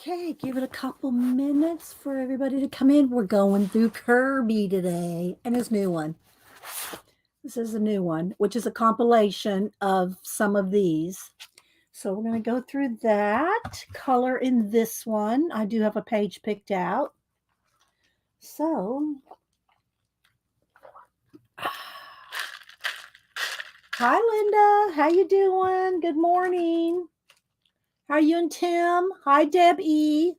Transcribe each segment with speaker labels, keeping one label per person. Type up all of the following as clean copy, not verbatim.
Speaker 1: Okay, give it a couple minutes for everybody to come in. We're going through Kirby today and his new one. This is a new one, which is a compilation of some of these. So we're going to go through that. Color in this one. I do have a page picked out. So, hi Linda, how you doing? Good morning. How are you and Tim? Hi Deb E.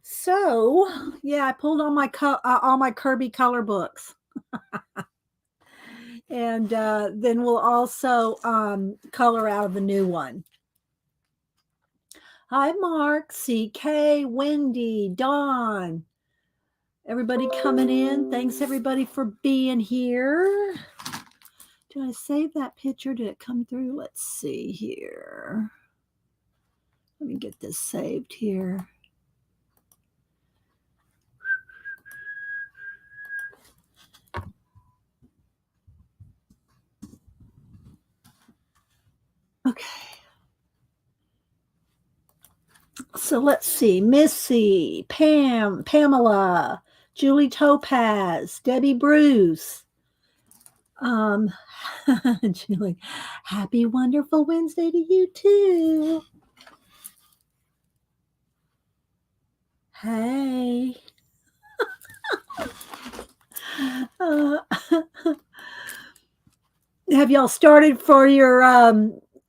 Speaker 1: So, yeah, I pulled all my Kirby color books. And then we'll also color out of the new one. Hi, Mark, CK, Wendy, Dawn, everybody coming in. Thanks, everybody, for being here. Did I save that picture? Did it come through? Let's see here. Let me get this saved here. Okay. So let's see. Missy, Pam, Pamela, Julie Topaz, Debbie Bruce. Julie, happy wonderful Wednesday to you too. Hey. Have y'all started for your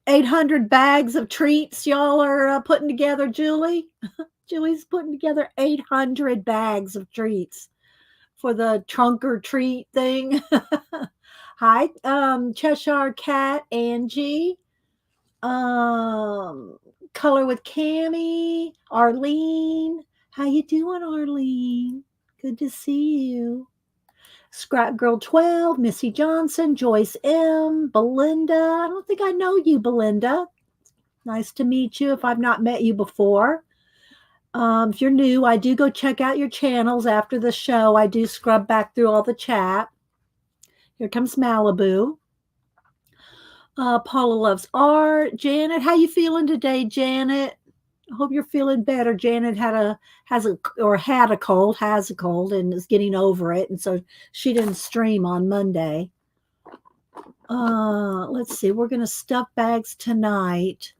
Speaker 1: 800 bags of treats y'all are putting together, Julie? Julie's putting together 800 bags of treats for the trunk or treat thing. Hi, Cheshire Cat, Angie. Color with Cami, Arlene. How you doing, Arlene? Good to see you. Scrap Girl 12, Missy Johnson, Joyce M, Belinda. I don't think I know you, Belinda. Nice to meet you if I've not met you before. If you're new, I do go check out your channels after the show. I do scrub back through all the chat. Here comes Malibu. Paula loves art. Janet, how you feeling today, Janet? I hope you're feeling better. Janet has a cold, and is getting over it, and so she didn't stream on Monday. Let's see. We're gonna stuff bags tonight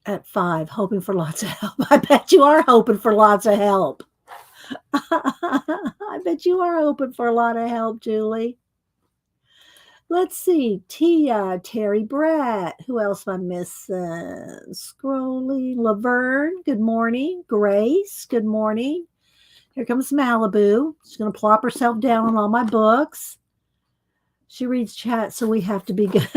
Speaker 1: at 5, hoping for lots of help. I bet you are hoping for lots of help. I bet you are hoping for a lot of help, Julie. Let's see. Tia, Terry Brett. Who else am I missing? Scrolling. Laverne, good morning. Grace, good morning. Here comes Malibu. She's going to plop herself down on all my books. She reads chat, so we have to be good.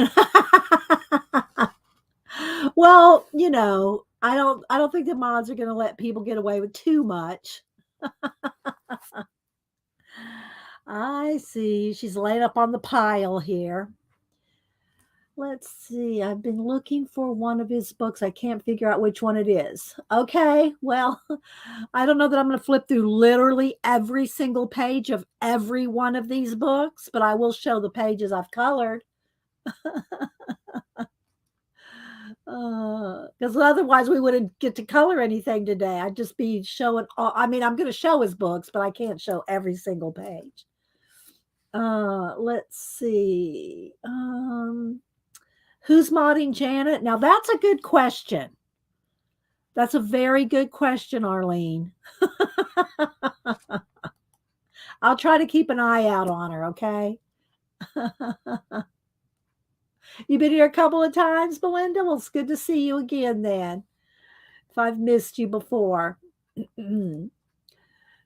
Speaker 1: Well, I don't think the mods are going to let people get away with too much. I see. She's laid up on the pile here. Let's see. I've been looking for one of his books. I can't figure out which one it is. Okay. Well, I don't know that I'm going to flip through literally every single page of every one of these books, but I will show the pages I've colored. Because otherwise we wouldn't get to color anything today. I'd just be showing I'm going to show his books, but I can't show every single page. Let's see. Who's modding Janet? Now that's a good question. That's a very good question, Arlene. I'll try to keep an eye out on her, okay? You've been here a couple of times, Belinda? Well, it's good to see you again then, if I've missed you before.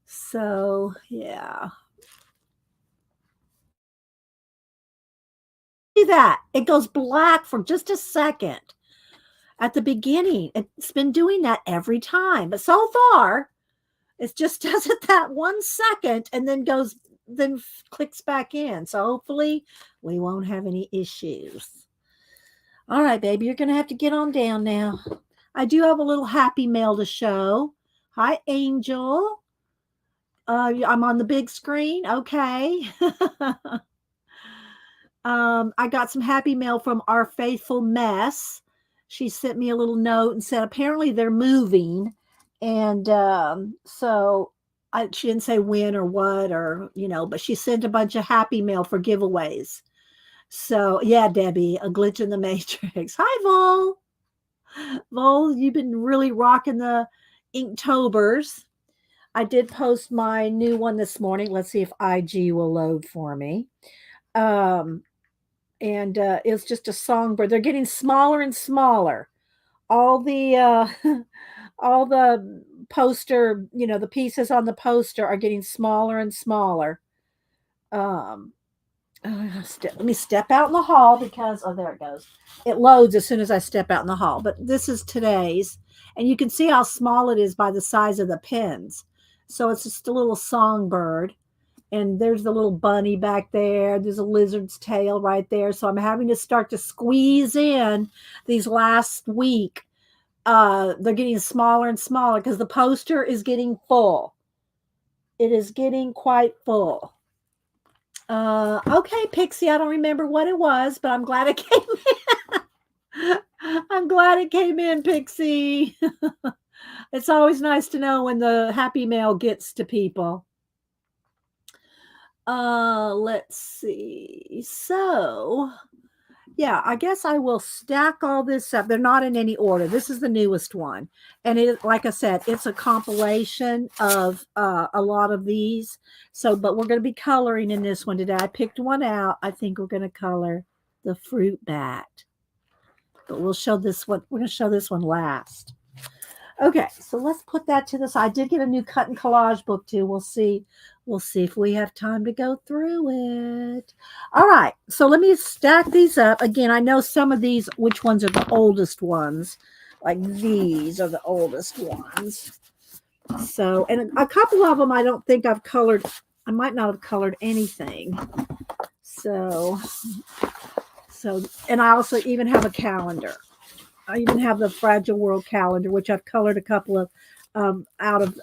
Speaker 1: So, yeah. See that? It goes black for just a second at the beginning. It's been doing that every time. But so far, it just does it that 1 second and then clicks back in. So hopefully we won't have any issues. All right, baby, you're going to have to get on down now. I do have a little happy mail to show. Hi, Angel. I'm on the big screen. Okay. I got some happy mail from Our Faithful Mess. she sent me a little note and said apparently they're moving. And so she didn't say when or what or, but she sent a bunch of happy mail for giveaways. So, yeah, Debbie, a glitch in the matrix. Hi, Vol. Vol, you've been really rocking the Inktobers. I did post my new one this morning. Let's see if IG will load for me. And it's just a songbird. They're getting smaller and smaller. All the all the poster, the pieces on the poster are getting smaller and smaller. Let me step out in the hall because there it goes. It loads as soon as I step out in the hall. But this is today's, and you can see how small it is by the size of the pins. So it's just a little songbird, and there's the little bunny back there. There's a lizard's tail right there. So I'm having to start to squeeze in these last week. They're getting smaller and smaller because the poster is getting full. It is getting quite full. Okay, Pixie, I don't remember what it was, but I'm glad it came in. I'm glad it came in, Pixie. It's always nice to know when the happy mail gets to people. Let's see. So, yeah, I guess I will stack all this up. They're not in any order. This is the newest one. And like I said, it's a compilation of a lot of these. So, but we're going to be coloring in this one today. I picked one out. I think we're going to color the fruit bat. But we'll show this one. We're going to show this one last. Okay, so let's put that to the side. I did get a new cut and collage book too. We'll see. We'll see if we have time to go through it. All right, so let me stack these up. Again, I know some of these, which ones are the oldest ones. Like these are the oldest ones. So, and a couple of them I don't think I've colored. I might not have colored anything. So, and I also even have a calendar. I even have the Fragile World calendar, which I've colored a couple of out of.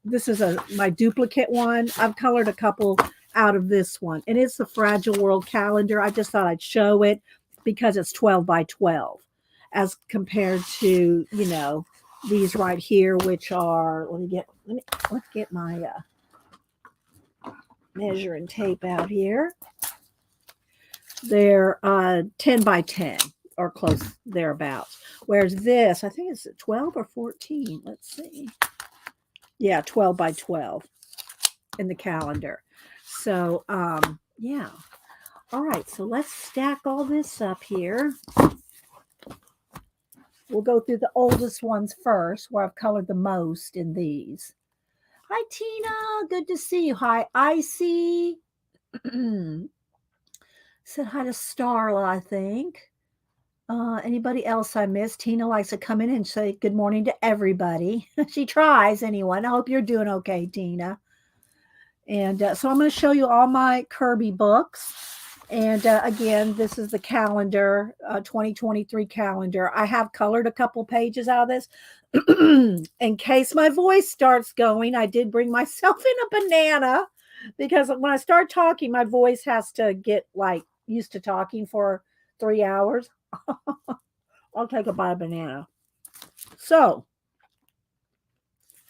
Speaker 1: This is my duplicate one. I've colored a couple out of this one, and it's the Fragile World calendar. I just thought I'd show it because it's 12 by 12, as compared to these right here, which are. Let's get my measuring tape out here. They're 10 by 10. Or close thereabouts. Whereas this, I think it's 12 or 14. Let's see. Yeah, 12 by 12 in the calendar. So, yeah. All right, so let's stack all this up here. We'll go through the oldest ones first, where I've colored the most in these. Hi, Tina. Good to see you. Hi, Icy. Said hi to Starla, I think. Anybody else I missed? Tina likes to come in and say good morning to everybody. She tries, anyone. I hope you're doing okay, Tina. And so I'm going to show you all my Kirby books. And again, this is the calendar, 2023 calendar. I have colored a couple pages out of this. In case my voice starts going, I did bring myself in a banana because when I start talking, my voice has to get used to talking for 3 hours. I'll take a bite of banana. So,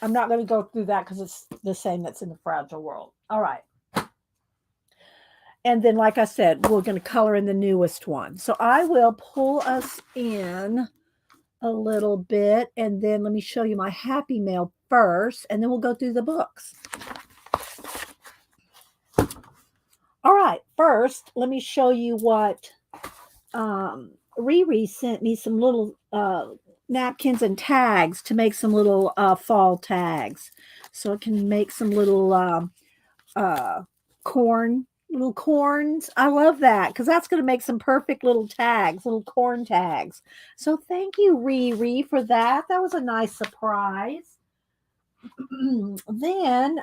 Speaker 1: I'm not going to go through that because it's the same that's in the Fragile World. All right. And then, like I said, we're going to color in the newest one. So, I will pull us in a little bit. And then let me show you my happy mail first. And then we'll go through the books. All right. First, let me show you what Riri sent me some little napkins and tags to make some little fall tags. So I can make some little little corns. I love that because that's going to make some perfect little tags, little corn tags. So thank you, Riri, for that. That was a nice surprise. Then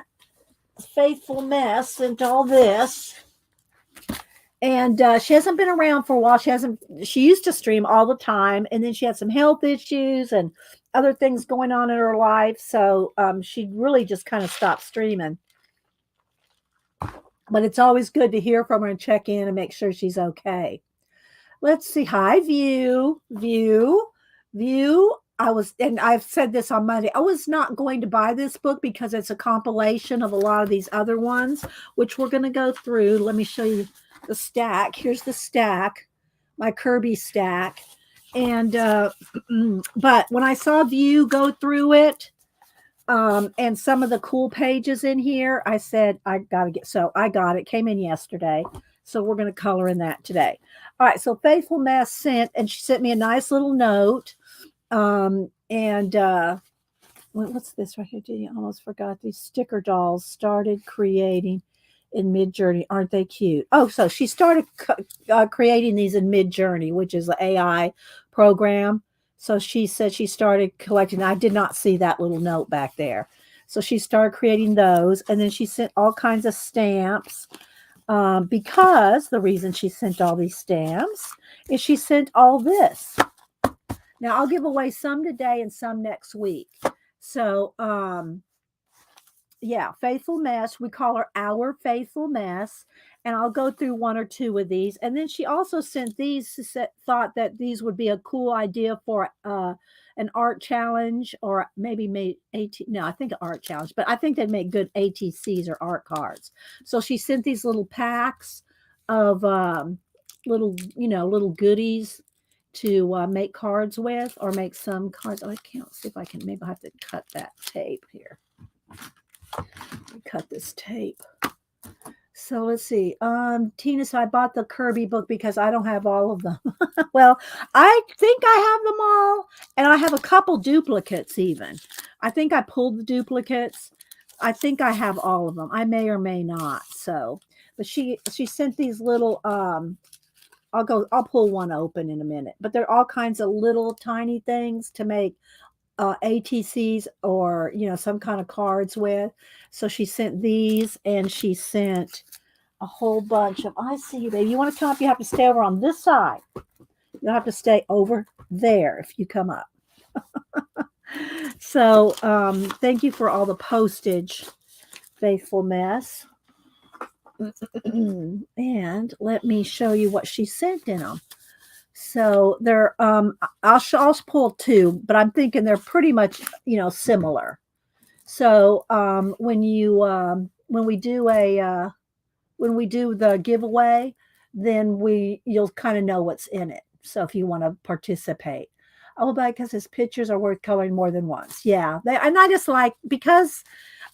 Speaker 1: Faithful Mess sent all this. And she hasn't been around for a while. She used to stream all the time. And then she had some health issues and other things going on in her life. So she really just kind of stopped streaming. But it's always good to hear from her and check in and make sure she's okay. Let's see. Hi, View. View, and I've said this on Monday, I was not going to buy this book because it's a compilation of a lot of these other ones, which we're going to go through. Let me show you the stack. Here's the stack, my Kirby stack. And, but when I saw View go through it, and some of the cool pages in here, I said, I got it, came in yesterday. So we're going to color in that today. All right. So Faithful Mess sent, and she sent me a nice little note. What's this right here? I almost forgot. These sticker dolls started creating in Mid-Journey. Aren't they cute? Oh, so she started creating these in Mid-Journey, which is the AI program. So she said she started collecting. I did not see that little note back there. So she started creating those, and then she sent all kinds of stamps. Because the reason she sent all these stamps is she sent all this. Now I'll give away some today and some next week. So, yeah, Faithful Mess. We call her Our Faithful Mess. And I'll go through one or two of these. And then she also sent these, thought that these would be a cool idea for an art challenge, or maybe made I think an art challenge, but I think they'd make good ATCs or art cards. So she sent these little packs of little goodies to make cards with, or make some cards. Oh, I can't see if I can. Maybe I have to cut that tape here. Cut this tape. So let's see. Tina said, I bought the Kirby book because I don't have all of them. Well, I think I have them all, and I have a couple duplicates even. I think I pulled the duplicates. I think I have all of them. I may or may not. So, but she sent these little I'll pull one open in a minute, but they're all kinds of little tiny things to make ATCs, or some kind of cards with. So she sent these, and she sent a whole bunch of. I see you, baby. You want to come up? You have to stay over on this side. You'll have to stay over there if you come up. So thank you for all the postage, Faithful Mess. And let me show you what she sent in them. So they're I'll pull two, but I'm thinking they're pretty much similar. So when we do the giveaway, then you'll kind of know what's in it. So if you want to participate, because his pictures are worth coloring more than once. Yeah, and I just like, because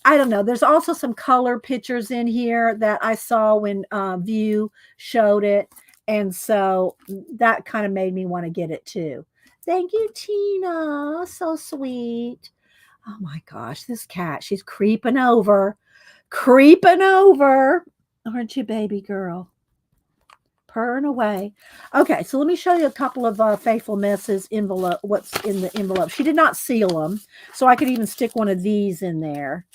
Speaker 1: I don't know. There's also some color pictures in here that I saw when View showed it. And so that kind of made me want to get it too. Thank you, Tina. So sweet. Oh my gosh, this cat, she's creeping over. Creeping over. Aren't you, baby girl? Purring away. Okay, so let me show you a couple of Faithful Messes envelope. What's in the envelope? She did not seal them, so I could even stick one of these in there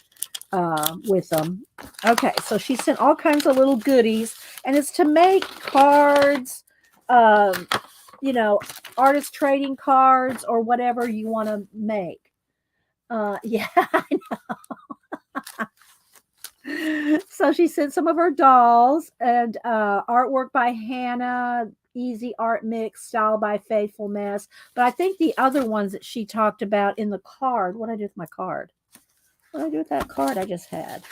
Speaker 1: with them. Okay, so she sent all kinds of little goodies, and it's to make cards, artist trading cards, or whatever you want to make. Yeah, I know. So she sent some of her dolls, and artwork by Hannah, Easy Art Mix, style by Faithful Mess. But I think the other ones that she talked about in the card, what did I do with my card? What did I do with that card I just had?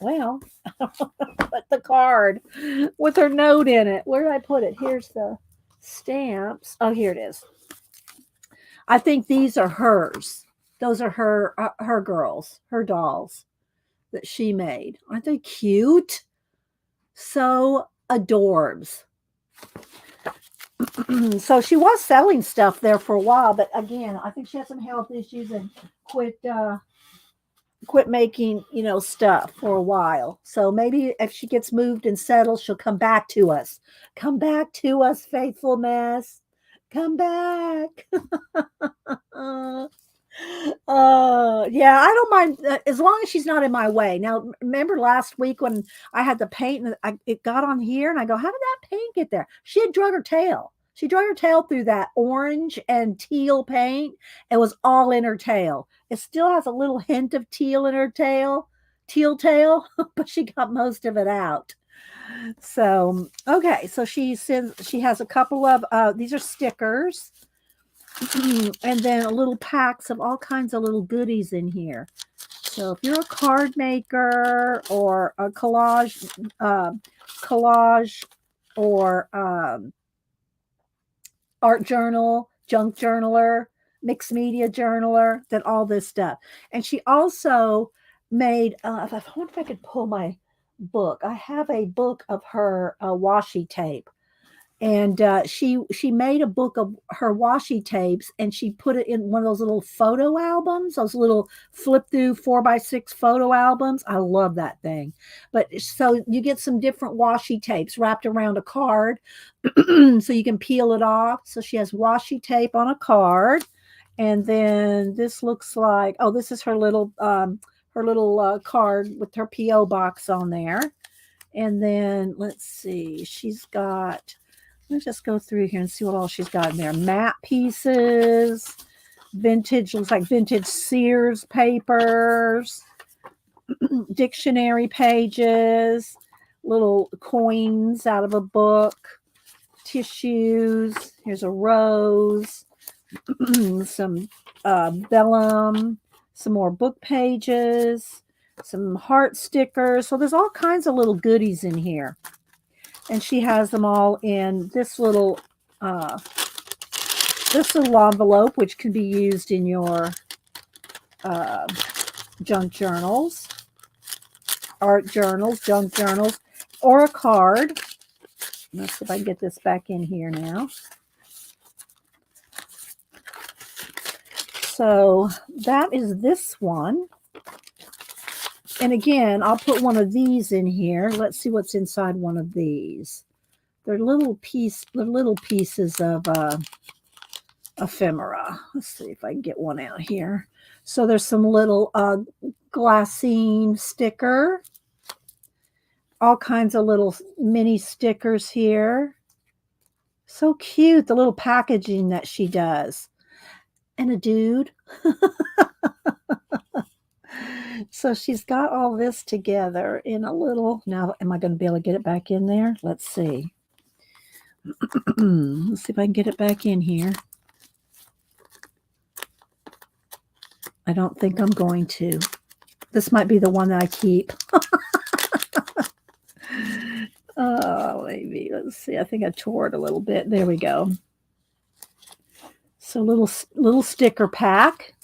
Speaker 1: Well, put the card with her note in it. Where did I put it? Here's the stamps. Oh, here it is. I think these are hers. Those are her girls, her dolls that she made. Aren't they cute? So adorbs. So she was selling stuff there for a while, but again, I think she had some health issues and quit making stuff for a while. So maybe if she gets moved and settled, she'll come back to us. Come back to us, Faithful Mess. Come back. Yeah, I don't mind as long as she's not in my way. Now, remember last week when I had the paint and it got on here, and I go, how did that paint get there? She had drug her tail. She drug her tail through that orange and teal paint. It was all in her tail. It still has a little hint of teal in her tail, teal tail, but she got most of it out. So, okay. So she says she has a couple of, these are stickers. And then little packs of all kinds of little goodies in here. So if you're a card maker or a collage or art journal, junk journaler, mixed media journaler, then all this stuff. And she also made, I wonder if I could pull my book. I have a book of her washi tape. And she made a book of her washi tapes, and she put it in one of those little photo albums, those little flip through 4x6 photo albums. I love that thing. But so you get some different washi tapes wrapped around a card, so you can peel it off. So she has washi tape on a card, and then this looks like, oh, this is her little card with her PO box on there. And then let's see, she's got. Let's just go through here and see what all she's got in there. Map pieces, vintage, looks like vintage Sears papers, dictionary pages, little coins out of a book, tissues. Here's a rose, some vellum, some more book pages, some heart stickers. So there's all kinds of little goodies in here. And she has them all in this little envelope, which can be used in your junk journals, art journals, junk journals, or a card. Let's see if I can get this back in here now. So that is this one. And again, I'll put one of these in here. Let's see what's inside one of these. They're little pieces of ephemera. Let's see if I can get one out here. So there's some little glassine sticker. All kinds of little mini stickers here. So cute, the little packaging that she does. And a dude. So she's got all this together in a little. Now, am I going to be able to get it back in there? Let's see. Let's see if I can get it back in here. I don't think I'm going to. This might be the one that I keep. Oh, maybe. Let's see. I think I tore it a little bit. There we go. So little sticker pack.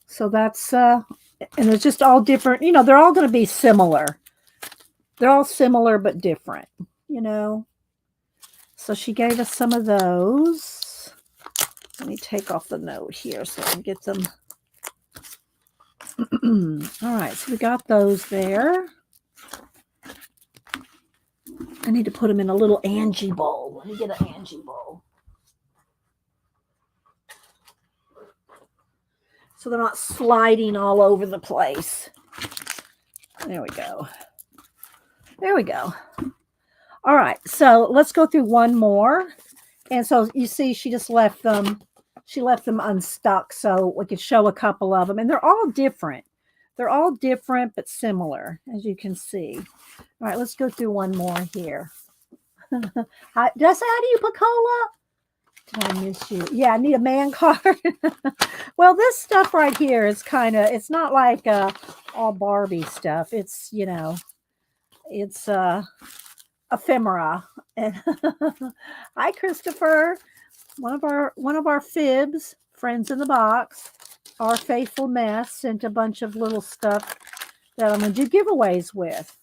Speaker 1: So that's, and it's just all different. You know, they're all going to be similar. They're all similar but different, you know. So she gave us some of those. Let me take off the note here so I can get them. All right, so we got those there. I need to put them in a little Angie bowl. Let me get an Angie bowl. So they're not sliding all over the place. There we go. There we go. All right, so let's go through one more. And so you see she just left them, unstuck so we could show a couple of them. And they're all different. They're all different but similar, as you can see. All right, let's go through one more here. Did I say hi to you, Pacola? Did I miss you? Yeah, I need a man card. Well, this stuff right here is kind of, it's not like all Barbie stuff. It's, you know, it's ephemera. And hi, Christopher. One of our fibs, friends in the box, our faithful mess, sent a bunch of little stuff that I'm going to do giveaways with.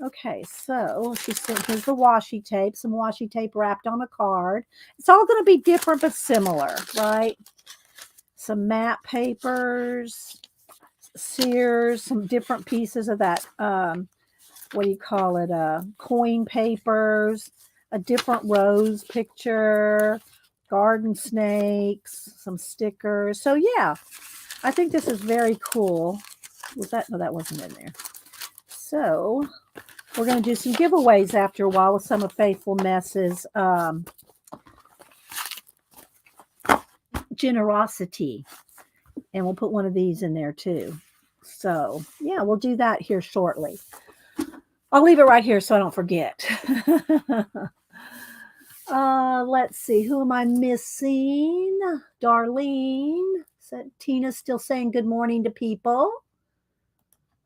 Speaker 1: Okay, so she sent, here's the washi tape, some washi tape wrapped on a card. It's all going to be different but similar, right? Some map papers, Sears, some different pieces of that, what do you call it, coin papers, a different rose picture, garden snakes, some stickers. So yeah, I think this is very cool. Was that? No, that wasn't in there. So we're going to do some giveaways after a while with some of Faithful Mess's generosity. And we'll put one of these in there too. So yeah, we'll do that here shortly. I'll leave it right here so I don't forget. Let's see. Who am I missing? Darlene. Tina's still saying good morning to people.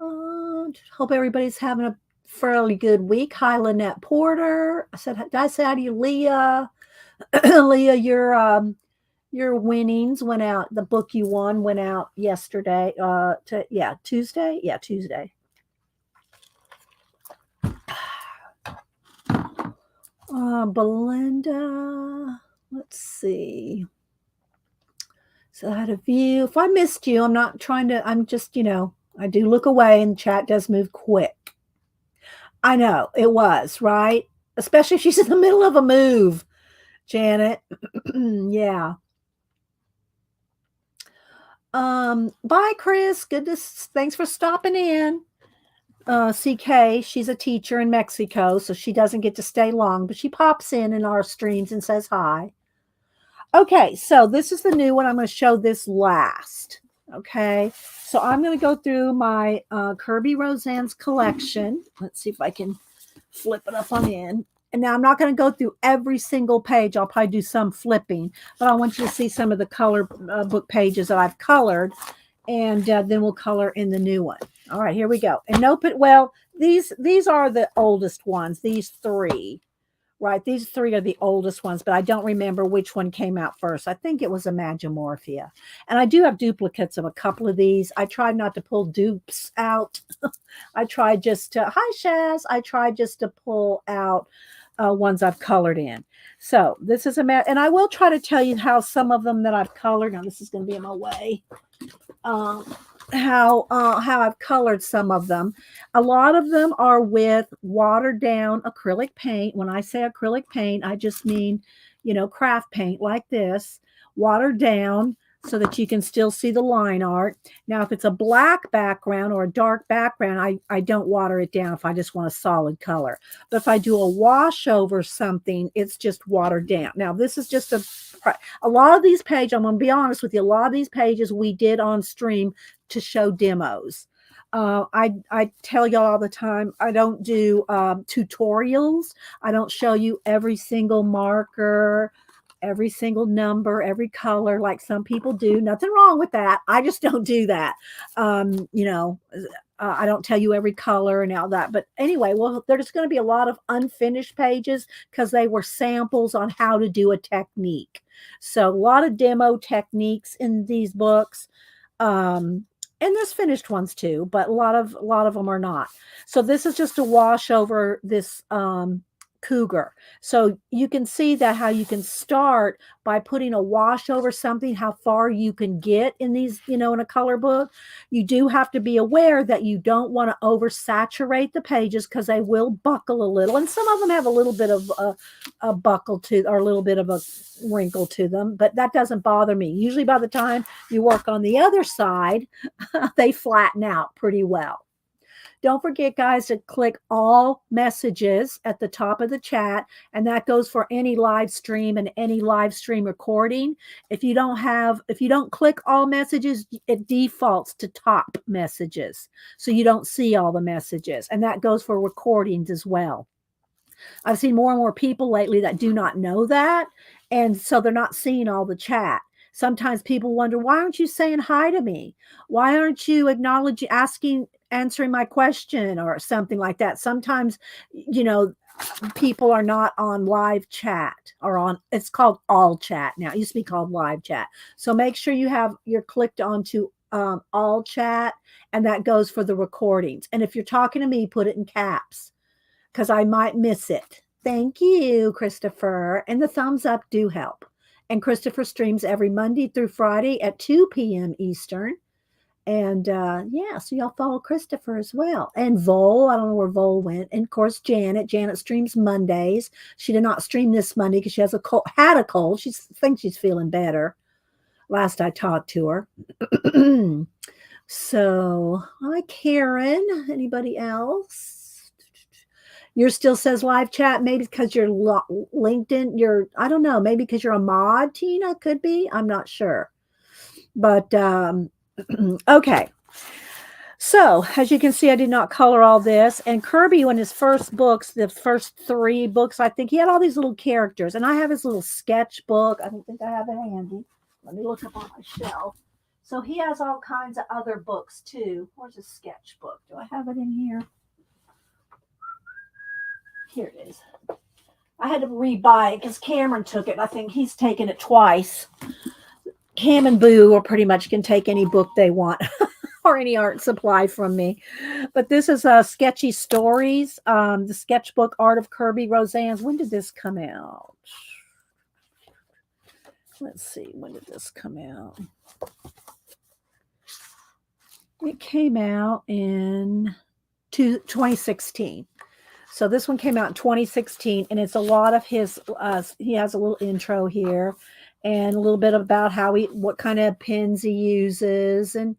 Speaker 1: Hope everybody's having a fairly good week. Hi, Lynette Porter. Did I say hi to you, Leah? Leah, your winnings went out. The book you won went out yesterday. Tuesday. Yeah, Tuesday. Belinda. Let's see. So I had a view. If I missed you, I'm not trying to. I'm just, I do look away, and the chat does move quick. I know it was right, especially if she's in the middle of a move. Janet. Yeah. Bye, Chris. Thanks for stopping in. CK, she's a teacher in Mexico, so she doesn't get to stay long, but she pops in our streams and says hi. Okay, so this is the new one. I'm going to show this last. Okay, so I'm going to go through my Kerby Rosanes collection. Let's see if I can flip it up on in. And now I'm not going to go through every single page. I'll probably do some flipping, but I want you to see some of the color book pages that I've colored, and then we'll color in the new one. All right, here we go. And these are the oldest ones. These three, right? These three are the oldest ones, but I don't remember which one came out first. I think it was Imagimorphia. And I do have duplicates of a couple of these. I tried not to pull dupes out. I tried just to, hi, Shaz. I tried just to pull out ones I've colored in. So this is and I will try to tell you how some of them that I've colored. Now this is going to be in my way. How I've colored some of them. A lot of them are with watered down acrylic paint. When I say acrylic paint, I just mean, craft paint like this, watered down so that you can still see the line art. Now, if it's a black background or a dark background, I don't water it down if I just want a solid color. But if I do a wash over something, it's just watered down. Now, this is just a lot of these pages, I'm going to be honest with you, a lot of these pages we did on stream to show demos. I tell y'all all the time, I don't do tutorials. I don't show you every single marker, every single number, every color like some people do. Nothing wrong with that. I just don't do that. I don't tell you every color and all that. But anyway, well, there's going to be a lot of unfinished pages because they were samples on how to do a technique. So a lot of demo techniques in these books. And there's finished ones too, but a lot of them are not. So this is just a wash over this cougar. So you can see that how you can start by putting a wash over something, how far you can get in these, in a color book. You do have to be aware that you don't want to oversaturate the pages because they will buckle a little. And some of them have a little bit of a buckle to, or a little bit of a wrinkle to them, but that doesn't bother me. Usually by the time you work on the other side, they flatten out pretty well. Don't forget, guys, to click all messages at the top of the chat, and that goes for any live stream and any live stream recording. If you don't click all messages, it defaults to top messages, so you don't see all the messages, and that goes for recordings as well. I've seen more and more people lately that do not know that, and so they're not seeing all the chat. Sometimes people wonder, why aren't you saying hi to me? Why aren't you answering my question or something like that? Sometimes, people are not on live chat it's called all chat now. It used to be called live chat. So make sure you're clicked onto all chat, and that goes for the recordings. And if you're talking to me, put it in caps because I might miss it. Thank you, Christopher. And the thumbs up do help. And Christopher streams every Monday through Friday at 2 p.m. Eastern. And so y'all follow Christopher as well. And Vol, I don't know where Vol went. And of course, Janet. Janet streams Mondays. She did not stream this Monday because she had a cold. She thinks she's feeling better. Last I talked to her. So, hi, Karen. Anybody else? Yours still says live chat, maybe because you're LinkedIn. I don't know, maybe because you're a mod, Tina, could be. I'm not sure. But okay. So, as you can see, I did not color all this. And Kirby, in his first books, the first 3 books, I think he had all these little characters. And I have his little sketchbook. I don't think I have it handy. Let me look up on my shelf. So he has all kinds of other books too. Where's his sketchbook? Do I have it in here? Here it is. I had to rebuy it because Cameron took it. I think he's taken it twice. Cam and Boo are pretty much can take any book they want. Or any art supply from me. But this is Sketchy Stories, the sketchbook art of Kerby Rosanes. When did this come out? Let's see, when did this come out? It came out in 2016. So this one came out in 2016, and it's a lot of his, he has a little intro here and a little bit about what kind of pens he uses and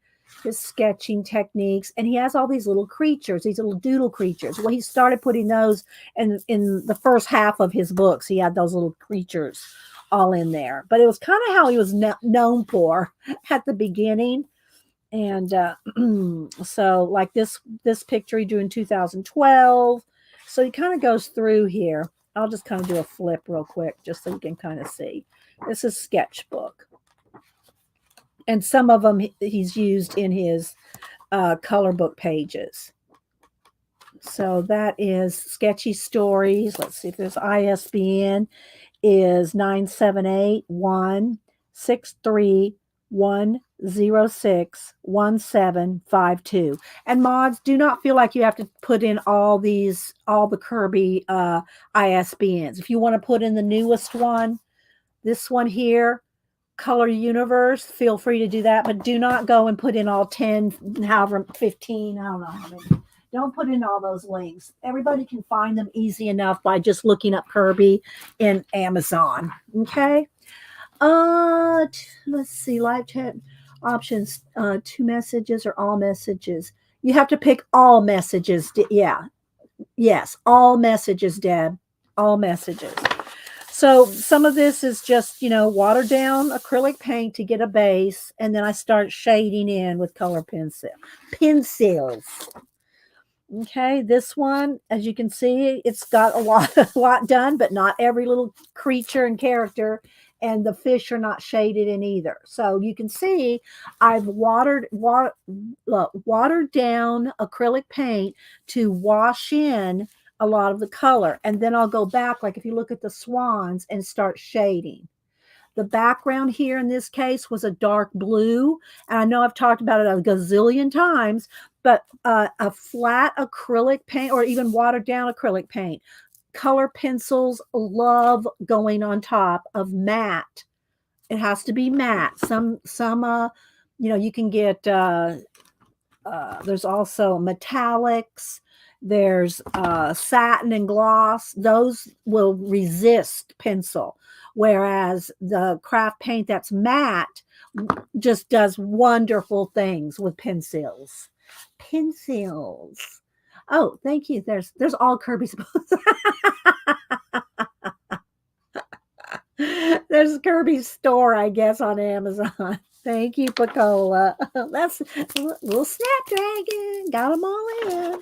Speaker 1: his sketching techniques. And he has all these little creatures, these little doodle creatures. Well, he started putting those in the first half of his books. He had those little creatures all in there. But it was kind of how he was known for at the beginning. And so like this picture he drew in 2012. So he kind of goes through here. I'll just kind of do a flip real quick just so you can kind of see. This is sketchbook. And some of them he's used in his color book pages. So that is Sketchy Stories. Let's see if there's ISBN is 978-163-106-1752. And mods, do not feel like you have to put in all the Kirby ISBNs. If you want to put in the newest one, this one here, Color Universe, feel free to do that, but do not go and put in all 10, however, 15, I don't know how many. Don't put in all those links. Everybody can find them easy enough by just looking up Kirby in Amazon. Okay. Let's see. Live chat options. 2 messages or all messages. You have to pick all messages. Yeah. Yes. All messages, Deb. All messages. So some of this is just, watered down acrylic paint to get a base. And then I start shading in with color pencils. Okay, this one, as you can see, it's got a lot done, but not every little creature and character, and the fish are not shaded in either. So you can see I've watered down acrylic paint to wash in a lot of the color, and then I'll go back, like if you look at the swans, and start shading. The background here in this case was a dark blue. And I know I've talked about it a gazillion times, but a flat acrylic paint or even watered down acrylic paint. Color pencils love going on top of matte. It has to be matte. Some you can get, there's also metallics. There's satin and gloss. Those will resist pencil. Whereas the craft paint that's matte just does wonderful things with pencils. Oh, thank you. There's all Kirby's books. There's Kirby's store, I guess, on Amazon. Thank you, Pacola. That's a little Snapdragon. Got them all in.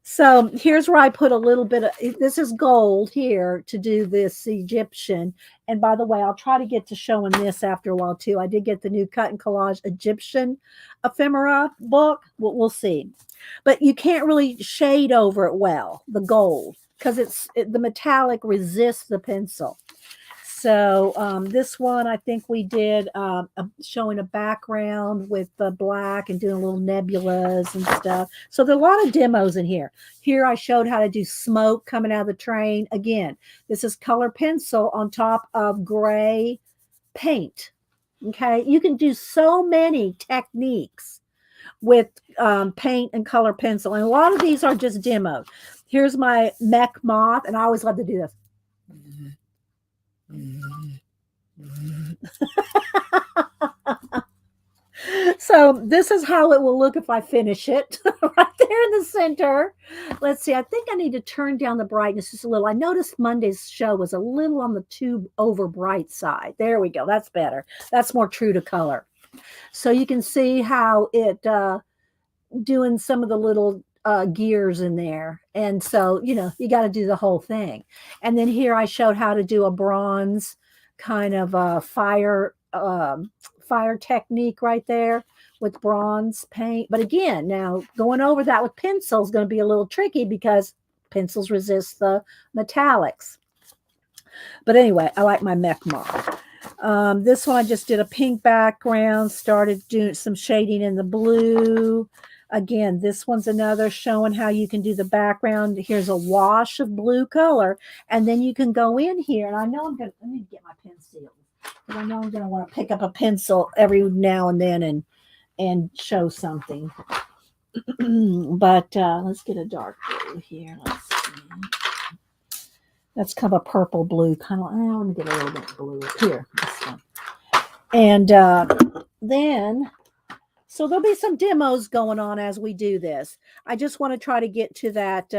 Speaker 1: So here's where I put a little bit of, this is gold here to do this Egyptian. And by the way, I'll try to get to showing this after a while too. I did get the new Cut and Collage Egyptian ephemera book. We'll see. But you can't really shade over it well, the gold, because the metallic resists the pencil. So this one, I think we did showing a background with the black and doing little nebulas and stuff. So there are a lot of demos in here. Here I showed how to do smoke coming out of the train. Again, this is color pencil on top of gray paint. Okay, you can do so many techniques with paint and color pencil. And a lot of these are just demoed. Here's my mech moth, and I always love to do this. So this is how it will look if I finish it right there in the center. Let's see. I think I need to turn down the brightness just a little. I noticed Monday's show was a little on the too over bright side. There we go. That's better. That's more true to color. So you can see how it doing some of the little gears in there. And so, you know, you got to do the whole thing. And then here I showed how to do a bronze kind of fire technique right there with bronze paint. But again, now going over that with pencil is going to be a little tricky because pencils resist the metallics. But anyway, I like my mech moth. This one I just did a pink background, started doing some shading in the blue. Again, this one's another showing how you can do the background. Here's a wash of blue color, and then you can go in here. And I know I'm going to, let me get my pencil, because I know I'm going to want to pick up a pencil every now and then and show something. But let's get a dark blue here. Let's see. That's kind of a purple blue, kind of. Let me get a little bit blue here. This one. And then, so there'll be some demos going on as we do this. I just want to try to get to that.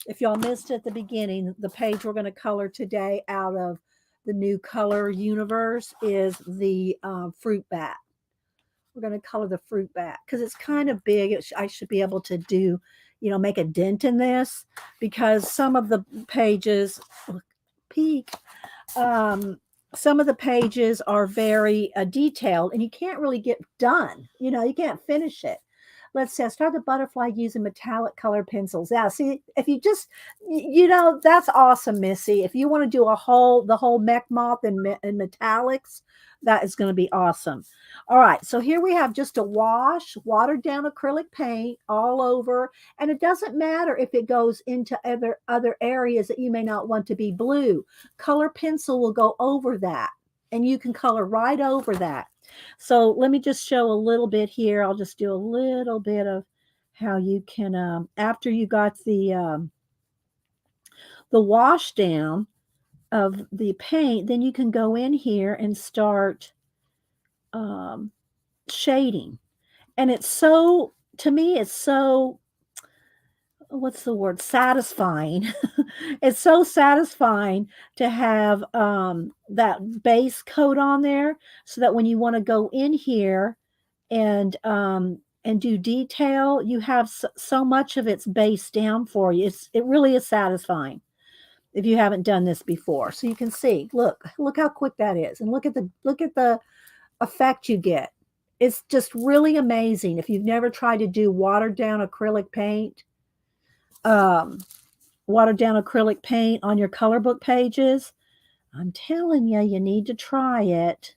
Speaker 1: If y'all missed at the beginning, the page we're going to color today out of the new color universe is the fruit bat. We're going to color the fruit bat because it's kind of big. I should be able to do, you know, make a dent in this because some of the pages, some of the pages are very detailed and you can't really get done. You know, you can't finish it. Let's see, I started the butterfly using metallic color pencils. Yeah, see, if you just, you know, that's awesome, Missy. If you want to do the whole mech moth in metallics, that is going to be awesome. All right, so here we have just a wash, watered down acrylic paint all over, and it doesn't matter if it goes into other areas that you may not want to be blue. Color pencil will go over that, and you can color right over that. So let me just show a little bit here. I'll just do a little bit of how you can, after you got the wash down of the paint, then you can go in here and start shading. And it's so, to me, it's so, what's the word? Satisfying. It's so satisfying to have that base coat on there so that when you want to go in here and do detail, you have so much of its base down for you. It really is satisfying if you haven't done this before. So you can see, look how quick that is, and look at the effect you get. It's just really amazing. If you've never tried to do watered down acrylic paint on your color book pages, I'm telling you, you need to try it.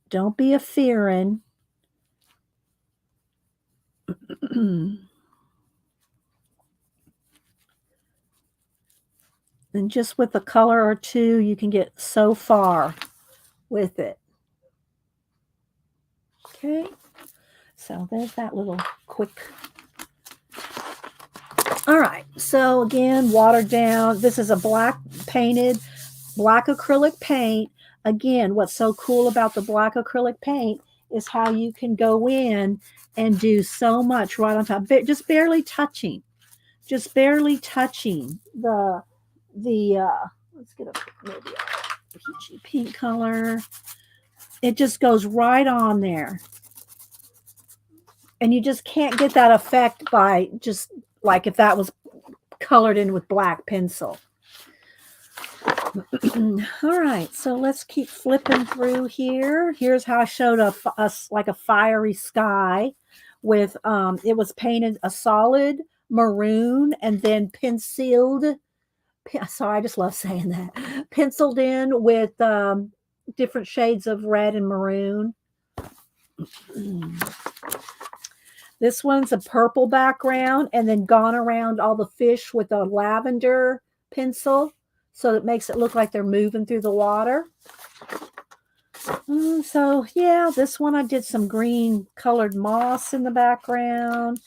Speaker 1: Don't be a fearing. And just with a color or two, you can get so far with it. Okay, so there's that little quick. All right, so again, watered down. This is a black acrylic paint. Again, what's so cool about the black acrylic paint is how you can go in and do so much right on top, just barely touching the let's get maybe a peachy pink color. It just goes right on there. And you just can't get that effect by just like if that was colored in with black pencil. All right, so let's keep flipping through here. Here's how I showed us like a fiery sky with, it was painted a solid maroon and then penciled. Sorry, I just love saying that. Penciled in with different shades of red and maroon. This one's a purple background and then gone around all the fish with a lavender pencil. So it makes it look like they're moving through the water. So yeah, this one I did some green colored moss in the background.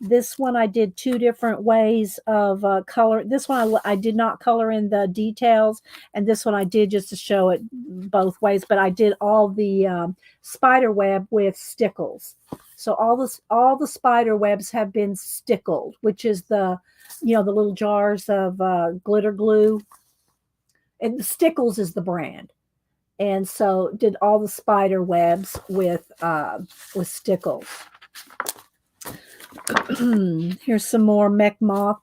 Speaker 1: This one I did two different ways of color. This one I did not color in the details, and this one I did just to show it both ways. But I did all the spider web with stickles. So all the spider webs have been stickled, which is the little jars of glitter glue. And Stickles is the brand. And so did all the spider webs with stickles. Here's some more mech moth.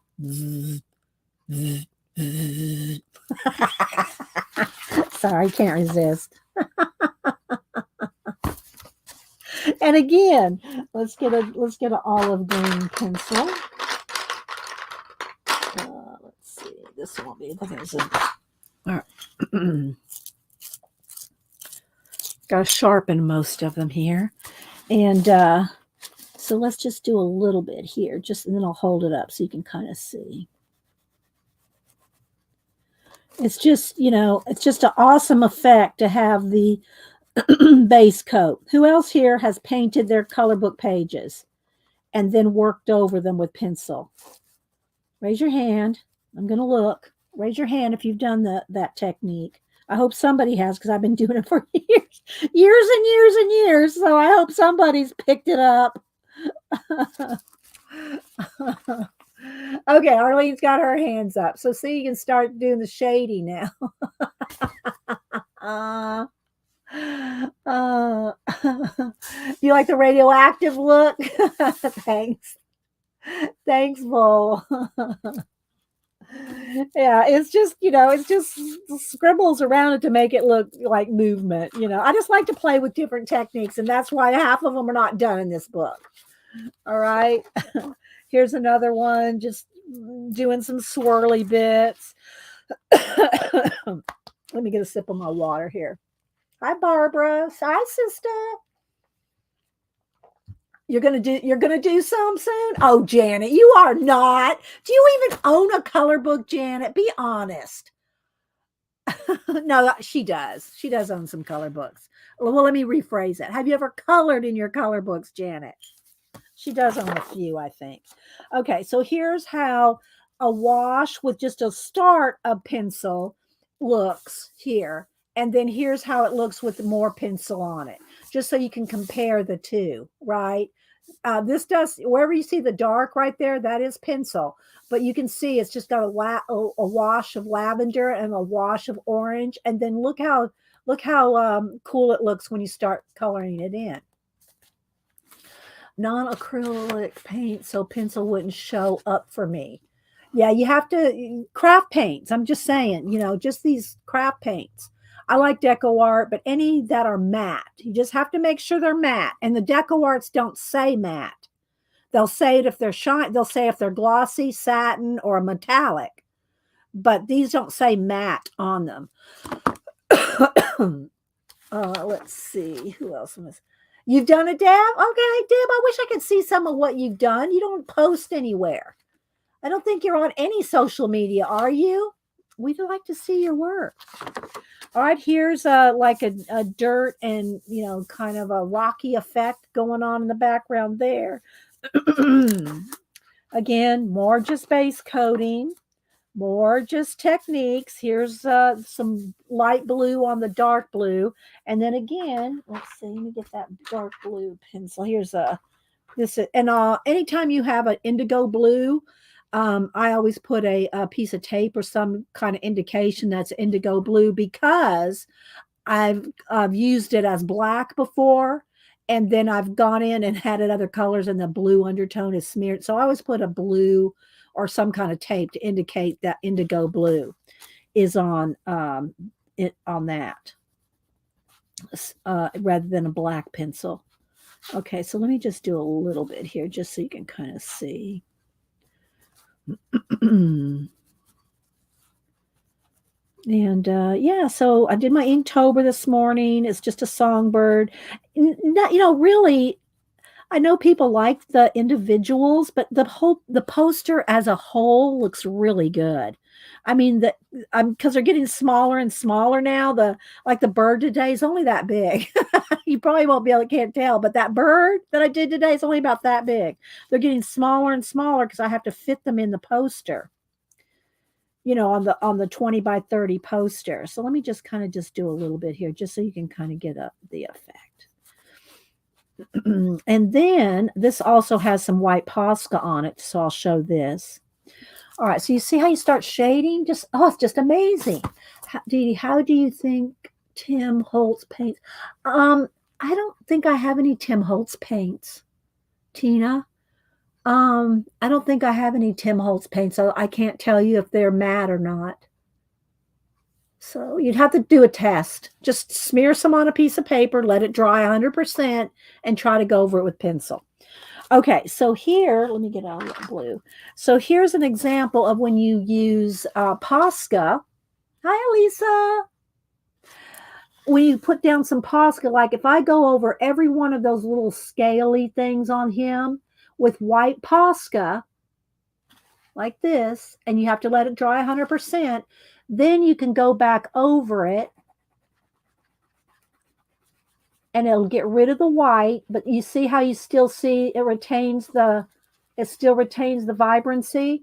Speaker 1: Sorry, can't resist. And again, let's get an olive green pencil. Let's see. This won't be. All right. Got to sharpen most of them here, and so let's just do a little bit here, and then I'll hold it up so you can kind of see. It's just, it's just an awesome effect to have the base coat. Who else here has painted their color book pages and then worked over them with pencil? Raise your hand. I'm going to look. Raise your hand if you've done that technique. I hope somebody has, because I've been doing it for years and years and years. So I hope somebody's picked it up. Okay, Arlene's got her hands up. So see, you can start doing the shading now. You like the radioactive look? Thanks. Thanks, Bull. Yeah, it's just, it's just scribbles around it to make it look like movement. I just like to play with different techniques, and that's why half of them are not done in this book. All right. Here's another one, just doing some swirly bits. Let me get a sip of my water here. Hi, Barbara. Hi, sister. You're gonna do some soon? Oh, Janet, you are not. Do you even own a color book, Janet? Be honest. No, she does. She does own some color books. Well, let me rephrase that. Have you ever colored in your color books, Janet? She does own a few, I think. Okay, so here's how a wash with just a start of pencil looks here. And then here's how it looks with more pencil on it, just so you can compare the two, right? This does, wherever you see the dark right there, that is pencil. But you can see it's just got a wash of lavender and a wash of orange. And then look how cool it looks when you start coloring it in. Non-acrylic paint, so pencil wouldn't show up for me. Yeah, you have to craft paints. I'm just saying, just these craft paints. I like deco art, but any that are matte, you just have to make sure they're matte. And the deco arts don't say matte. They'll say it if they're shiny. They'll say if they're glossy, satin, or metallic. But these don't say matte on them. Let's see. Who else was? You've done it, Deb? Okay, Deb, I wish I could see some of what you've done. You don't post anywhere. I don't think you're on any social media, are you? We'd like to see your work. All right, here's like a dirt and, kind of a rocky effect going on in the background there. Again, more just base coating. More just techniques. Here's some light blue on the dark blue. And then again, let's see, let me get that dark blue pencil. Here's this. And anytime you have an indigo blue, I always put a piece of tape or some kind of indication that's indigo blue, because I've used it as black before. And then I've gone in and had it other colors and the blue undertone is smeared. So I always put a blue or some kind of tape to indicate that indigo blue is on that, rather than a black pencil. Okay, so let me just do a little bit here just so you can kind of see. And yeah, so I did my Inktober this morning. It's just a songbird. Really, I know people like the individuals, but the poster as a whole looks really good. I mean, because they're getting smaller and smaller now. The bird today is only that big. You probably can't tell, but that bird that I did today is only about that big. They're getting smaller and smaller because I have to fit them in the poster. On the 20 by 30 poster. So let me just kind of just do a little bit here, just so you can kind of get the effect. And then this also has some white Posca on it, so I'll show this. All right, so you see how you start shading? It's just amazing. How do you think Tim Holtz paints? I don't think I have any Tim Holtz paints, Tina. I don't think I have any Tim Holtz paint, so I can't tell you if they're matte or not. So you'd have to do a test. Just smear some on a piece of paper, let it dry 100%, and try to go over it with pencil. Okay, so here, let me get out of blue. So here's an example of when you use Posca. Hi, Lisa. When you put down some Posca, like if I go over every one of those little scaly things on him with white Posca, like this, and you have to let it dry 100%, then you can go back over it and it'll get rid of the white, but you see how you still see it still retains the vibrancy.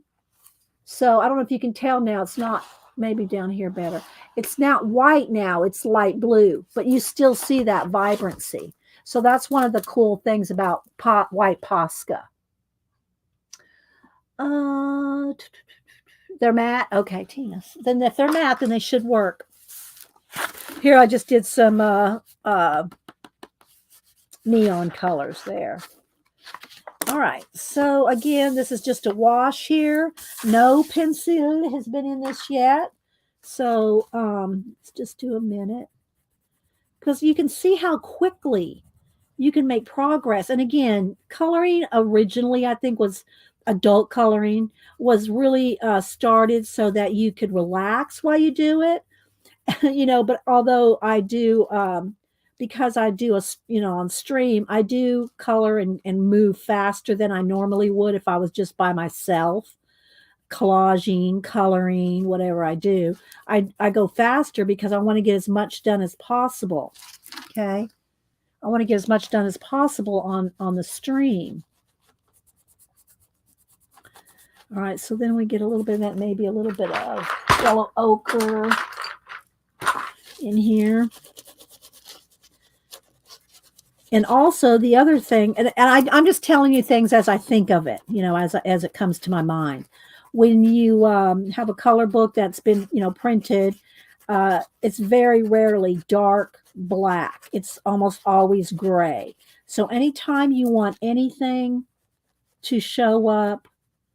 Speaker 1: So I don't know if you can tell now, it's not, maybe down here better. It's not white now, it's light blue, but you still see that vibrancy. So that's one of the cool things about white Posca. They're matte? Okay, Tina. Then if they're matte, then they should work. Here I just did some neon colors there. All right, so again, this is just a wash here. No pencil has been in this yet. So let's just do a minute. Because you can see how quickly you can make progress. And again, coloring originally, I think, was adult coloring, was really started so that you could relax while you do it. But although I do because I do on stream, I do color and move faster than I normally would if I was just by myself, collaging, coloring, whatever I do. I go faster because I want to get as much done as possible. Okay. I want to get as much done as possible on the stream. All right. So then we get a little bit of that, maybe a little bit of yellow ochre in here. And also the other thing, and I'm just telling you things as I think of it, as it comes to my mind. When you have a color book that's been, printed, it's very rarely dark black. It's almost always gray. So anytime you want anything to show up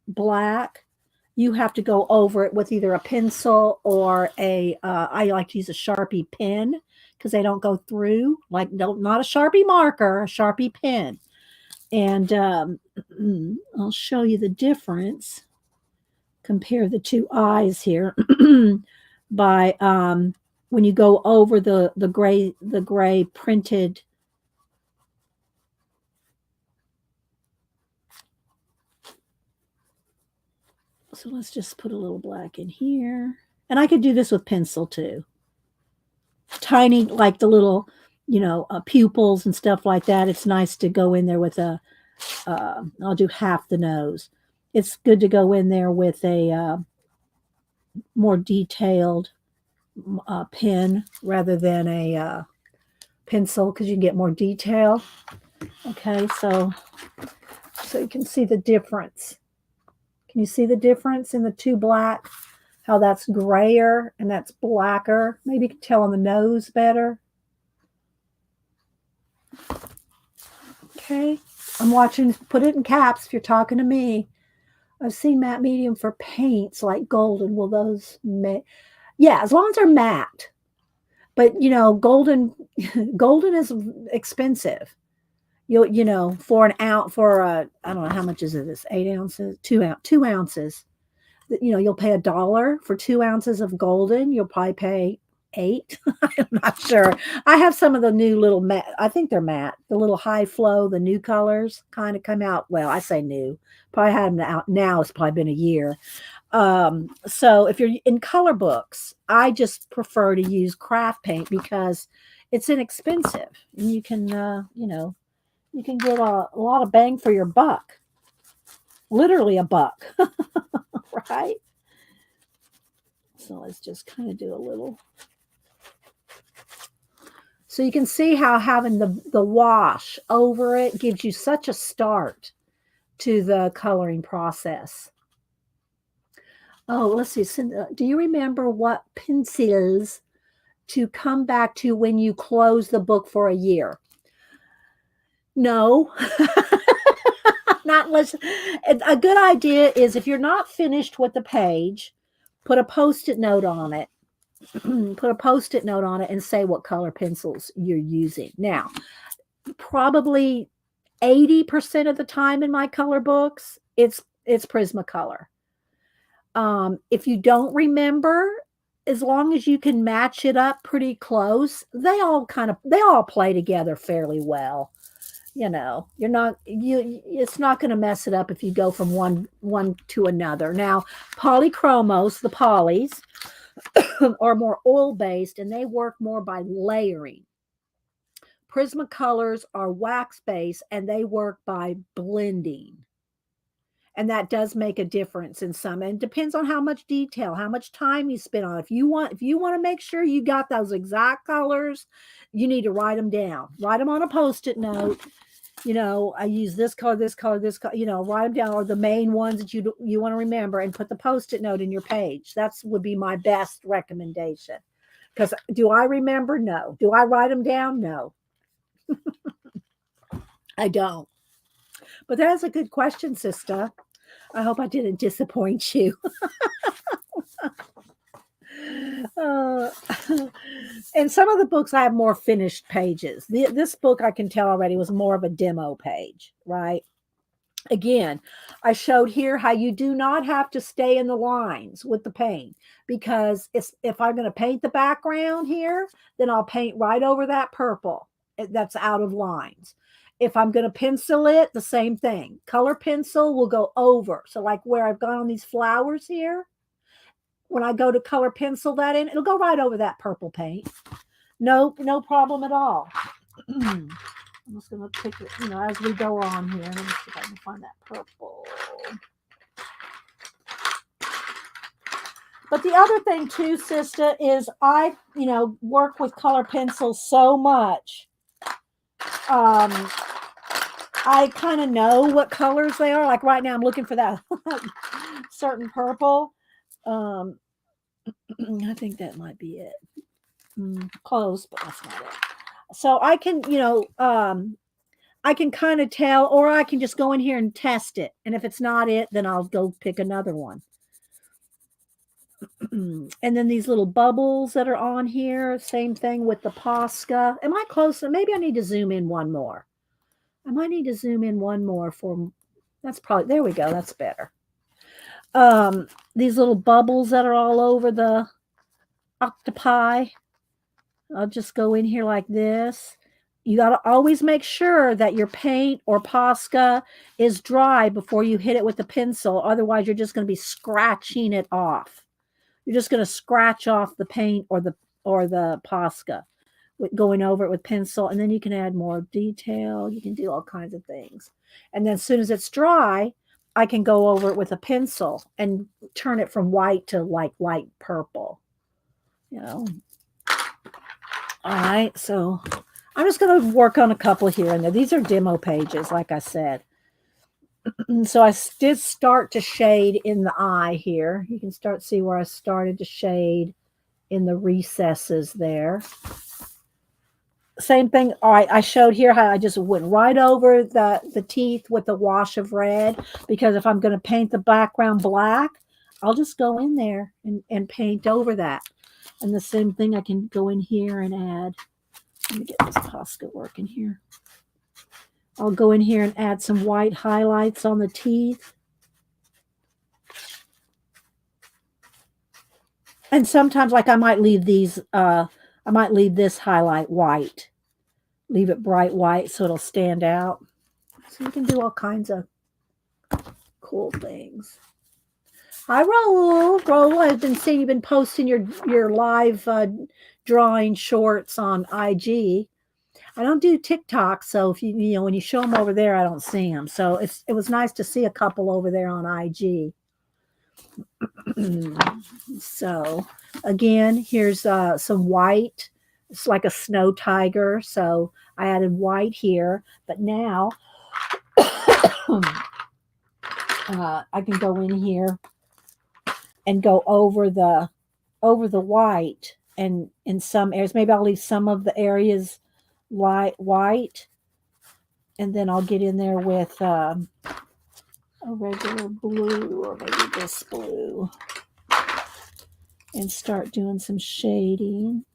Speaker 1: black, you have to go over it with either a pencil or I like to use a Sharpie pen, because they don't go through, not a Sharpie marker, a Sharpie pen. And I'll show you the difference. Compare the two eyes here by when you go over the gray printed. So let's just put a little black in here. And I could do this with pencil too. Tiny, like the little, pupils and stuff like that. It's nice to go in there with I'll do half the nose. It's good to go in there with a more detailed pen rather than a pencil, because you can get more detail. Okay, so you can see the difference. Can you see the difference in the two black? How that's grayer and that's blacker. Maybe you can tell on the nose better. Okay. I'm watching, put it in caps if you're talking to me. I've seen matte medium for paints like golden. Will those yeah, as long as they're matte. But golden is expensive. For an ounce, I don't know how much is this, 8 ounces, 2 ounces. You'll pay $1 for 2 ounces of golden. You'll probably pay $8. I'm not sure. I have some of the new little matte. I think they're matte. The little high flow, the new colors kind of come out. Well, I say new. Probably had them out now. It's probably been a year. So if you're in color books, I just prefer to use craft paint because it's inexpensive and you can, you can get a lot of bang for your buck. Literally a buck. Right? So let's just kind of do a little. So you can see how having the wash over it gives you such a start to the coloring process. Oh, let's see. Do you remember what pencils to come back to when you close the book for a year? No. I'm Not unless a good idea is if you're not finished with the page, put a post-it note on it. Put a post-it note on it and say what color pencils you're using. Now, probably 80% of the time in my color books, it's Prismacolor. If you don't remember, as long as you can match it up pretty close, they all play together fairly well. You know, it's not going to mess it up if you go from one to another. Now, polychromos, the polys, are more oil based and they work more by layering. Prismacolors are wax based and they work by blending. And that does make a difference in some. And it depends on how much detail, how much time you spend on it. If you want to make sure you got those exact colors, you need to write them down. Write them on a post-it note. You know, I use this color, this color, this color. You know, write them down, or the main ones that you want to remember, and put the post-it note in your page. That would be my best recommendation. Because do I remember? No. Do I write them down? No. I don't. But that's a good question, sister. I hope I didn't disappoint you. And some of the books I have more finished pages. This book I can tell already was more of a demo page, right? Again, I showed here how you do not have to stay in the lines with the paint, because if I'm going to paint the background here, then I'll paint right over that purple that's out of lines. If I'm going to pencil it, the same thing. Color pencil will go over. So like where I've gone on these flowers here, when I go to color pencil that in, it'll go right over that purple paint. No problem at all. I'm just going to pick it, you know, as we go on here. Let me see if I can find that purple. But the other thing too, sister, is I, you know, work with color pencils so much. I kind of know what colors they are. Like right now, I'm looking for that certain purple. I think that might be it. Close, but that's not it. So I can, you know, I can kind of tell, or I can just go in here and test it. And if it's not it, then I'll go pick another one. And then these little bubbles that are on here, same thing with the Posca. Am I close? Maybe I need to zoom in one more. I might need to zoom in one more for, that's probably, there we go. That's better. These little bubbles that are all over the octopi. I'll just go in here like this. You got to always make sure that your paint or Posca is dry before you hit it with the pencil. Otherwise, you're just going to be scratching it off. You're just going to scratch off the paint or the Posca with going over it with pencil. And then you can add more detail. You can do all kinds of things. And then as soon as it's dry, I can go over it with a pencil and turn it from white to like light purple. You know. All right, so I'm just going to work on a couple here and there. These are demo pages, like I said. So I did start to shade in the eye here. You can start to see where I started to shade in the recesses there. Same thing. All right, I showed here how I just went right over the teeth with the wash of red, because if I'm going to paint the background black, I'll just go in there and paint over that. And the same thing, I can go in here and add, let me get this Posca working here. I'll go in here and add some white highlights on the teeth. And sometimes, like I might leave these, I might leave this highlight white. Leave it bright white so it'll stand out. So you can do all kinds of cool things. Hi, Raul. Raul, I've been seeing you've been posting your live drawing shorts on IG. I don't do TikTok, so if you know when you show them over there, I don't see them. So it was nice to see a couple over there on IG. So again, here's some white. It's like a snow tiger. So I added white here, but now I can go in here and go over the white, and in some areas, maybe I'll leave some of the areas light white, and then I'll get in there with a regular blue, or maybe this blue, and start doing some shading.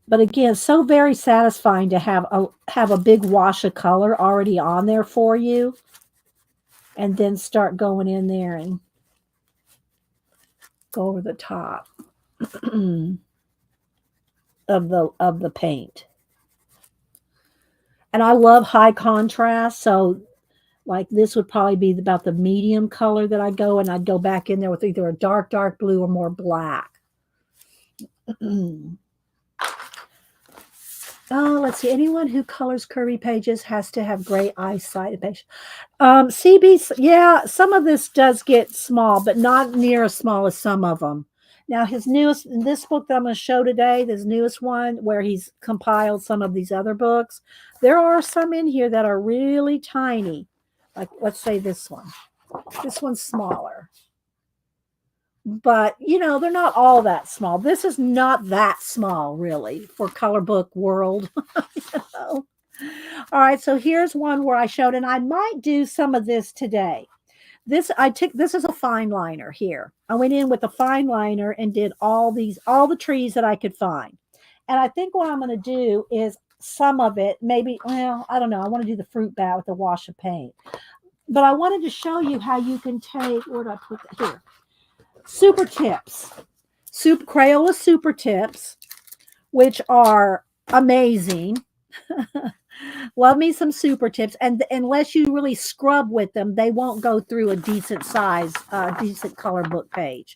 Speaker 1: But again, so very satisfying to have a big wash of color already on there for you, and then start going in there and go over the top of the paint. And I love high contrast, so like this would probably be about the medium color that I'd go back in there with either a dark blue or more black. Oh, let's see. Anyone who colors Kirby pages has to have great eyesight. CB, yeah, some of this does get small, but not near as small as some of them. Now, his newest, in this book that I'm going to show today, this newest one where he's compiled some of these other books, there are some in here that are really tiny. Like, let's say this one. This one's smaller. But, you know, they're not all that small. This is not that small, really, for color book world. You know? All right, so here's one where I showed, and I might do some of this today. This is a fine liner here. I went in with a fine liner and did all the trees that I could find. And I think what I'm going to do is some of it, maybe, well, I don't know. I want to do the fruit bat with a wash of paint. But I wanted to show you how you can take, where did I put that? Here. Super tips, Crayola super tips, which are amazing. Love me some super tips, and unless you really scrub with them, they won't go through a decent size, decent color book page.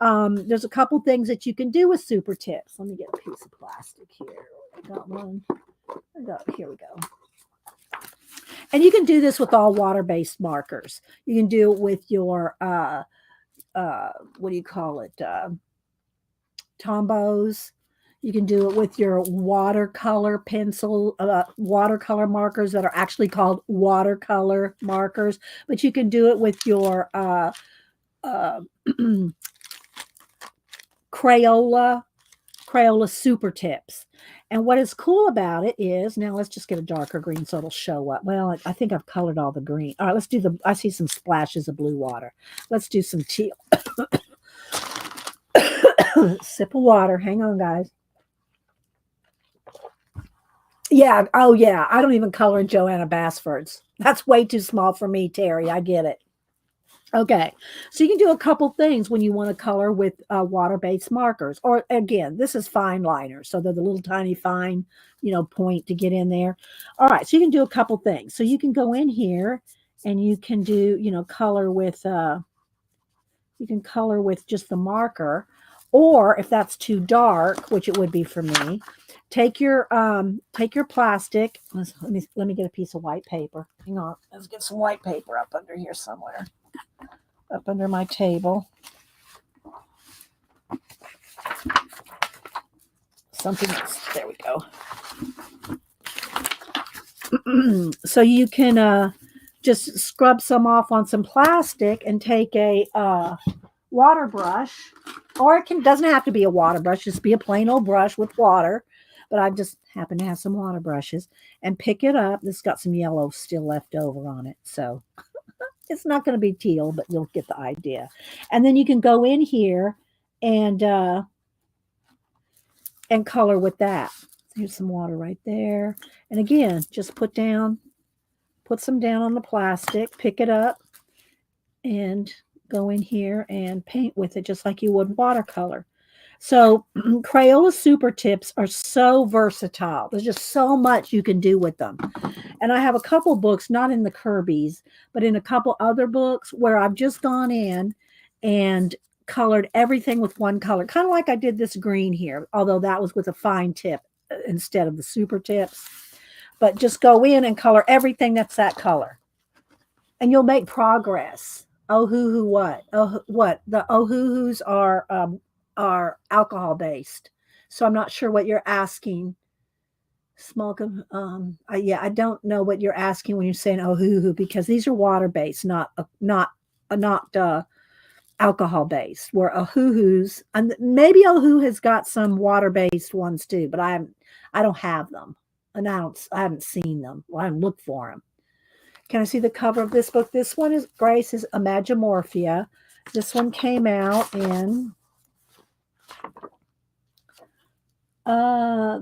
Speaker 1: There's a couple things that you can do with super tips. Let me get a piece of plastic here. I got one. Here we go. And you can do this with all water-based markers. You can do it with your what do you call it? Tombos. You can do it with your watercolor pencil, watercolor markers that are actually called watercolor markers. But you can do it with your Crayola super tips. And what is cool about it is, now let's just get a darker green so it'll show up. Well, I think I've colored all the green. All right, let's do I see some splashes of blue water. Let's do some teal. Sip of water. Hang on, guys. Yeah. Oh, yeah. I don't even color in Joanna Basford's. That's way too small for me, Terry. I get it. Okay, so you can do a couple things when you want to color with water-based markers. Or again, this is fine liners, so they're the little tiny fine, point to get in there. All right, so you can do a couple things. So you can go in here and you can do, color with just the marker. Or if that's too dark, which it would be for me, take your plastic. Let me get a piece of white paper. Hang on, let's get some white paper up under here somewhere. Up under my table. Something else. There we go. So you can just scrub some off on some plastic and take a water brush, or it doesn't have to be a water brush, just be a plain old brush with water. But I just happen to have some water brushes, and pick it up. This got some yellow still left over on it, so it's not going to be teal, but you'll get the idea. And then you can go in here and color with that. Here's some water right there. And again, just put some down on the plastic, pick it up, and go in here and paint with it just like you would watercolor. So Crayola super tips are so versatile. There's just so much you can do with them. And I have a couple books, not in the Kirby's, but in a couple other books where I've just gone in and colored everything with one color, kind of like I did this green here, although that was with a fine tip instead of the super tips. But just go in and color everything that's that color. And you'll make progress. Oh, hoo, what? Oh, what? The oh, hoo-hoos are alcohol based, so I'm not sure what you're asking. I don't know what you're asking when you're saying oh hoo, because these are water based, not alcohol based. Where hoo-hoos, and maybe oh hoo has got some water based ones too, but I don't have them. And I haven't seen them. Well, I haven't looked for them. Can I see the cover of this book? This one is Grace is Imagimorphia. This one came out in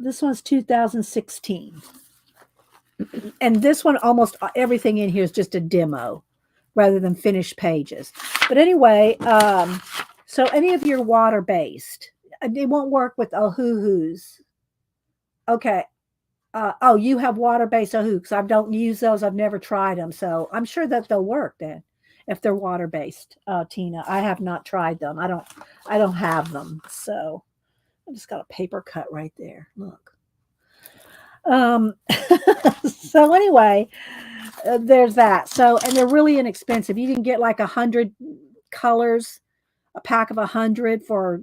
Speaker 1: this one's 2016. And this one, almost everything in here is just a demo rather than finished pages. But anyway, so any of your water-based, it won't work with Ohuhus. Okay. Oh, you have water-based Ohus. I don't use those. I've never tried them. So I'm sure that they'll work then if they're water-based, Tina. I have not tried them. I don't have them. So I just got a paper cut right there. Look. So anyway, there's that. So, and they're really inexpensive. You can get like 100 colors, a pack of 100 for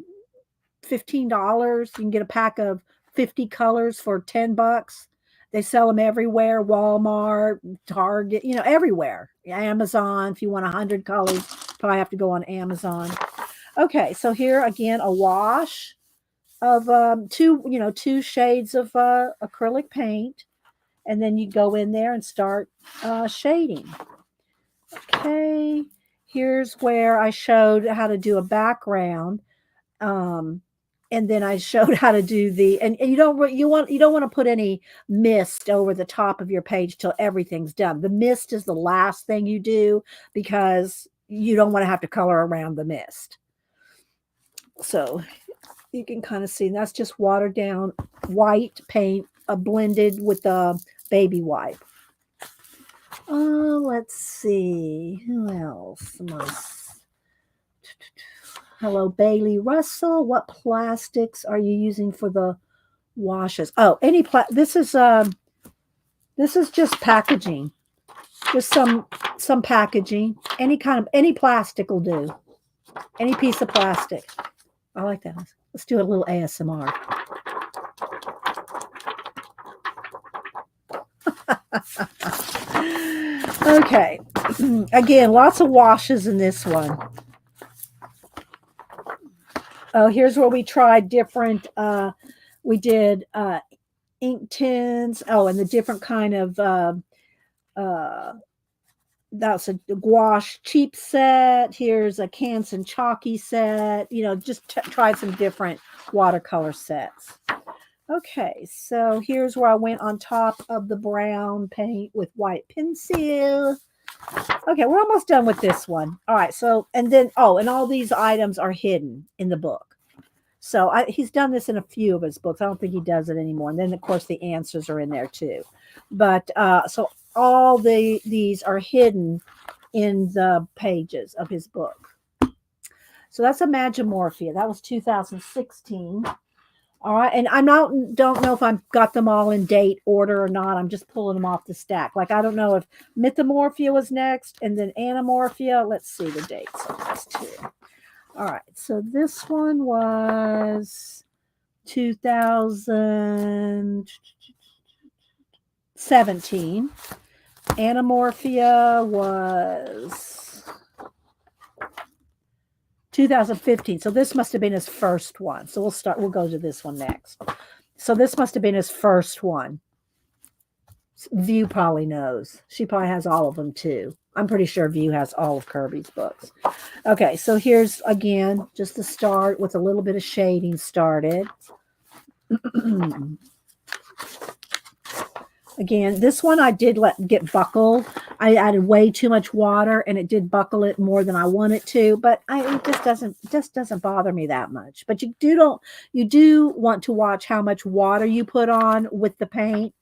Speaker 1: $15. You can get a pack of 50 colors for $10. They sell them everywhere. Walmart, Target, everywhere. Amazon. If you want 100 colors, probably have to go on Amazon. Okay. So here again, a wash of two shades of acrylic paint, and then you go in there and start shading. Okay, here's where I showed how to do a background, and then I showed how to do and you don't want to put any mist over the top of your page till everything's done. The mist is the last thing you do because you don't want to have to color around the mist. So you can kind of see that's just watered down white paint blended with the baby wipe. Let's see. Who else? Hello, Bailey Russell. What plastics are you using for the washes? Oh, this is just packaging. Just some packaging. Any plastic will do. Any piece of plastic. I like that. Let's do a little ASMR. Okay. Again, lots of washes in this one. Oh, here's where we tried different. We did ink tins. Oh, and the different kind of. That's a gouache cheap set. Here's a Canson chalky set. Just tried some different watercolor sets. Okay, so here's where I went on top of the brown paint with white pencil. Okay, we're almost done with this one. All right, so, and then, and all these items are hidden in the book. So he's done this in a few of his books. I don't think he does it anymore. And then, of course, the answers are in there too. But, so all these are hidden in the pages of his book. So that's Imagimorphia. That was 2016. All right, and I don't know if I've got them all in date order or not. I'm just pulling them off the stack. Like, I don't know if Mythomorphia was next and then Animorphia. Let's see the dates on this too. All right, so this one was 2017. Animorphia was 2015. So this must have been his first one. So we'll go to this one next. So this must have been his first one. View probably knows. She probably has all of them too. I'm pretty sure View has all of Kirby's books. Okay, so here's again just the start with a little bit of shading started. Again, this one I did get buckled. I added way too much water, and it did buckle it more than I want it to. But it just doesn't bother me that much. But you do want to watch how much water you put on with the paint.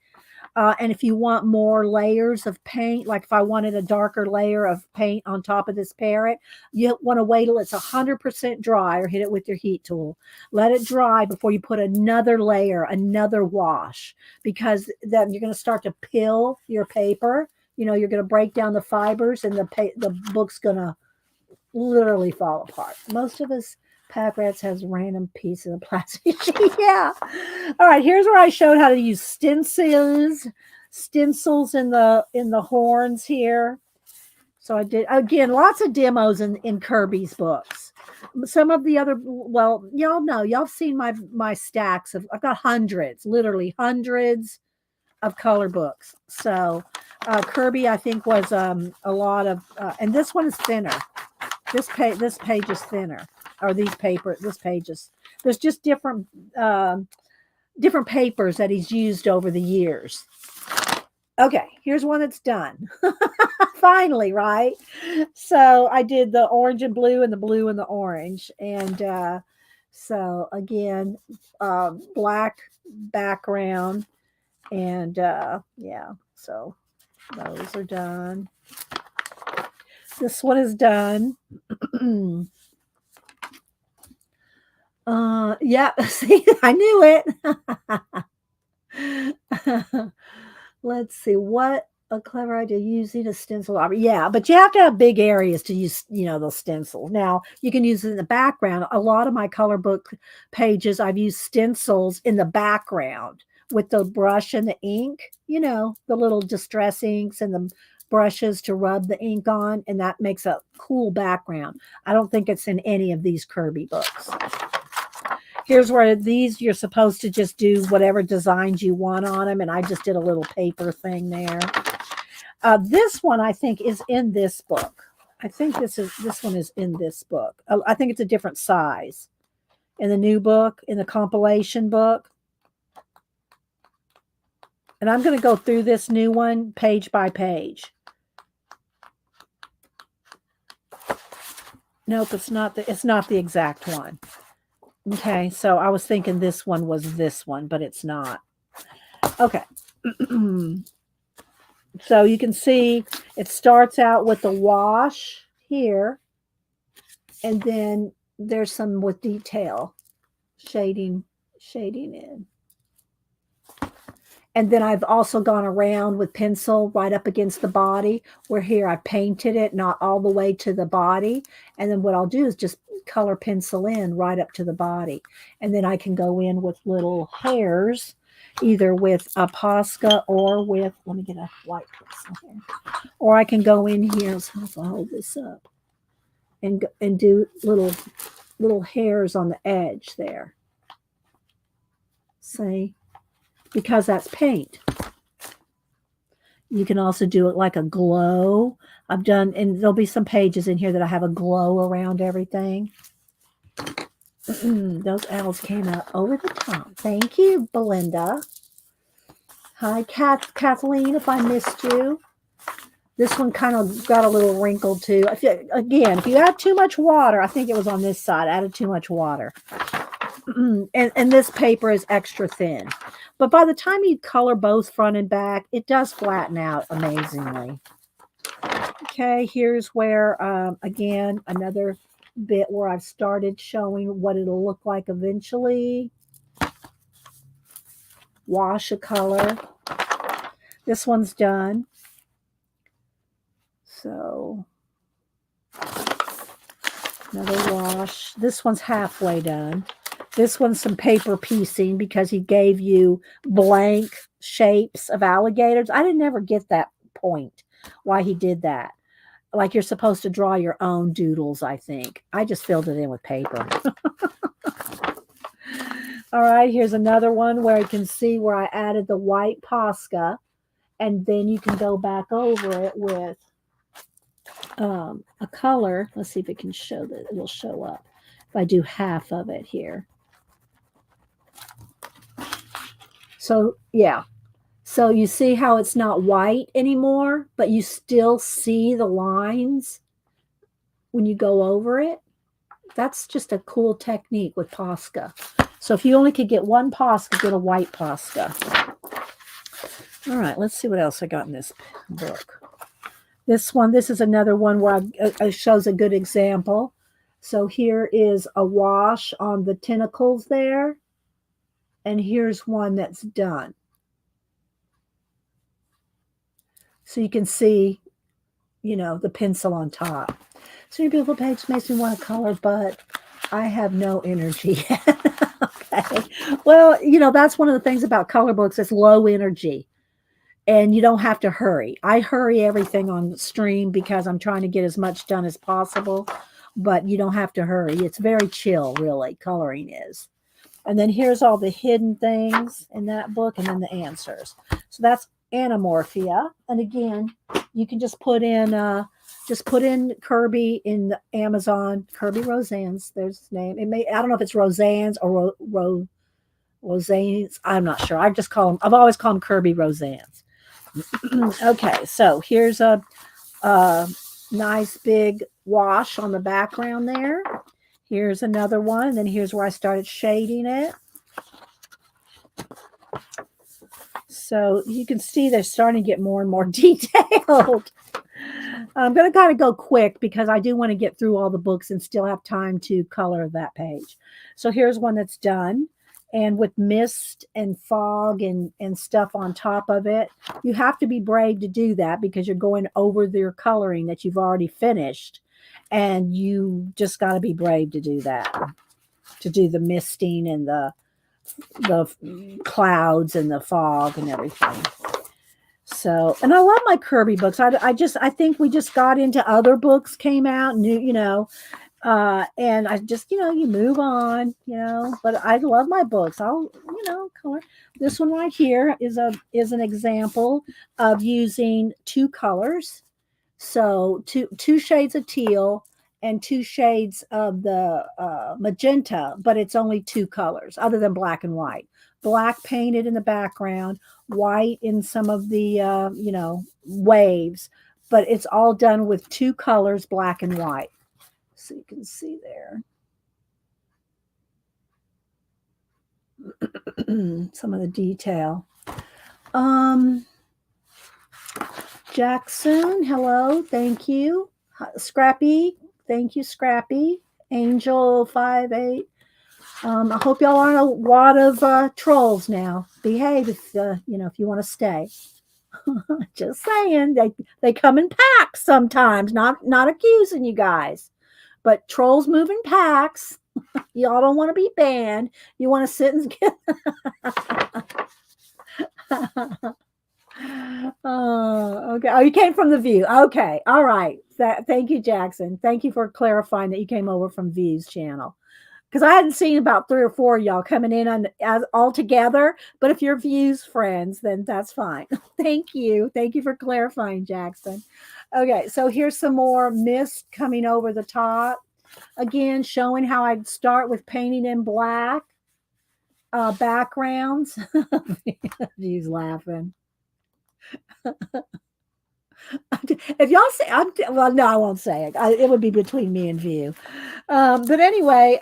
Speaker 1: And if you want more layers of paint, like if I wanted a darker layer of paint on top of this parrot, you want to wait till it's 100% dry or hit it with your heat tool. Let it dry before you put another layer, another wash, because then you're going to start to pill your paper. You're going to break down the fibers and the book's going to literally fall apart. Most of us pack rats has random pieces of plastic. Yeah. All right. Here's where I showed how to use stencils in the horns here. So I did, again, lots of demos in Kirby's books. Some of the other, well, y'all know, y'all have seen my stacks I've got hundreds, literally hundreds of color books. So Kirby, I think, was a lot of, and this one is thinner. This page is thinner, or this page is. There's just different papers that he's used over the years. Okay, here's one that's done. Finally, right? So I did the orange and blue and the blue and the orange. And so again, black background. And yeah, so those are done. This one is done. Yeah, see, I knew it. Let's see, what a clever idea, using a stencil. Yeah, but you have to have big areas to use, those stencils. Now, you can use it in the background. A lot of my color book pages, I've used stencils in the background with the brush and the ink, the little distress inks and the brushes to rub the ink on, and that makes a cool background. I don't think it's in any of these Kirby books. Here's where these, you're supposed to just do whatever designs you want on them, and I just did a little paper thing there. This one, I think, is in this book. I think this one is in this book. I think it's a different size. In the new book, in the compilation book. And I'm going to go through this new one page by page. Nope, it's not the exact one. Okay, so I was thinking this one was this one, but it's not. Okay. So you can see it starts out with the wash here, and then there's some with detail shading in. And then I've also gone around with pencil right up against the body, where here I painted it, not all the way to the body. And then what I'll do is just color pencil in right up to the body. And then I can go in with little hairs, either with a Posca or with, let me get a white pencil here. Or I can go in here, so I'll hold this up, and do little hairs on the edge there. See? Because that's paint. You can also do it like a glow. I've done, and there'll be some pages in here that I have a glow around everything. Those owls came out over the top. Thank you, Belinda. Hi, Kathleen, if I missed you. This one kind of got a little wrinkle too. If you add too much water, I think it was on this side, I added too much water. And this paper is extra thin. But by the time you color both front and back, it does flatten out amazingly. Okay, here's where, again, another bit where I've started showing what it'll look like eventually. Wash a color. This one's done. So, another wash. This one's halfway done. This one's some paper piecing because he gave you blank shapes of alligators. I didn't ever get that point, why he did that. Like you're supposed to draw your own doodles, I think. I just filled it in with paper. All right, here's another one where you can see where I added the white Posca, and then you can go back over it with a color. Let's see if it can show that it'll show up. If I do half of it here. So, yeah. So you see how it's not white anymore, but you still see the lines when you go over it. That's just a cool technique with Posca. So if you only could get one Posca, get a white Posca. All right, let's see what else I got in this book. This is another one where it shows a good example. So here is a wash on the tentacles there. And here's one that's done. So you can see, the pencil on top. So your beautiful page makes me want to color, but I have no energy yet. Okay. Well, that's one of the things about color books. It's low energy. And you don't have to hurry. I hurry everything on the stream because I'm trying to get as much done as possible. But you don't have to hurry. It's very chill, really, coloring is. And then here's all the hidden things in that book and then the answers. So that's Anamorphia. And again, you can just put in Kirby in the Amazon, Kerby Rosanes. There's his name. It may, I don't know if it's Rosanes or Rosanes. I'm not sure. I've always called him Kerby Rosanes. Okay, so here's a nice big wash on the background there. Here's another one, and then here's where I started shading it. So you can see they're starting to get more and more detailed. I'm going to kind of go quick because I do want to get through all the books and still have time to color that page. So here's one that's done. And with mist and fog and stuff on top of it, you have to be brave to do that because you're going over your coloring that you've already finished. And you just got to be brave to do that, to do the misting and the clouds and the fog and everything. So, and I love my Kirby books. I think we just got into other books came out, new, and I just, you move on, but I love my books. I'll, color. This one right here is an example of using two colors. So two shades of teal and two shades of the magenta, but it's only two colors other than black and white. Black painted in the background, white in some of the, waves, but it's all done with two colors, black and white. So you can see there. Some of the detail. Jackson, hello, thank you. Scrappy, thank you, Scrappy. Angel 58. I hope y'all aren't a lot of trolls now. Behave if if you want to stay. Just saying, they come in packs sometimes. Not accusing you guys, but trolls move in packs. Y'all don't want to be banned. You want to sit and get. Oh, okay. Oh, you came from the View. Okay, all right. Thank you, Jackson. Thank you for clarifying that you came over from View's channel. Because I hadn't seen about 3 or 4 of y'all coming in all together. But if you're View's friends, then that's fine. Thank you. Thank you for clarifying, Jackson. Okay, so here's some more mist coming over the top. Again, showing how I'd start with painting in black backgrounds. View's laughing. If y'all say, well, no, I won't say it. It would be between me and View. But anyway,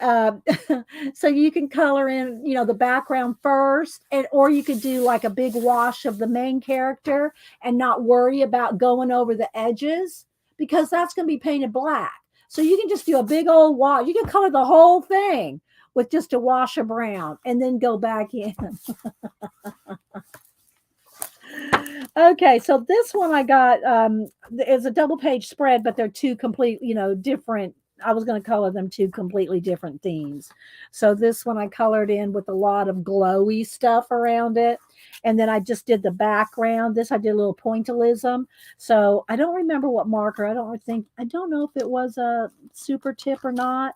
Speaker 1: so you can color in, the background first, or you could do like a big wash of the main character and not worry about going over the edges because that's going to be painted black. So you can just do a big old wash. You can color the whole thing with just a wash of brown and then go back in. Okay, so this one I got is a double page spread, but they're two complete, different. I was going to color them two completely different themes. So this one I colored in with a lot of glowy stuff around it. And then I just did the background. This I did a little pointillism. So I don't remember what marker. I don't know if it was a super tip or not.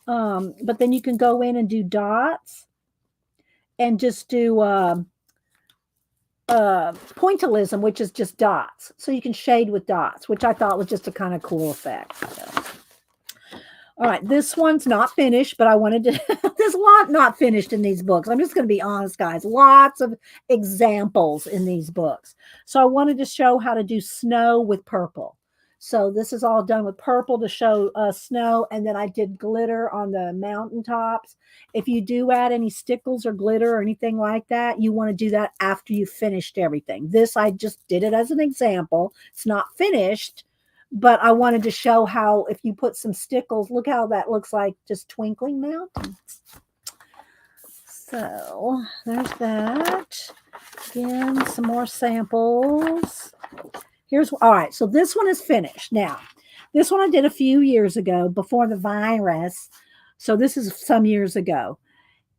Speaker 1: But then you can go in and do dots and just do pointillism, which is just dots. So you can shade with dots, which I thought was just a kind of cool effect. So. All right, this one's not finished, but I wanted to, there's a lot not finished in these books. I'm just going to be honest, guys. Lots of examples in these books. So I wanted to show how to do snow with purple. So this is all done with purple to show snow, and then I did glitter on the mountaintops. If you do add any stickles or glitter or anything like that, you want to do that after you've finished everything. This, I just did it as an example. It's not finished, but I wanted to show how if you put some stickles, look how that looks like just twinkling mountains. So there's that. Again, some more samples. All right, so this one is finished. Now, this one I did a few years ago before the virus. So this is some years ago.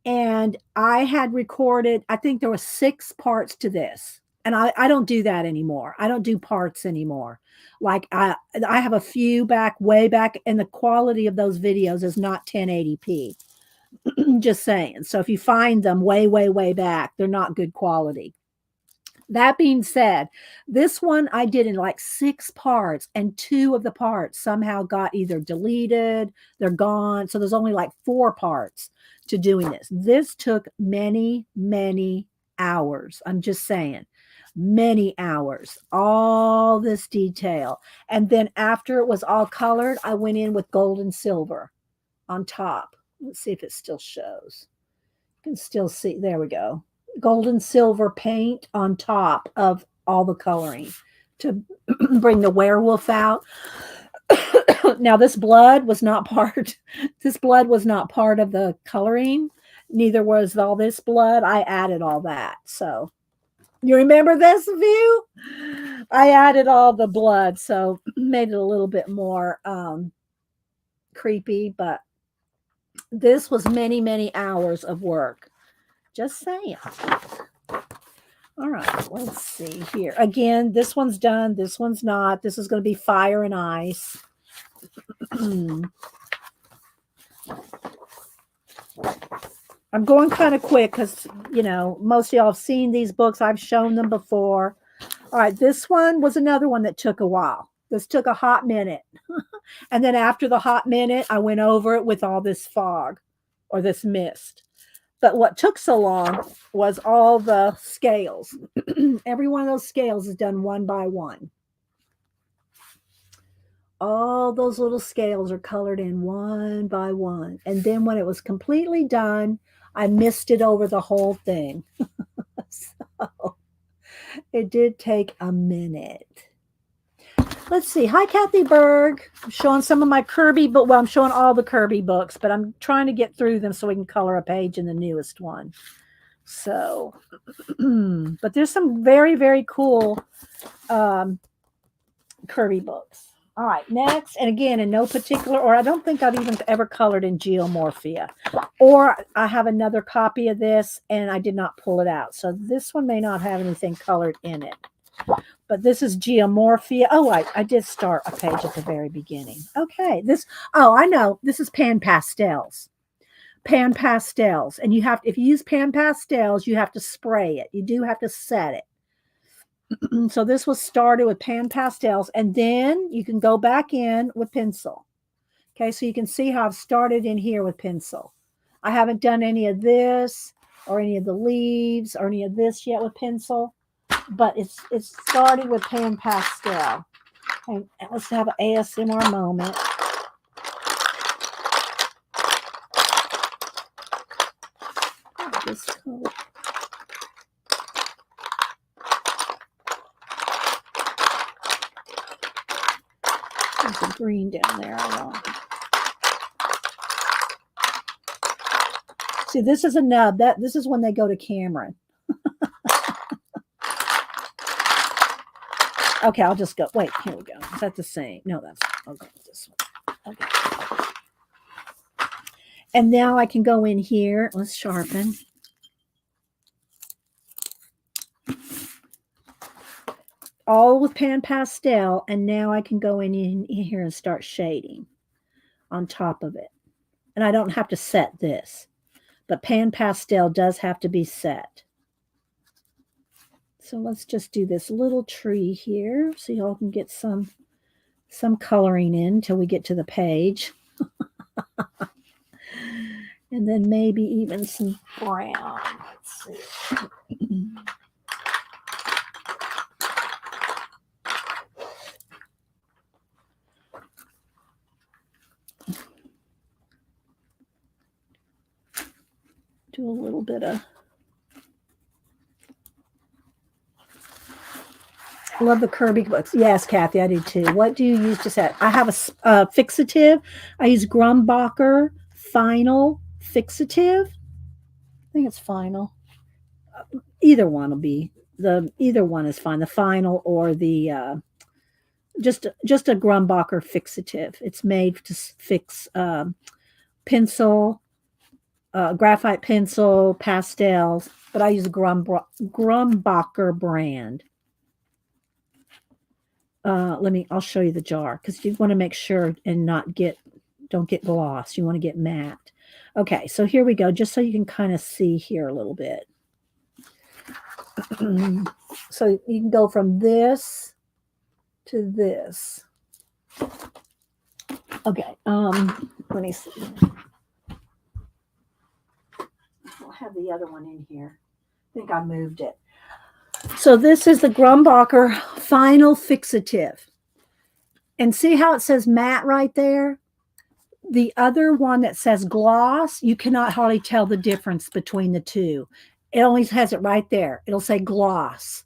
Speaker 1: And I had recorded, I think there were 6 parts to this. And I don't do that anymore. I don't do parts anymore. Like I have a few way back, and the quality of those videos is not 1080p. Just saying. So if you find them way, way, way back, they're not good quality. That being said, this one I did in like 6 parts, and 2 of the parts somehow got either deleted, they're gone. So there's only like 4 parts to doing this. This took many, many hours. I'm just saying, many hours. All this detail. And then after it was all colored, I went in with gold and silver on top. Let's see if it still shows. You can still see. There we go. Gold and silver paint on top of all the coloring to bring the werewolf out. Now this blood was not part of the coloring. Neither was all this blood. I added all that. So you remember this view? I added all the blood, so made it a little bit more creepy, but this was many, many hours of work. Just saying. All right, let's see here. Again, this one's done. This one's not. This is going to be fire and ice. I'm going kind of quick because, you know, most of y'all have seen these books. I've shown them before. All right, this one was another one that took a while. This took a hot minute. And then after the hot minute, I went over it with all this fog or this mist. But what took so long was all the scales. Every one of those scales is done one by one. All those little scales are colored in one by one. And then when it was completely done, I misted over the whole thing. So it did take a minute. Let's see. Hi, Kathy Berg. I'm showing some of my Kirby book. Well, I'm showing all the Kirby books, but I'm trying to get through them so we can color a page in the newest one. So, but there's some very, very cool Kirby books. All right, next. And again, in no particular, or I don't think I've even ever colored in Geomorphia. Or I have another copy of this and I did not pull it out. So this one may not have anything colored in it. But this is Geomorphia. Oh, I did start a page at the very beginning. Okay, I know. This is Pan Pastels. Pan Pastels. And you have, if you use Pan Pastels, you have to spray it. You do have to set it. So this was started with Pan Pastels, and then you can go back in with pencil. Okay, so you can see how I've started in here with pencil. I haven't done any of this or any of the leaves or any of this yet with pencil. But it's started with Pan Pastel. And let's have an ASMR moment. This color. There's a green down there. I want. See, this is a nub. This is when they go to Cameron. Okay, I'll just go. Wait, here we go. Is that the same? No, I'll go with this one. Okay. And now I can go in here. Let's sharpen. All with Pan Pastel. And now I can go in here and start shading on top of it. And I don't have to set this. But Pan Pastel does have to be set. So let's just do this little tree here so y'all can get some coloring in till we get to the page. And then maybe even some brown. Let's see. Do a little bit of... I love the Kirby books. Yes, Kathy, I do too. What do you use to set? I have a fixative. I use Grumbacher Final Fixative. I think it's Final. Either one will be. Either one is fine. The Final or the just a Grumbacher Fixative. It's made to fix pencil, graphite pencil, pastels, but I use a Grumbacher brand. I'll show you the jar because you want to make sure and don't get gloss. You want to get matte. Okay, so here we go, just so you can kind of see here a little bit. So you can go from this to this. Okay, let me see. I'll have the other one in here. I think I moved it. So this is the Grumbacher Final Fixative. And see how it says matte right there? The other one that says gloss, you cannot hardly tell the difference between the two. It only has it right there. It'll say gloss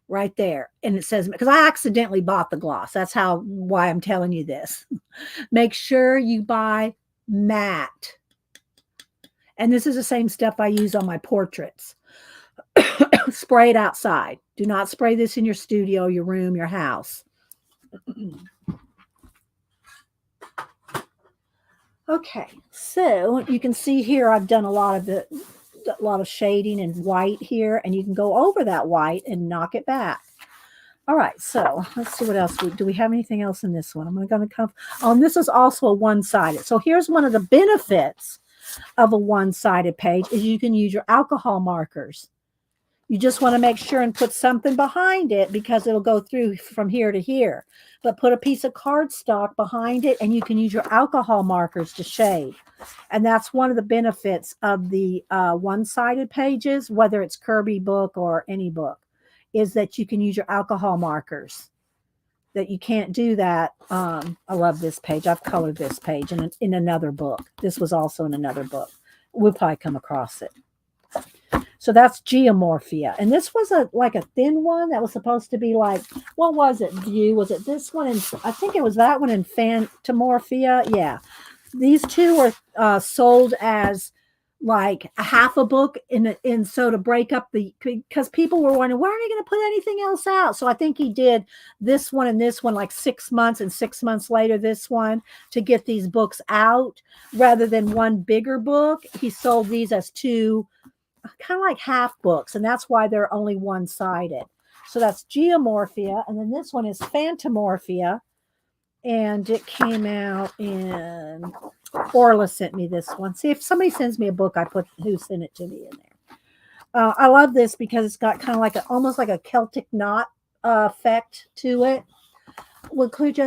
Speaker 1: right there. And it says, because I accidentally bought the gloss. That's why I'm telling you this. Make sure you buy matte. And this is the same stuff I use on my portraits. Spray it outside. Do not spray this in your studio, your room, your house. Okay, so you can see here I've done a lot of shading in white here, and you can go over that white and knock it back. All right, so let's see what else do we have anything else in this one? I'm going to come. Oh, and this is also a one-sided. So here's one of the benefits of a one-sided page is you can use your alcohol markers. You just want to make sure and put something behind it because it'll go through from here to here. But put a piece of cardstock behind it and you can use your alcohol markers to shade. And that's one of the benefits of the one-sided pages, whether it's Kirby book or any book, is that you can use your alcohol markers. That you can't do that. I love this page. I've colored this page in another book. This was also in another book. We'll probably come across it. So that's geomorphia. And this was like a thin one that was supposed to be like, what was it, View? Was it this one? And I think it was that one in Phantomorphia. Yeah. These two were sold as like a half a book in so to break up because people were wondering, why aren't you going to put anything else out? So I think he did this one and this one like 6 months and 6 months later this one to get these books out rather than one bigger book. He sold these as two kind of like half books, and that's why they're only one-sided. So that's geomorphia, and then this one is phantomorphia, and it came out in Orla sent me this one. See, if somebody sends me a book, I put who sent it to me in there. I love this because it's got kind of like almost like a Celtic knot effect to it. The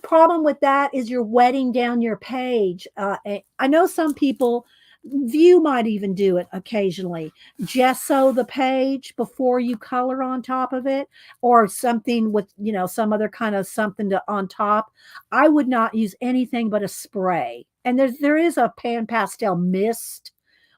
Speaker 1: problem with that is you're wetting down your page. I know some people, View might even do it occasionally. Gesso the page before you color on top of it, or something with, some other kind of something on top. I would not use anything but a spray. And there is a pan pastel mist,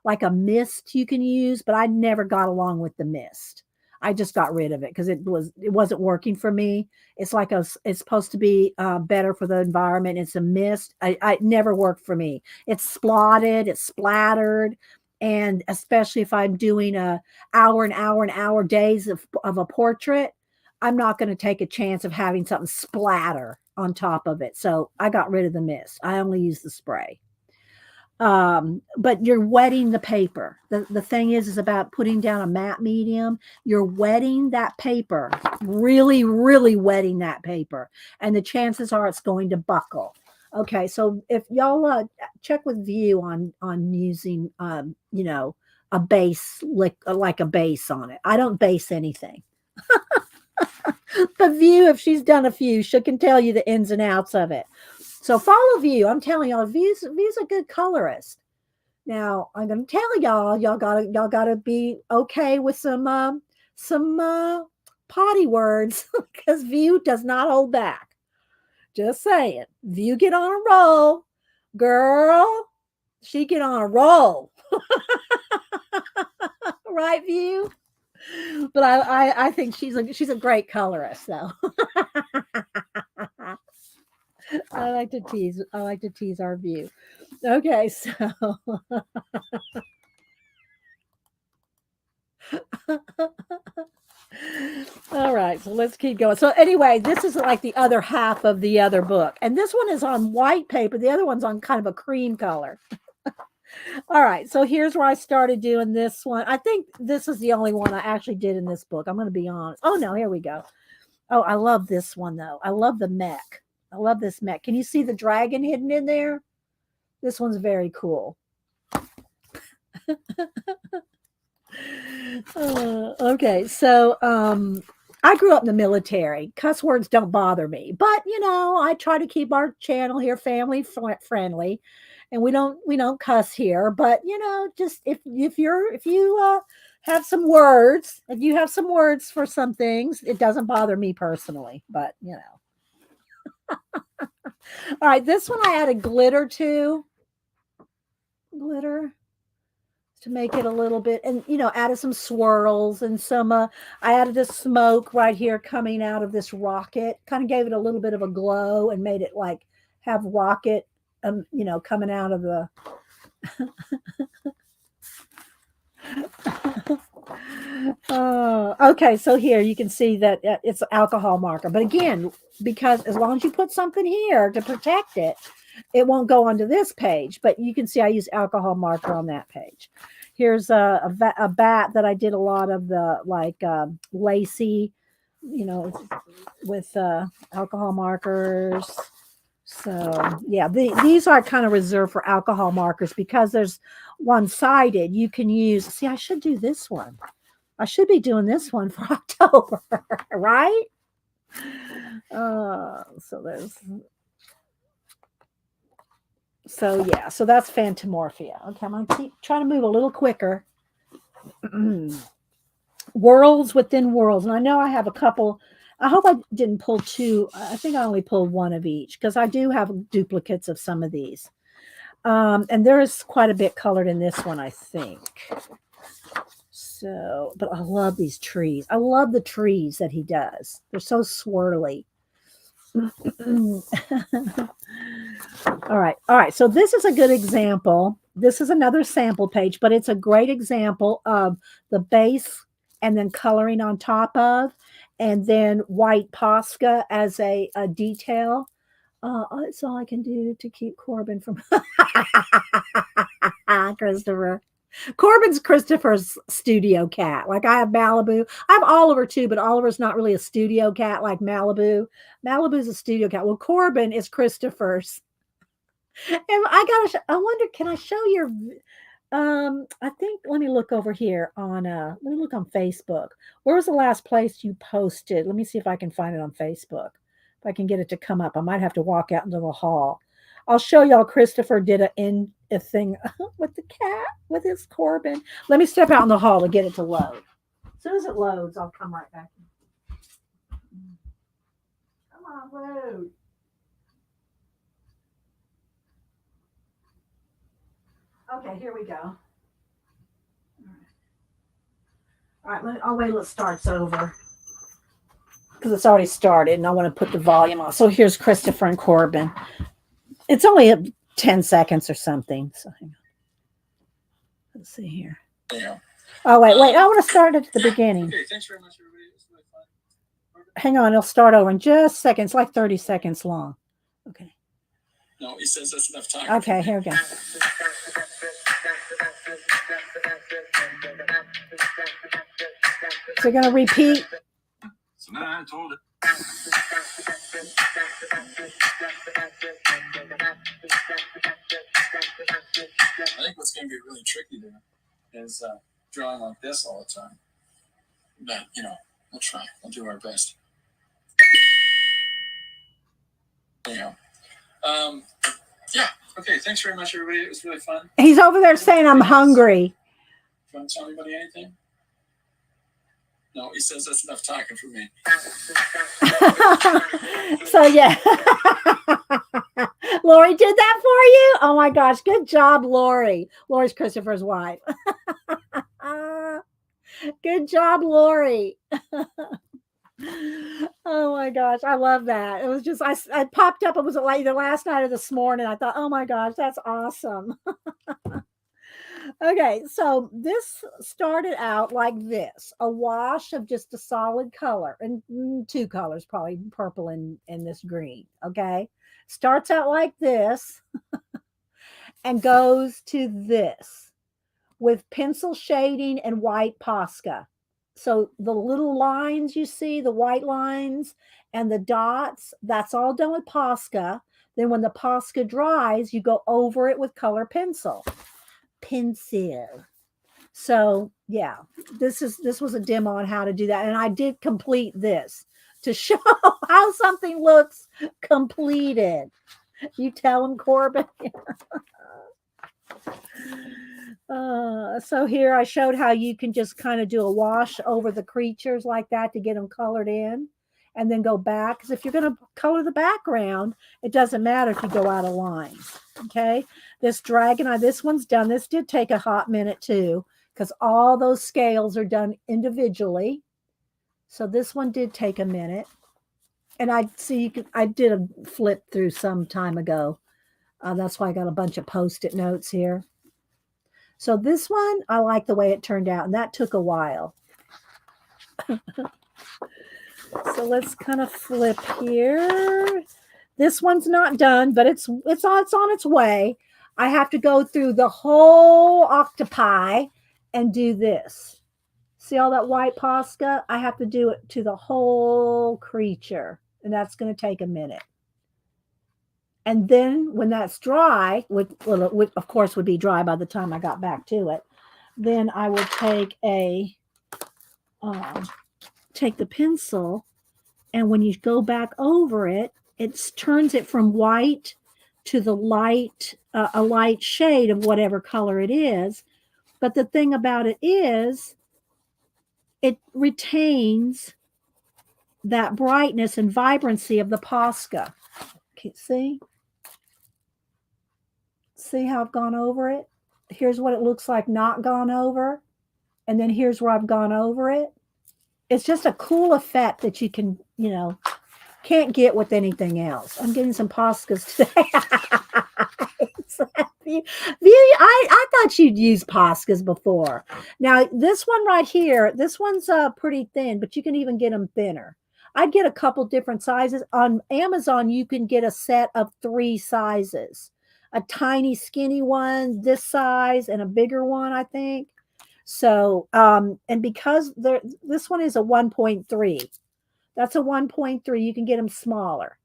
Speaker 1: like a mist you can use, but I never got along with the mist. I just got rid of it because it wasn't working for me. It's like it's supposed to be better for the environment. It's a mist. It never worked for me. It's splotted, it's splattered, and especially if I'm doing a hour and hour and hour days of a portrait, I'm not going to take a chance of having something splatter on top of it. So I got rid of the mist. I only use the spray. But you're wetting the paper. The thing is about putting down a matte medium. You're wetting that paper, really, really wetting that paper. And the chances are it's going to buckle. Okay. So if y'all check with View on using, a base, like a base on it. I don't base anything. But View, if she's done a few, she can tell you the ins and outs of it. So follow View. I'm telling y'all, View's a good colorist. Now I'm going to tell y'all gotta be okay with some potty words because View does not hold back. Just saying, View get on a roll, girl. She get on a roll, right, View? But I think she's a great colorist, though. I like to tease our View. Okay, so all right, so let's keep going. So anyway, this is like the other half of the other book. And this one is on white paper. The other one's on kind of a cream color. All right, so here's where I started doing this one. I think this is the only one I actually did in this book. I'm going to be honest. Oh, no, here we go. Oh, I love this one, though. I love the mech. I love this mech. Can you see the dragon hidden in there? This one's very cool. Okay, so I grew up in the military. Cuss words don't bother me, but I try to keep our channel here family friendly, and we don't cuss here. But just if you have some words, if you have some words for some things, it doesn't bother me personally. But all right, this one I added glitter to glitter to make it a little bit, and added some swirls and some I added this smoke right here coming out of this rocket, kind of gave it a little bit of a glow and made it like have rocket coming out of the okay, so here you can see that it's alcohol marker, but again, because as long as you put something here to protect it, it won't go onto this page, but you can see I use alcohol marker on that page. Here's a bat that I did a lot of the like lacy, with alcohol markers. So yeah, these are kind of reserved for alcohol markers because there's one-sided. You can use, see, I should do this one. I should be doing this one for October, right? So yeah, so that's Phantomorphia. Okay, I'm gonna keep trying to move a little quicker. Worlds within worlds, and I know I have a couple. I hope I didn't pull two. I think I only pulled one of each because I do have duplicates of some of these. And there is quite a bit colored in this one, I think. So, but I love these trees. I love the trees that he does. They're so swirly. All right. So this is a good example. This is another sample page, but it's a great example of the base and then coloring on top of, and then white Posca as a detail. That's all I can do to keep Corbin from Christopher. Corbin's Christopher's studio cat. Like I have Malibu. I have Oliver too, but Oliver's not really a studio cat like Malibu. Malibu's a studio cat. Well, Corbin is Christopher's. And I wonder, can I show your I think let me look over here on let me look on Facebook. Where was the last place you posted? Let me see if I can find it on Facebook. If I can get it to come up. I might have to walk out into the hall. I'll show y'all Christopher did a thing with the cat, with his Corbin. Let me step out in the hall to get it to load. As soon as it loads, I'll come right back. Come on, load. Okay, here we go. All right, I'll wait till it starts over because it's already started and I want to put the volume on. So here's Christopher and Corbin. It's only 10 seconds or something. So hang on. Let's see here. Yeah. Oh, wait. I want to start at the beginning. Okay, thanks very much, everybody. It was really fun. Hang on, it'll start over in just a second. It's like 30 seconds long. Okay. No, he says that's enough time. Okay, here we go. So you're going to repeat. So now I told it. I think what's going to get really tricky there is drawing like this all the time. But, we'll try. We'll do our best. Yeah. Yeah. Okay. Thanks very much, everybody. It was really fun. He's over there saying, I'm hungry. Do you want to tell anybody anything? No, he says that's enough talking for me. So, yeah. Lori did that for you? Oh, my gosh. Good job, Lori. Lori's Christopher's wife. Good job, Lori. Oh, my gosh. I love that. It was just, I popped up. It was like the last night or this morning. I thought, oh, my gosh, that's awesome. Okay, so this started out like this, a wash of just a solid color, and two colors, probably purple and this green, okay? Starts out like this and goes to this with pencil shading and white Posca. So the little lines you see, the white lines and the dots, that's all done with Posca. Then when the Posca dries, you go over it with color pencil. So yeah, this was a demo on how to do that. And I did complete this to show how something looks completed. You tell them, Corbin. So here I showed how you can just kind of do a wash over the creatures like that to get them colored in and then go back. Because if you're going to color the background, it doesn't matter if you go out of line. Okay. This dragon, this one's done. This did take a hot minute too, because all those scales are done individually. So this one did take a minute. And I did a flip through some time ago. That's why I got a bunch of Post-it notes here. So this one, I like the way it turned out, and that took a while. So let's kind of flip here. This one's not done, but it's on its way. I have to go through the whole octopi and do this. See all that white Posca? I have to do it to the whole creature, and that's going to take a minute. And then when that's dry, which of course would be dry by the time I got back to it, then I will take take the pencil, and when you go back over it, it turns it from white to the light, a light shade of whatever color it is. But the thing about it is, it retains that brightness and vibrancy of the Posca. Okay, see? See how I've gone over it? Here's what it looks like not gone over. And then here's where I've gone over it. It's just a cool effect that you can, can't get with anything else. I'm getting some Poscas today. I thought you'd used Poscas before. Now, this one right here, this one's pretty thin, but you can even get them thinner. I'd get a couple different sizes. On Amazon, you can get a set of 3 sizes. A tiny skinny one this size and a bigger one, I think. So and because this one is a 1.3, that's a 1.3, you can get them smaller.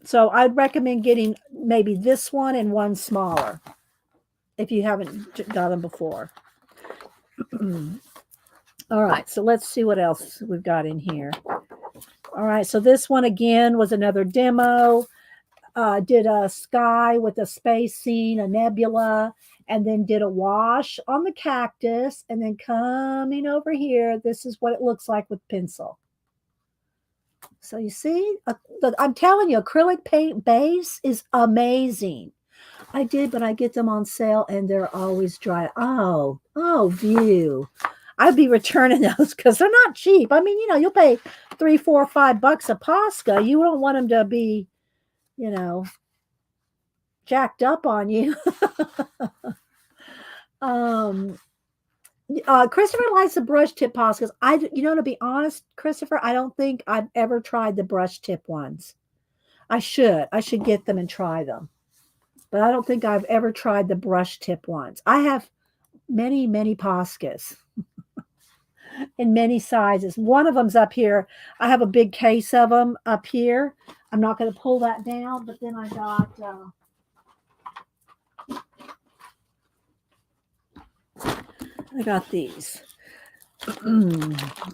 Speaker 1: So I'd recommend getting maybe this one and one smaller if you haven't got them before. All right, so let's see what else we've got in here. All right, so this one again was another demo. Did a sky with a space scene, a nebula, and then did a wash on the cactus. And then coming over here, this is what it looks like with pencil. So you see, I'm telling you, acrylic paint base is amazing. But I get them on sale and they're always dry. Oh, view. I'd be returning those because they're not cheap. I mean, you'll pay $3, $4, $5 a Posca. You don't want them to be, jacked up on you. Christopher likes the brush tip Poscas. To be honest, Christopher, I don't think I've ever tried the brush tip ones. I should get them and try them, but I don't think I've ever tried the brush tip ones. I have many, many Poscas in many sizes. One of them's up here. I have a big case of them up here. I'm not going to pull that down, but then I got these.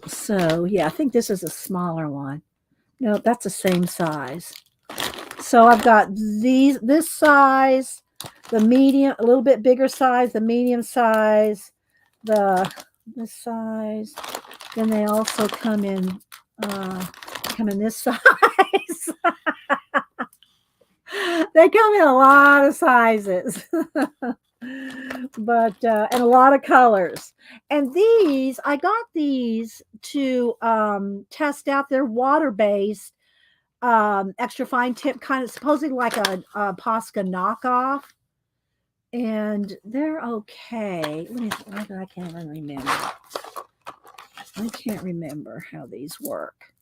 Speaker 1: So yeah, I think this is a smaller one. No, that's the same size. So I've got this size, the medium, a little bit bigger size, the medium size, this size. Then they also come in this size. They come in a lot of sizes. But and a lot of colors. And these, I got these to test out. Their water-based extra fine tip, kind of supposedly like a Posca knockoff. And they're okay. I can't even remember. I can't remember how these work.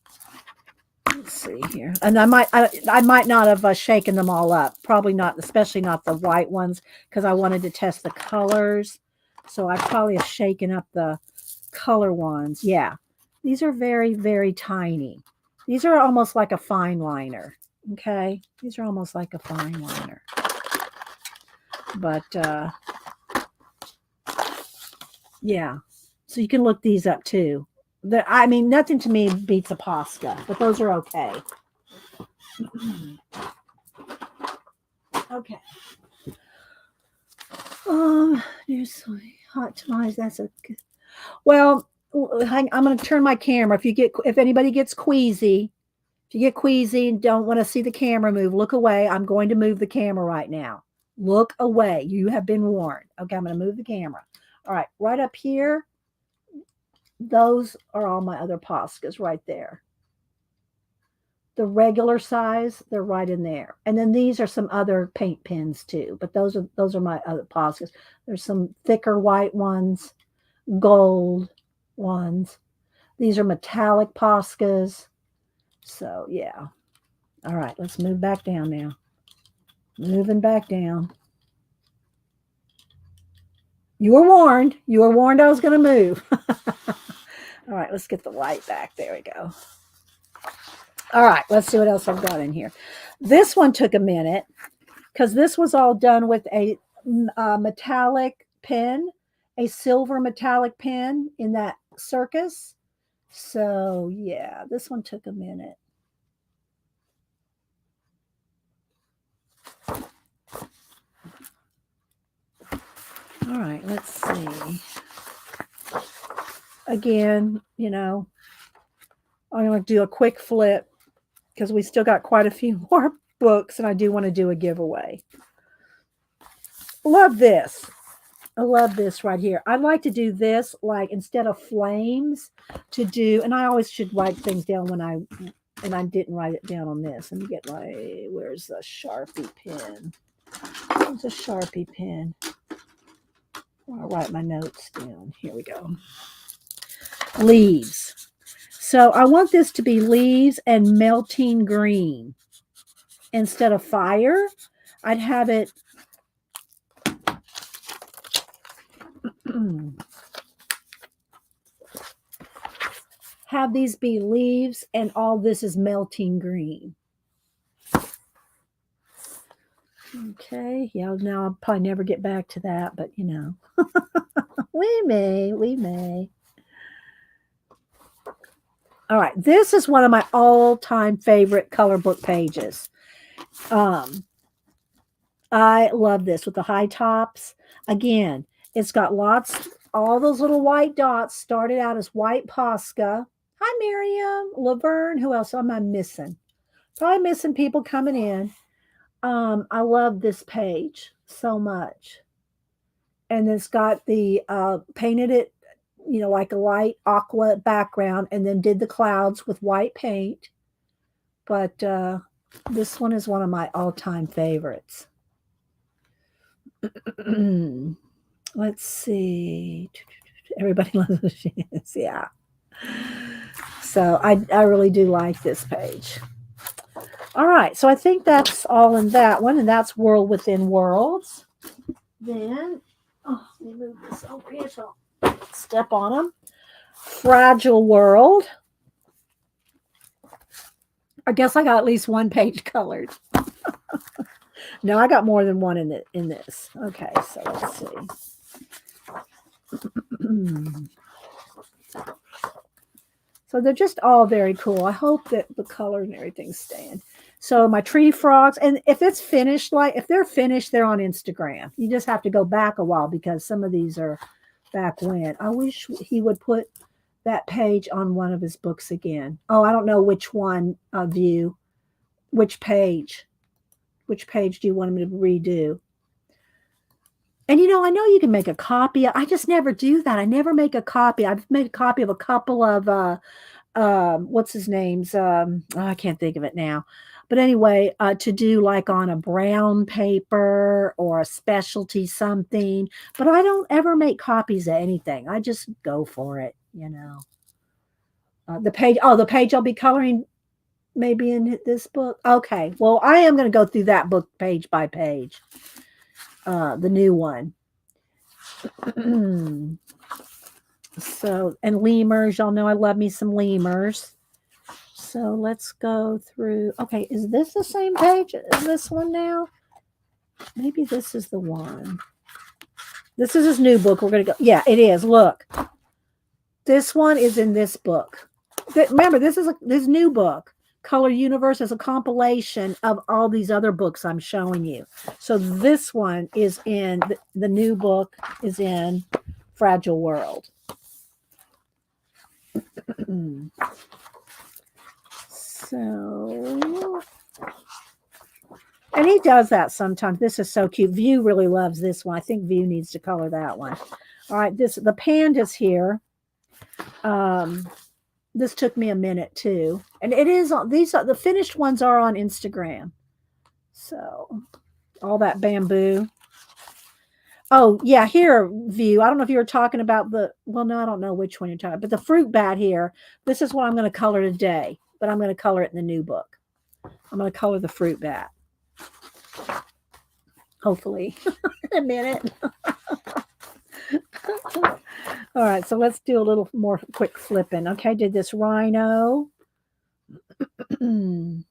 Speaker 1: Let's see here. And I might not have shaken them all up. Probably not, especially not the white ones, because I wanted to test the colors. So I probably have shaken up the color ones. Yeah. These are very, very tiny. These are almost like a fine liner. Okay. These are almost like a fine liner. But Yeah. So you can look these up too. I mean, nothing to me beats a Posca, but those are okay. Okay. Here's hot tamales. That's a good. Well, I'm going to turn my camera. If anybody gets queasy, if you get queasy and don't want to see the camera move, look away. I'm going to move the camera right now. Look away. You have been warned. Okay, I'm going to move the camera. All right, right up here. Those are all my other Poscas right there. The regular size, they're right in there. And then these are some other paint pens too, but those are my other Poscas. There's some thicker white ones, gold ones. These are metallic Poscas. So yeah. All right, let's move back down now. Moving back down. You were warned. You were warned I was going to move. All right, let's get the light back. There we go. All right, let's see what else I've got in here. This one took a minute because this was all done with a metallic pen, a silver metallic pen in that circus. So yeah, this one took a minute. All right, let's see. Again, you know, I'm going to do a quick flip because we still got quite a few more books and I do want to do a giveaway. Love this. I love this right here. I'd like to do this like instead of flames to do, and I always should write things down and I didn't write it down on this. Let me get where's the Sharpie pen? Where's a Sharpie pen? I'll write my notes down. Here we go. Leaves. So I want this to be leaves and melting green. Instead of fire, I'd have it have these be leaves and all this is melting green. Okay, yeah, now I'll probably never get back to that, but you know, we may. All right, this is one of my all-time favorite color book pages. I love this with the high tops. Again, it's got all those little white dots started out as white Posca. Hi, Miriam, Laverne. Who else am I missing? Probably missing people coming in. I love this page so much. And it's got the painted it, you know, like a light aqua background and then did the clouds with white paint. But this one is one of my all-time favorites. Let's see. Everybody loves what she is. Yeah. So I really do like this page. All right. So I think that's all in that one. And that's World Within Worlds. Then, let me move this over here so I'll step on them. Fragile World. I guess I got at least one page colored. No, I got more than one in this. Okay, so let's see. So they're just all very cool. I hope that the color and everything's staying. So my tree frogs, and if it's finished, if they're finished, they're on Instagram. You just have to go back a while because some of these are back when. I wish he would put that page on one of his books again. Oh, I don't know which one of you, which page. Which page do you want him to redo? And, you know, I know you can make a copy. I just never do that. I never make a copy. I've made a copy of a couple of, what's his name's? I can't think of it now. But anyway, to do like on a brown paper or a specialty something. But I don't ever make copies of anything. I just go for it, you know. The page I'll be coloring maybe in this book. Okay. Well, I am going to go through that book page by page. The new one. So, and lemurs, y'all know I love me some lemurs. So let's go through. Okay, is this the same page as this one now? Maybe this is the one. This is his new book. We're going to go. Yeah, it is. Look. This one is in this book. Remember, this is this new book. Color Universe is a compilation of all these other books I'm showing you. So this one is in the new book is in Fragile World. So, and he does that sometimes. This is so cute. View really loves this one. I think View needs to color that one. All right, the panda's here. This took me a minute too, and it is on these are the finished ones are on Instagram. So all that bamboo. Oh yeah, here View. I don't know if you were talking about well, no, I don't know which one you're talking, but the fruit bat here. This is what I'm going to color today, but I'm going to color it in the new book. I'm going to color the fruit bat. Hopefully, in a minute. All right, so let's do a little more quick flipping. Okay, did this rhino. Like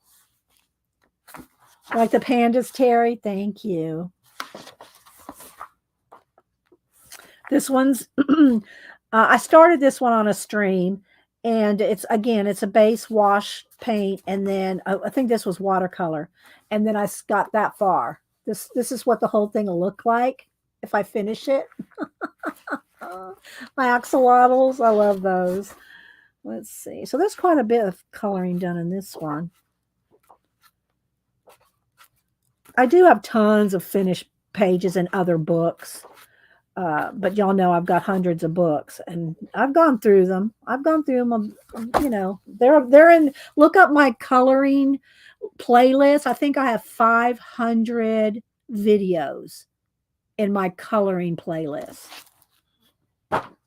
Speaker 1: the pandas, Terry? Thank you. This one's, I started this one on a stream, and it's a base wash paint, and then I think this was watercolor, and then I got that far. This is what the whole thing will look like if I finish it. My axolotls, I love those. Let's see. So there's quite a bit of coloring done in this one. I do have tons of finished pages in other books, but y'all know I've got hundreds of books, and I've gone through them. You know, they're in. Look up my coloring playlist. I think I have 500 videos in my coloring playlist.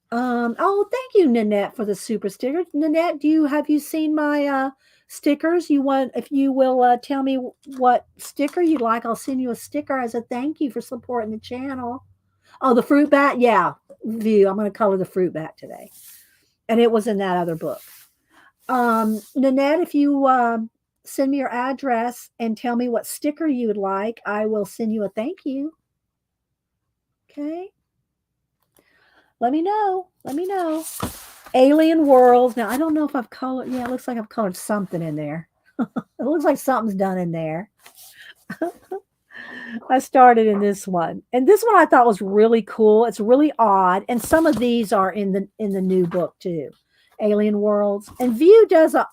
Speaker 1: Oh, thank you, Nanette, for the super sticker. Nanette, have you seen my stickers? If you will tell me what sticker you'd like, I'll send you a sticker as a thank you for supporting the channel. Oh, the fruit bat, yeah. View. I'm going to color the fruit bat today, and it was in that other book. Nanette, if you send me your address and tell me what sticker you would like, I will send you a thank you. Okay. Let me know. Alien Worlds. Now, I don't know if I've colored. Yeah, it looks like I've colored something in there. It looks like something's done in there. I started in this one. And this one I thought was really cool. It's really odd. And some of these are in the new book too. Alien Worlds. And View does a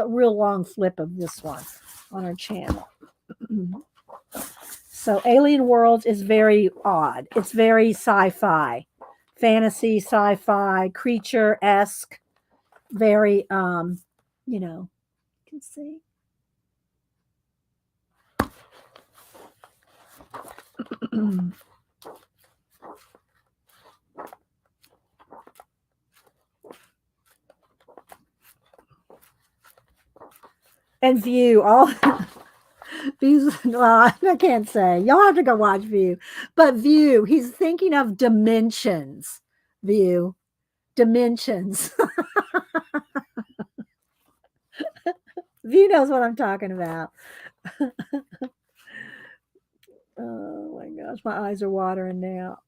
Speaker 1: real long flip of this one on our channel. So Alien Worlds is very odd. It's very sci-fi, fantasy, sci-fi, creature-esque, very, you know, you can see. And View, all... Views, well, I can't say. Y'all have to go watch View. But View, he's thinking of dimensions. View. Dimensions. View knows what I'm talking about. Oh my gosh, my eyes are watering now.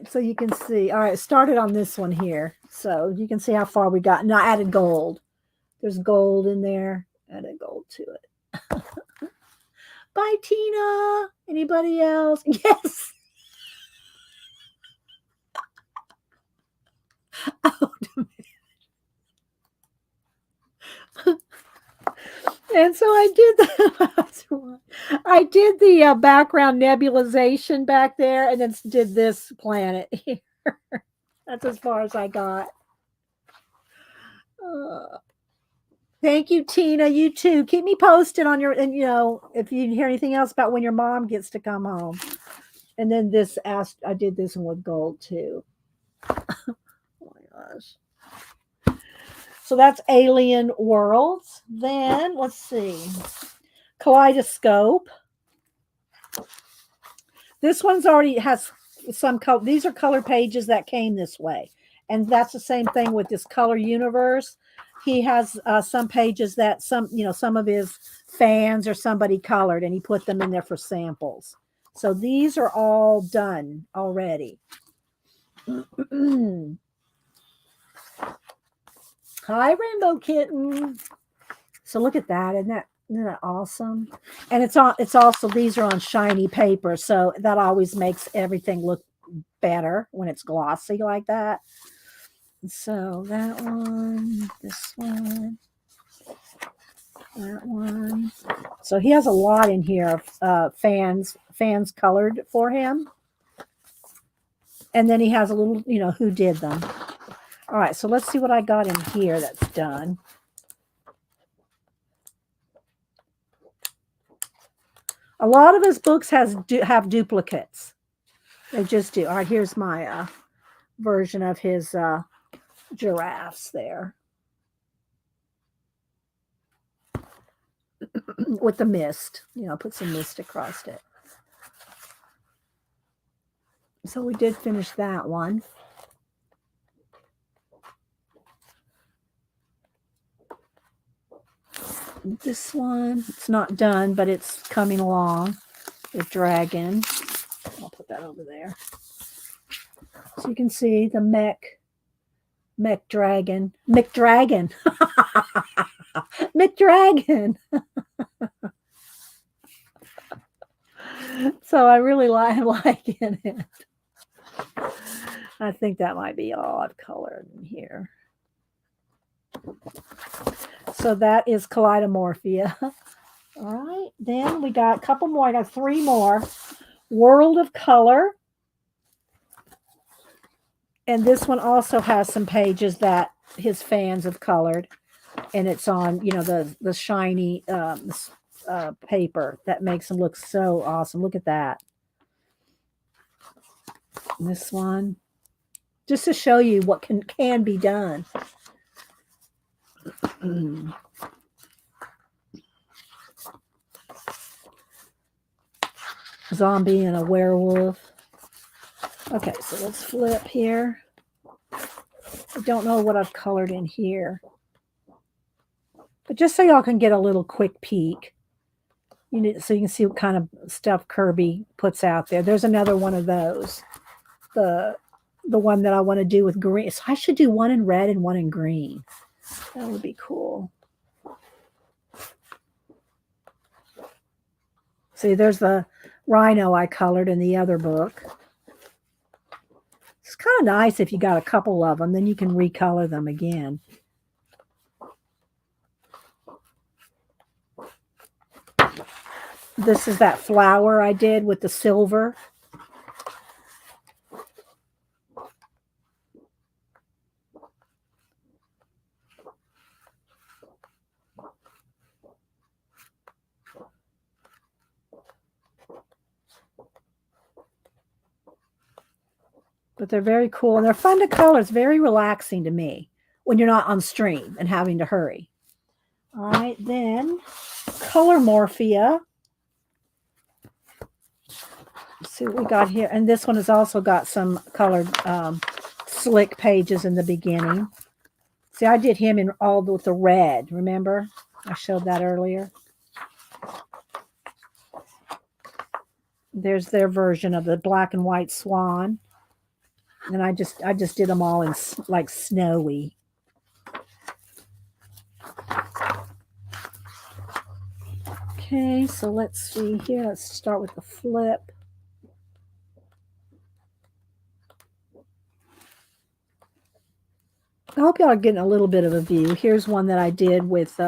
Speaker 1: So you can see, all right, started on this one here. So you can see how far we got. Now I added gold. There's gold in there. Added gold to it. Bye, Tina. Anybody else? Yes. Oh, and so I did the background nebulization back there, and then did this planet here. That's as far as I got. Thank you, Tina. You too. Keep me posted on and if you hear anything else about when your mom gets to come home. And then I did this one with gold too. Oh my gosh. So that's Alien Worlds. Then let's see. Kaleidoscope. This one's already has some color. These are color pages that came this way. And that's the same thing with this Color Universe. he has some pages that some of his fans or somebody colored, and he put them in there for samples. So these are all done already. Hi, Rainbow Kitten. So look at that. Isn't that awesome? And it's also, these are on shiny paper, so that always makes everything look better when it's glossy like that. So that one, this one, that one. So he has a lot in here of fans colored for him. And then he has a little, who did them. All right, so let's see what I got in here that's done. A lot of his books have duplicates. They just do. All right, here's my version of his giraffes there. With the mist. Put some mist across it. So we did finish that one. This one, it's not done, but it's coming along. The dragon. I'll put that over there. So you can see the mech dragon. McDragon. McDragon. So I really liking it. I think that might be all I've colored in here. So that is Kaleidomorphia. All right. Then we got a couple more. I got 3 more. World of Color. And this one also has some pages that his fans have colored. And it's on, the shiny paper that makes them look so awesome. Look at that. And this one. Just to show you what can be done. Zombie and a werewolf. Okay, so let's flip here. I don't know what I've colored in here. But just so y'all can get a little quick peek. So you can see what kind of stuff Kirby puts out there. There's another one of those. The one that I want to do with green. So I should do one in red and one in green. That would be cool. See, there's the rhino I colored in the other book. It's kind of nice if you got a couple of them, then you can recolor them again. This is that flower I did with the silver. But they're very cool, and they're fun to color. It's very relaxing to me when you're not on stream and having to hurry. All right, then ColorMorphia. Let's see what we got here. And this one has also got some colored slick pages in the beginning. See, I did him in all with the red. Remember? I showed that earlier. There's their version of the black and white swan. And I just did them all in like snowy. Okay, so let's see here. Let's start with the flip. I hope y'all are getting a little bit of a view. Here's one that I did with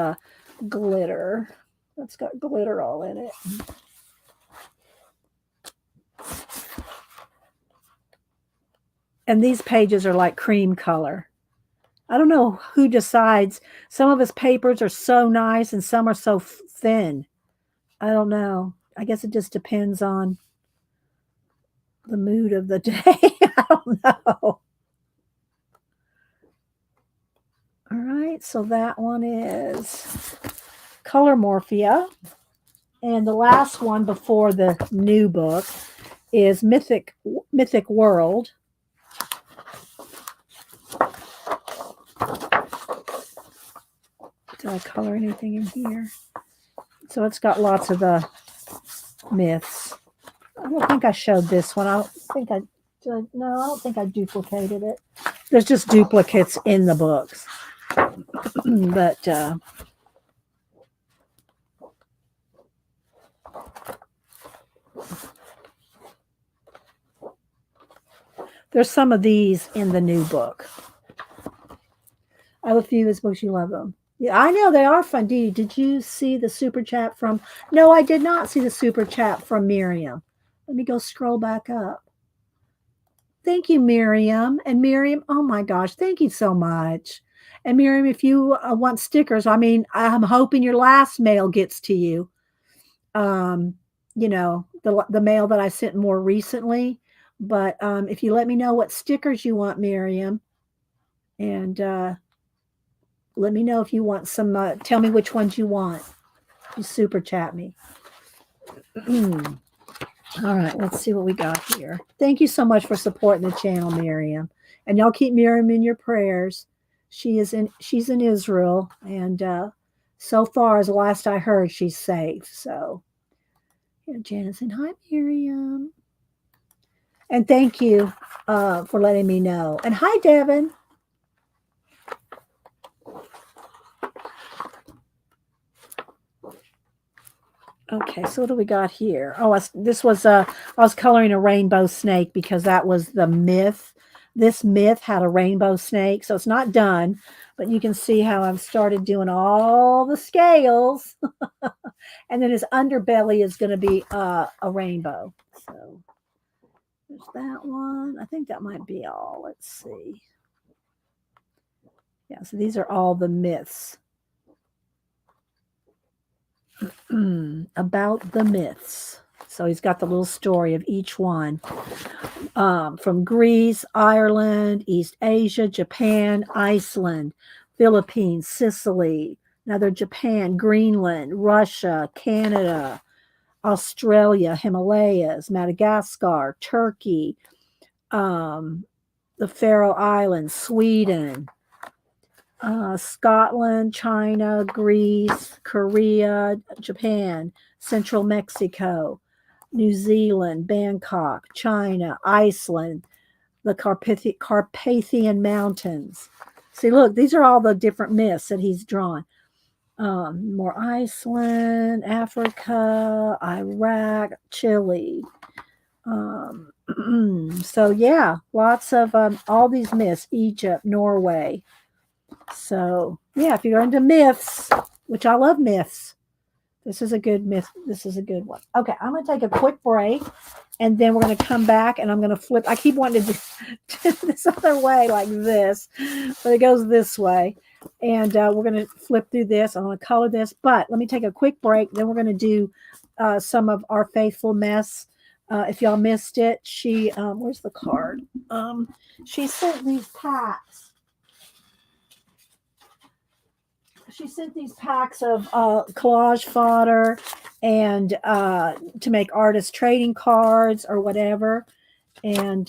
Speaker 1: glitter. That's got glitter all in it. And these pages are like cream color. I don't know who decides. Some of his papers are so nice and some are so thin. I don't know. I guess it just depends on the mood of the day. I don't know. All right, so that one is ColorMorphia. And the last one before the new book is Mythic World. Did I color anything in here? So it's got lots of the myths. I don't think I showed this one. I don't think I did. No, I don't think I duplicated it. There's just duplicates in the books. But there's some of these in the new book. I have a few of his books. You love them. Yeah, I know they are fun. Did you see the super chat from? No, I did not see the super chat from Miriam. Let me go scroll back up. Thank you, Miriam. And Miriam, oh my gosh, thank you so much. And Miriam, if you want stickers, I mean, I'm hoping your last mail gets to you. You know, the mail that I sent more recently. But if you let me know what stickers you want, Miriam, and let me know if you want some. Tell me which ones you want. You super chat me. All right, let's see what we got here. Thank you so much for supporting the channel, Miriam. And y'all keep Miriam in your prayers. She's in Israel, and so far, as the last I heard, she's safe. So, yeah, Janice saying hi, Miriam, and thank you for letting me know. And hi, Devin. Okay, so what do we got here? Oh, this was I was coloring a rainbow snake because that was the myth. This myth had a rainbow snake, so it's not done, but you can see how I've started doing all the scales, and then his underbelly is going to be a rainbow. So there's that one. I think that might be all. Let's see. Yeah, so these are all the myths. About the myths. So he's got the little story of each one. From Greece, Ireland, East Asia, Japan, Iceland, Philippines, Sicily, another Japan, Greenland, Russia, Canada, Australia, Himalayas, Madagascar, Turkey, the Faroe Islands, Sweden, Scotland, China, Greece, Korea, Japan, Central Mexico, New Zealand, Bangkok, China, Iceland, the Carpathian Mountains. See, look, these are all the different myths that he's drawn. More Iceland, Africa, Iraq, Chile. So, yeah, lots of all these myths, Egypt, Norway. So, yeah, if you're into myths, which I love myths, this is a good myth. This is a good one. Okay, I'm going to take a quick break, and then we're going to come back, and I'm going to flip. I keep wanting to do this other way like this, but it goes this way. And we're going to flip through this. I'm going to color this, but let me take a quick break. Then we're going to do some of our faithful mess. If y'all missed it, she, where's the card? She sent these packs. She sent these packs of collage fodder and to make artist trading cards or whatever. And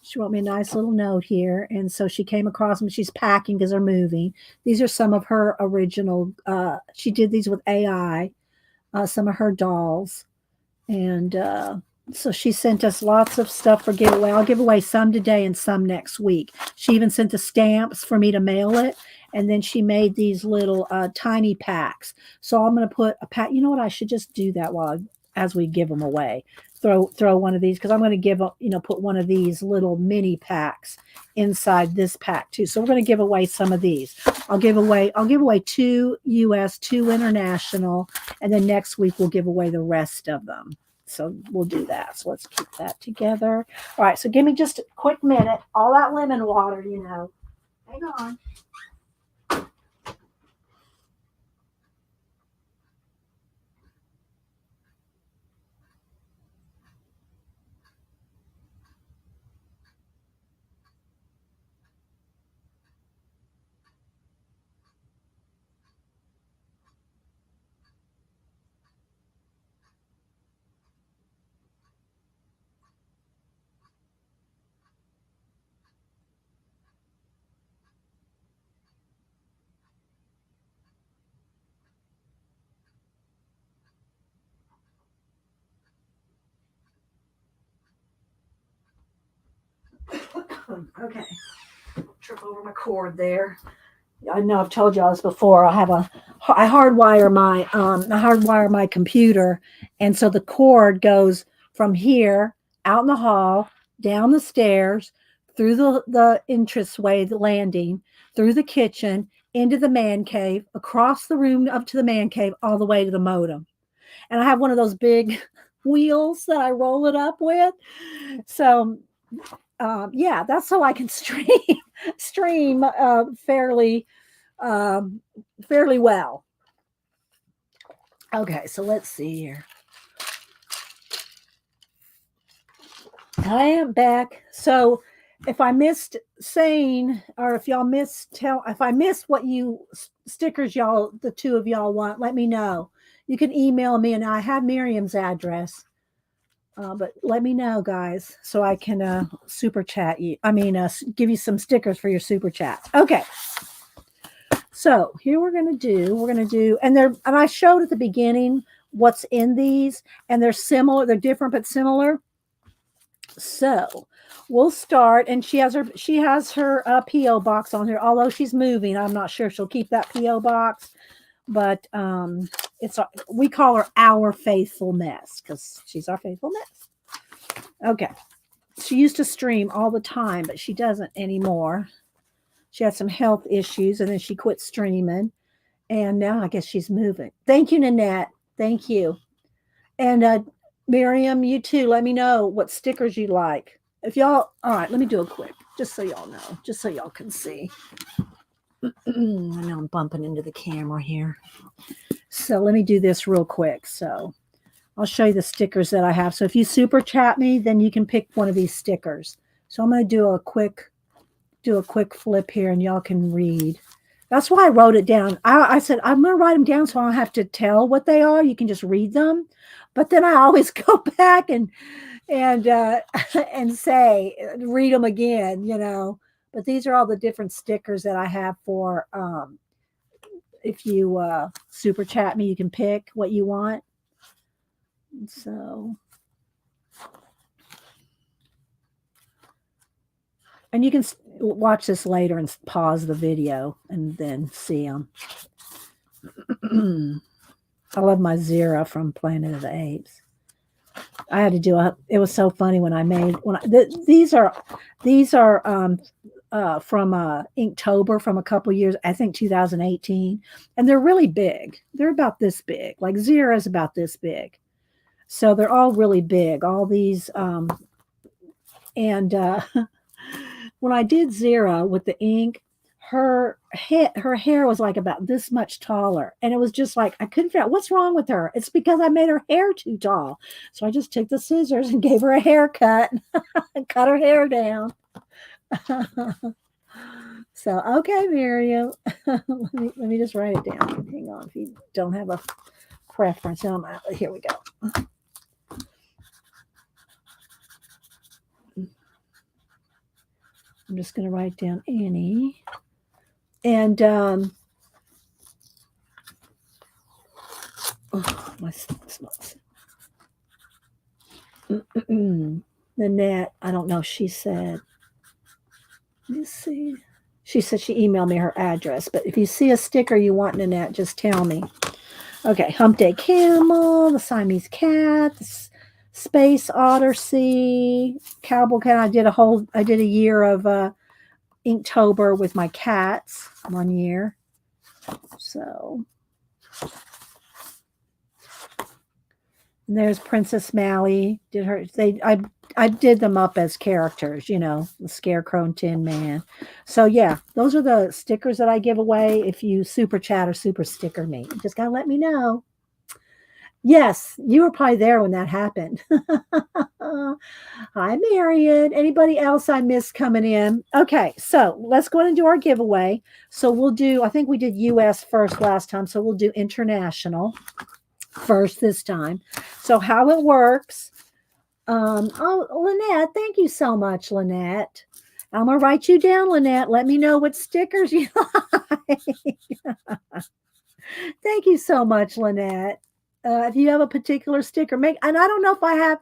Speaker 1: she wrote me a nice little note here. And so she came across them. She's packing because they're moving. These are some of her original. She did these with AI, some of her dolls. And so she sent us lots of stuff for giveaway. I'll give away some today and some next week. She even sent the stamps for me to mail it. And then she made these little tiny packs. So I'm going to put a pack. You know what? I should just do that as we give them away. Throw one of these because I'm going to put one of these little mini packs inside this pack too. So we're going to give away some of these. I'll give away 2 US, 2 international, and then next week we'll give away the rest of them. So we'll do that. So let's keep that together. All right. So give me just a quick minute. All that lemon water, Hang on. Okay. Trip over my cord there. I know I've told y'all this before. I hardwire my computer, and so the cord goes from here out in the hall, down the stairs, through the entranceway, the landing, through the kitchen, into the man cave, across the room up to the man cave, all the way to the modem. And I have one of those big wheels that I roll it up with. So yeah, that's so I can stream fairly well. Okay, so let's see here. I am back. So if I missed saying, or if y'all if I missed what stickers y'all, the two of y'all want, let me know. You can email me, and I have Miriam's address. But let me know, guys, so I can super chat you. Give you some stickers for your super chat. Okay. So here we're going to do, and I showed at the beginning what's in these, and they're similar. They're different, but similar. So we'll start, and she has her PO box on here. Although she's moving, I'm not sure she'll keep that PO box, but we call her our faithful mess because she's our faithful mess. Okay. She used to stream all the time, but she doesn't anymore. She had some health issues, and then she quit streaming, and now I guess she's moving. Thank you, Nanette. Thank you. And Miriam, you too. Let me know what stickers you like. If y'all, all right, let me do a quick, just so y'all know, just so y'all can see. I know I'm bumping into the camera here. So let me do this real quick. So I'll show you the stickers that I have. So if you super chat me, then you can pick one of these stickers. So I'm going to do a quick flip here, and y'all can read. That's why I wrote it down. I said I'm going to write them down so I don't have to tell what they are. You can just read them. But then I always go back and say, read them again, But these are all the different stickers that I have for if you super chat me, you can pick what you want. So, and you can watch this later and pause the video and then see them. I love my Zira from Planet of the Apes. I had to do it was so funny when I made these are from Inktober from a couple years, I think 2018, and they're really big. They're about this big. Like Zira is about this big, so they're all really big. All these and when I did Zira with the ink, her hair was like about this much taller, and it was just like I couldn't figure out what's wrong with her. It's because I made her hair too tall, so I just took the scissors and gave her a haircut and cut her hair down. So okay, Miriam, let me just write it down. Hang on, if you don't have a preference, here we go. I'm just going to write down Annie. And my smokes. Nanette, I don't know. She said, let's see. She said she emailed me her address. But if you see a sticker you want, Nanette, just tell me. Okay, Hump Day Camel, the Siamese Cat, the Space Odyssey, Cowboy Cat. I did a year of Inktober with my cats 1 year. So and there's Princess Mally. I did them up as characters, the Scarecrow and Tin Man. So yeah, those are the stickers that I give away if you super chat or super sticker me. You just gotta let me know. Yes, you were probably there when that happened. Hi, Marion. Anybody else I missed coming in? Okay, so let's go ahead and do our giveaway. So we'll do, I think we did US first last time, so we'll do international first this time. So how it works. Lynette, thank you so much, Lynette. I'm going to write you down, Lynette. Let me know what stickers you like. Thank you so much, Lynette. If you have a particular sticker, and I don't know if I have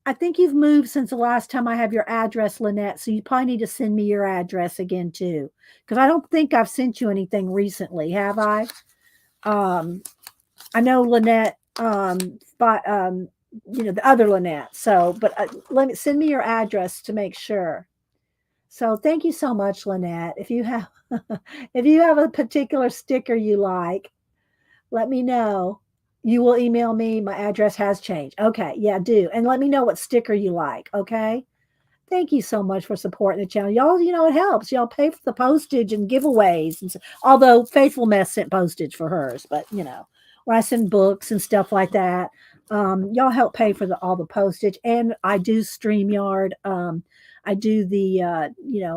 Speaker 1: I think you've moved since the last time I have your address, Lynette. So you probably need to send me your address again too, because I don't think I've sent you anything recently, have I? Um, I know Lynette, but the other Lynette. So, but let me send me your address to make sure. So thank you so much, Lynette. If you have if you have a particular sticker you like, let me know. You will email me. My address has changed. Okay, yeah, do. And let me know what sticker you like, okay? Thank you so much for supporting the channel. Y'all, it helps. Y'all pay for the postage and giveaways. Although Faithful Mess sent postage for hers, but when I send books and stuff like that, y'all help pay for all the postage. And I do StreamYard. I do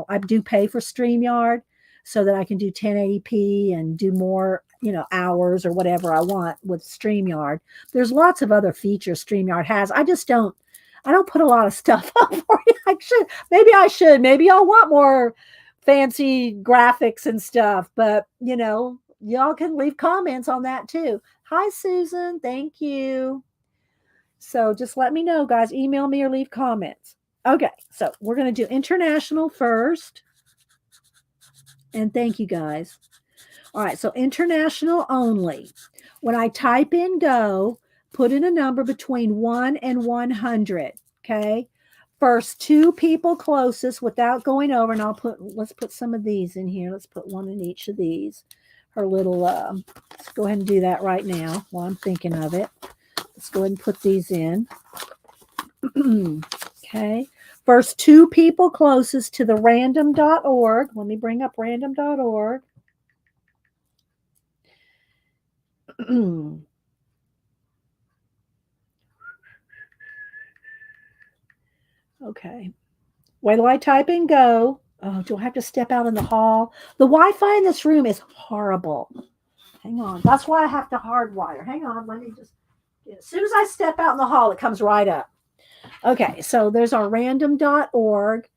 Speaker 1: I do pay for StreamYard so that I can do 1080p and do more, hours or whatever I want with StreamYard. There's lots of other features StreamYard has. I don't put a lot of stuff up for you. I should. Maybe y'all want more fancy graphics and stuff, but y'all can leave comments on that too. Hi, Susan. Thank you. So just let me know, guys. Email me or leave comments. Okay, so we're going to do international first. And thank you, guys. All right, so international only. When I type in go, put in a number between 1 and 100, okay? First two people closest without going over, and let's put some of these in here. Let's put one in each of these. Her little, let's go ahead and do that right now while I'm thinking of it. Let's go ahead and put these in. Okay. First two people closest to the random.org. Let me bring up random.org. Okay. Wait till I type in go. Oh, do I have to step out in the hall? The Wi-Fi in this room is horrible. Hang on. That's why I have to hardwire. Hang on. Let me just. As soon as I step out in the hall, it comes right up. Okay. So there's our random.org.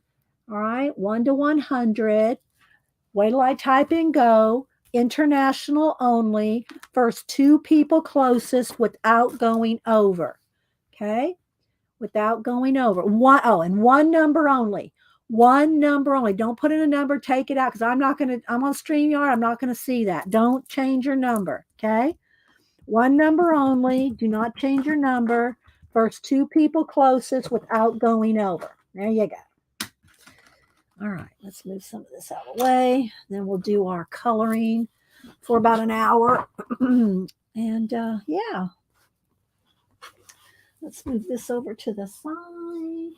Speaker 1: All right. 1 to 100. Wait till I type in go. International only. First two people closest without going over. Okay. Without going over. And one number only. One number only. Don't put in a number, take it out, because I'm on StreamYard. I'm not going to see that. Don't change your number. Okay. One number only. Do not change your number. First two people closest without going over. There you go. All right. Let's move some of this out of the way. Then we'll do our coloring for about an hour. And yeah. Let's move this over to the side.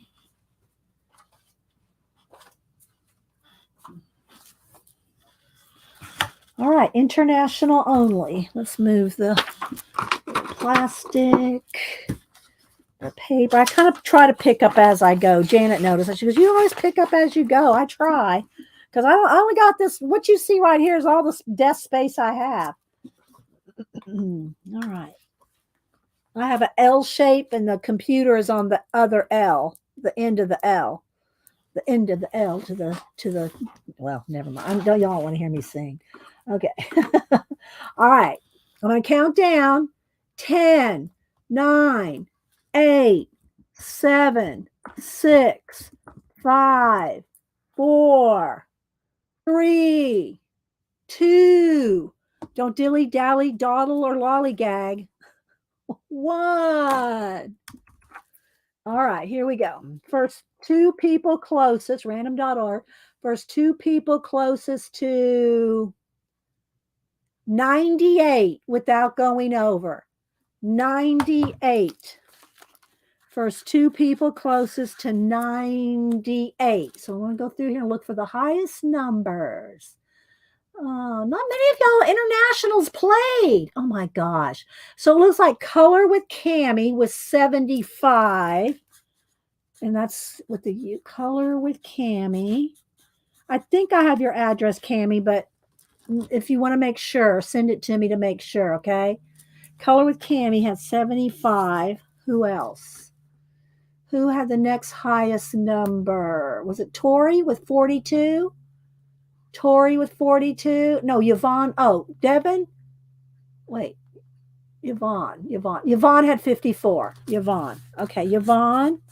Speaker 1: All right, international only. Let's move the plastic, the paper. I kind of try to pick up as I go. Janet noticed. She goes, "You always pick up as you go." I try, because I only got this. What you see right here is all the desk space I have. All right. I have an L shape, and the computer is on the other L, the end of the L. The end of the L to the well, never mind. Don't y'all want to hear me sing. Okay. All right. I'm going to count down 10, 9, 8, 7, 6, 5, 4, 3, 2. Don't dilly dally, dawdle, or lollygag. 1. All right, here we go. First two people closest, random.org. First two people closest to 98 without going over. 98. First two people closest to 98. So I'm going to go through here and look for the highest numbers. Not many of y'all internationals played. Oh my gosh. So it looks like Color with Cami was 75. And that's with the Color with Cami. I think I have your address, Cami, but if you want to make sure, send it to me to make sure, okay? Color with Cami had 75. Who else? Who had the next highest number? Was it Tori with 42? Tori with 42? No, Yvonne. Oh, Devin? Wait. Yvonne had 54. Yvonne. Okay, Yvonne.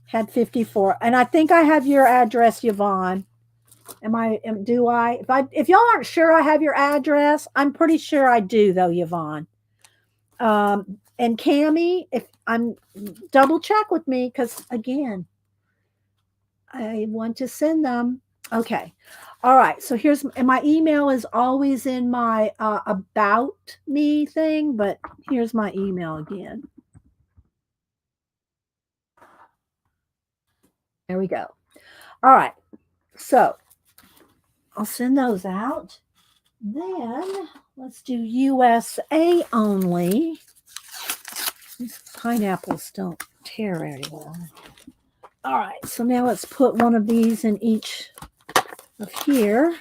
Speaker 1: had 54. And I think I have your address, Yvonne. If y'all aren't sure I have your address, I'm pretty sure I do though, Yvonne. And Cami, if I'm double check with me, because again, I want to send them. Okay. All right. So and my email is always in my about me thing, but here's my email again. There we go. All right. So I'll send those out. Then let's do USA only. These pineapples don't tear very well. All right, so now let's put one of these in each of here.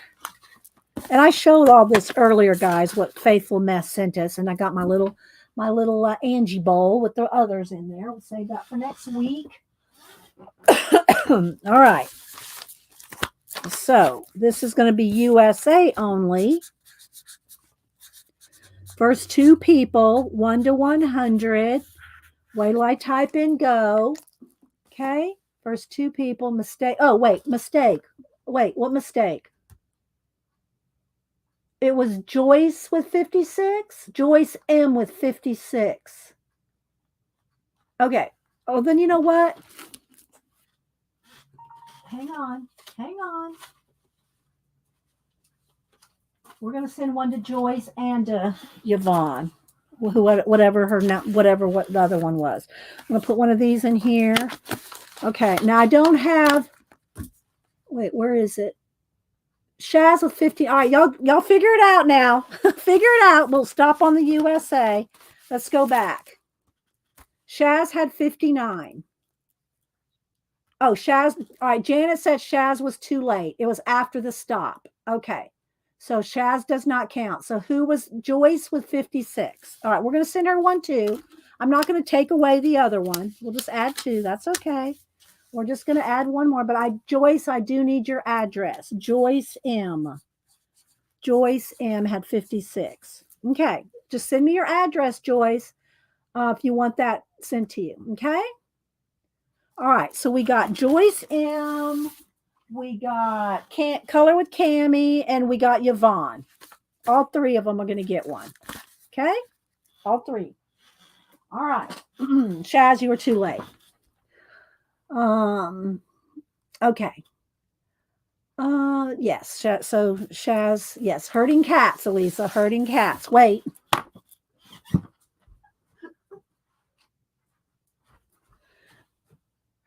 Speaker 1: And I showed all this earlier, guys, what Faithful Mess sent us, and I got my little Angie bowl with the others in there. We'll save that for next week. All right. So this is going to be USA only. First two people, 1 to 100. Wait till I type in go. Okay. First two people, mistake. Oh, wait, mistake. Wait, what mistake? It was Joyce with 56. Joyce M with 56. Okay. Oh, then you know what? Hang on. We're going to send one to Joyce and to Yvonne. Whatever what the other one was. I'm going to put one of these in here. Okay. Now I don't have. Wait, where is it? Shaz with 50. All right, y'all figure it out now. Figure it out. We'll stop on the USA. Let's go back. Shaz had 59. Oh, Shaz. All right, Janet said Shaz was too late. It was after the stop. Okay. So Shaz does not count. So who was Joyce with 56? All right, we're going to send her one too. I'm not going to take away the other one. We'll just add two. That's okay. We're just going to add one more. But Joyce, I do need your address. Joyce M. Joyce M had 56. Okay. Just send me your address, Joyce, if you want that sent to you. Okay. All right. So we got Joyce M. We got Color with Cami, and we got Yvonne. All three of them are going to get one. Okay? All three. All right. Shaz, you were too late. Okay. Yes. So Shaz, yes. Herding cats, Elisa. Herding cats. Wait.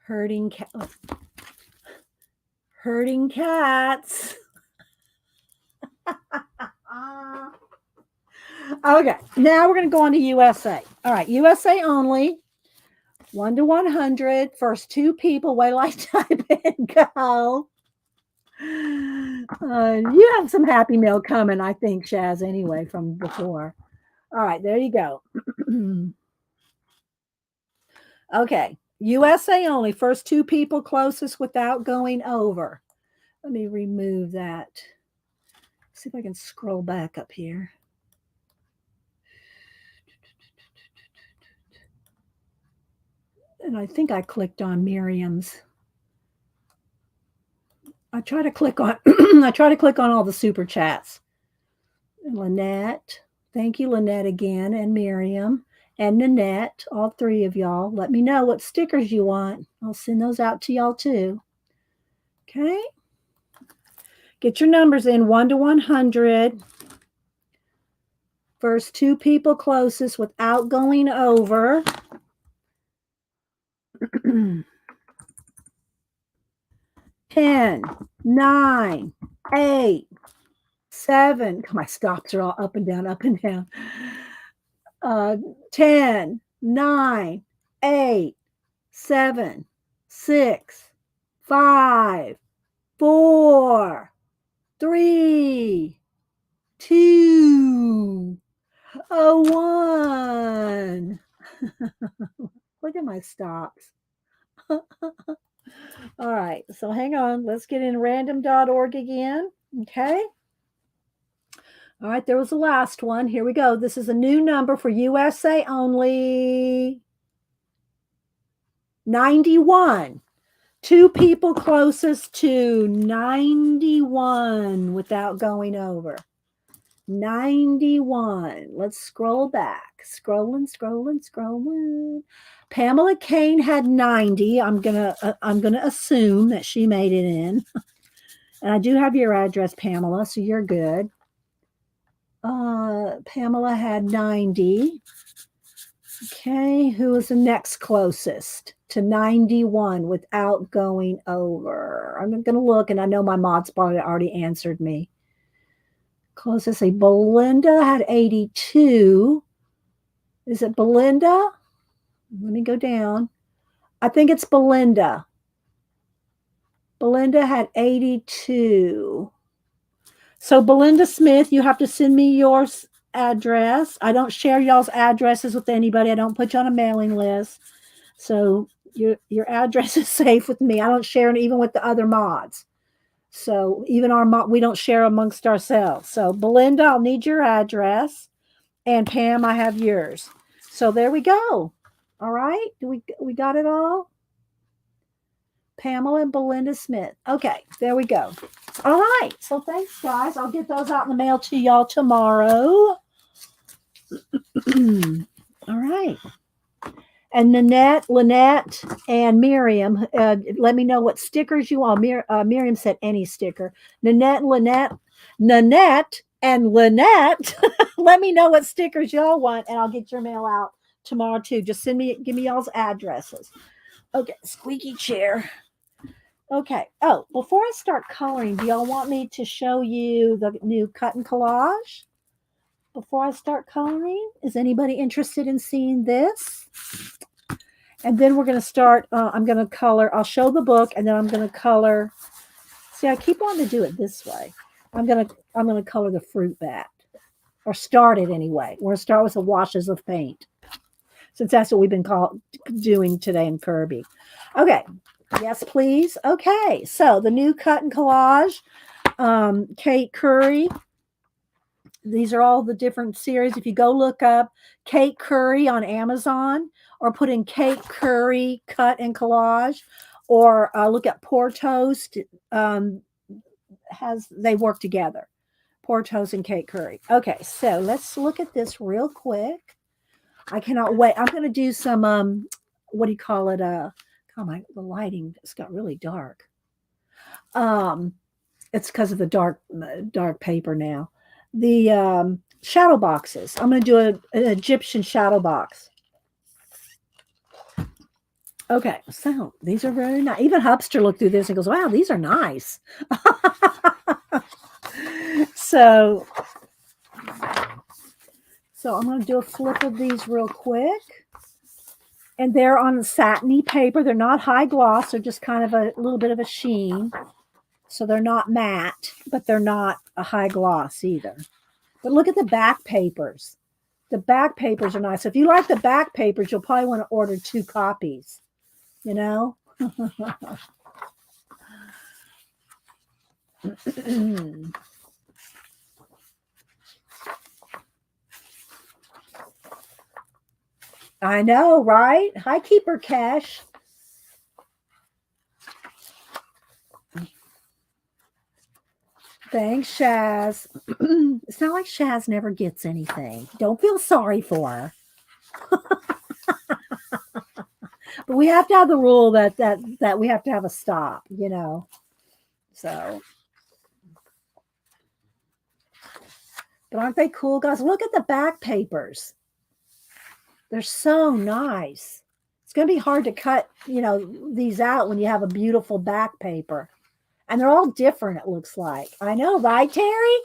Speaker 1: Herding cats. Okay, now we're going to go on to USA. All right, USA only. 1 to 100. First two people. Wait till I type in go. You have some happy mail coming, I think, Shaz, anyway, from before. All right, there you go. Okay, USA only. First two people closest without going over. Let me remove that. See if I can scroll back up here. And I think I clicked on Miriam's. I try to click on all the super chats. And Lynette, thank you, Lynette, again, and Miriam and Nanette, all three of y'all. Let me know what stickers you want. I'll send those out to y'all too. Okay. Get your numbers in 1 to 100. First two people closest without going over. 10, 9, 8, 7. My stops are all up and down, up and down. 10, 9, 8, 7, 6, 5, 4, 3, 2, 1. Look at my stops. All right, so hang on. Let's get in random.org again. Okay. All right, there was the last one. Here we go. This is a new number for USA only. 91. Two people closest to 91 without going over. 91. Let's scroll back. Scrolling. Pamela Kane had 90. I'm gonna assume that she made it in. And I do have your address, Pamela, so you're good. Pamela had 90. Okay, who was the next closest to 91 without going over? I'm going to look, and I know my mod spot already answered me. Closest, say Belinda had 82. Is it Belinda? Let me go down. I think it's Belinda. Belinda had 82. So Belinda Smith, you have to send me your address. I don't share y'all's addresses with anybody. I don't put you on a mailing list. So your address is safe with me. I don't share it even with the other mods. So even we don't share amongst ourselves. So Belinda, I'll need your address. And Pam, I have yours. So there we go. All right. We got it all? Pamela and Belinda Smith. Okay, there we go. All right. So thanks, guys. I'll get those out in the mail to y'all tomorrow. All right. And Lynette, and Miriam, let me know what stickers you want. Miriam said any sticker. Nanette and Lynette, let me know what stickers y'all want, and I'll get your mail out tomorrow too. Just give me y'all's addresses. Okay, squeaky chair. Okay. Oh, before I start coloring, do y'all want me to show you the new cut and collage? Before I start coloring, is anybody interested in seeing this? And then we're going to start, I'm going to color, I'll show the book, and then I'm going to color. See, I keep wanting to do it this way. I'm going to color the fruit bat, or start it anyway. We're going to start with the washes of paint, since that's what we've been doing today in Kirby. Okay. Yes, please. Okay. So the new cut and collage, Kate Curry. These are all the different series. If you go look up Kate Curry on Amazon, or put in Kate Curry cut and collage, or look at Poor Toast. They work together. Poor Toast and Kate Curry. Okay, so let's look at this real quick. I cannot wait. I'm going to do some what do you call it? The lighting has got really dark. It's because of the dark paper now. The shadow boxes. I'm going to do an Egyptian shadow box. Okay, so these are very nice. Even Hubster looked through this and goes, wow, these are nice. So I'm going to do a flip of these real quick. And they're on satiny paper. They're not high gloss. They're just kind of a little bit of a sheen. So they're not matte, but they're not a high gloss either. But look at the back papers. The back papers are nice. So if you like the back papers, you'll probably want to order 2 copies. You know? I know, right? Hi, Keeper Cash. Thanks, Shaz. It's not like Shaz never gets anything. Don't feel sorry for her. But we have to have the rule that we have to have a stop, you know. So, but aren't they cool, guys? Look at the back papers. They're so nice. It's going to be hard to cut, you know, these out when you have a beautiful back paper. And they're all different, it looks like. I know, right, Terry?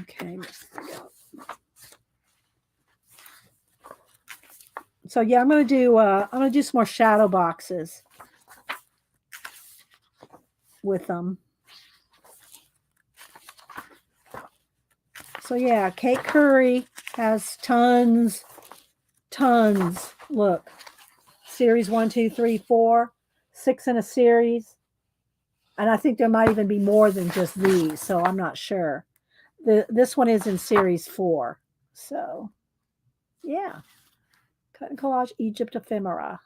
Speaker 1: Okay. So yeah, I'm gonna do some more shadow boxes with them. So yeah, Kate Curry has tons. Look, series 1, 2, 3, 4, 6 in a series, and I think there might even be more than just these. So I'm not sure. This one is in series 4. So, yeah. Cut and collage Egypt ephemera.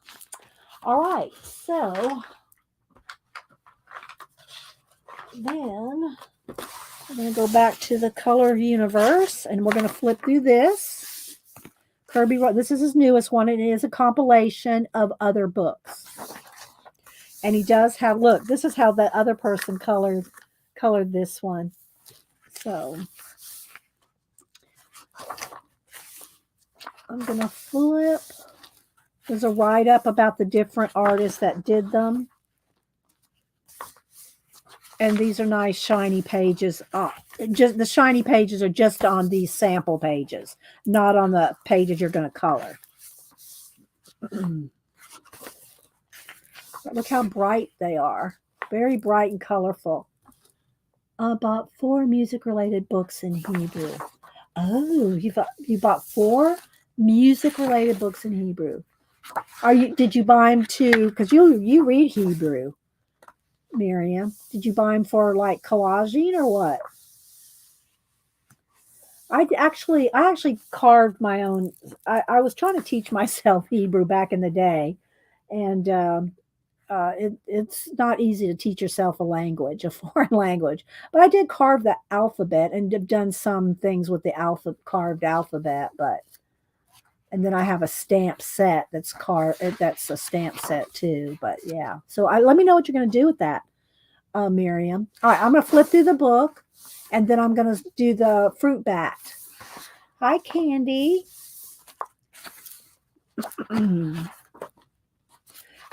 Speaker 1: All right. So, then we're going to go back to the color universe and we're going to flip through this. Kirby, this is his newest one. It is a compilation of other books. And he does have, look, this is how the other person colored this one. So I'm going to flip. There's a write-up about the different artists that did them. And these are nice shiny pages. Just the shiny pages are just on these sample pages, not on the pages you're going to color. Look how bright they are. Very bright and colorful. I bought 4 music-related books in Hebrew. Oh, you bought 4 music-related books in Hebrew. Did you buy them too? Because you read Hebrew, Miriam. Did you buy them for like collaging or what? I actually carved my own. I was trying to teach myself Hebrew back in the day, and it's not easy to teach yourself a foreign language. But I did carve the alphabet and have done some things with the carved alphabet. And then I have a stamp set that's carved. That's a stamp set too. But yeah, so let me know what you're going to do with that, Miriam. All right, I'm going to flip through the book, and then I'm going to do the fruit bat. Hi, Candy.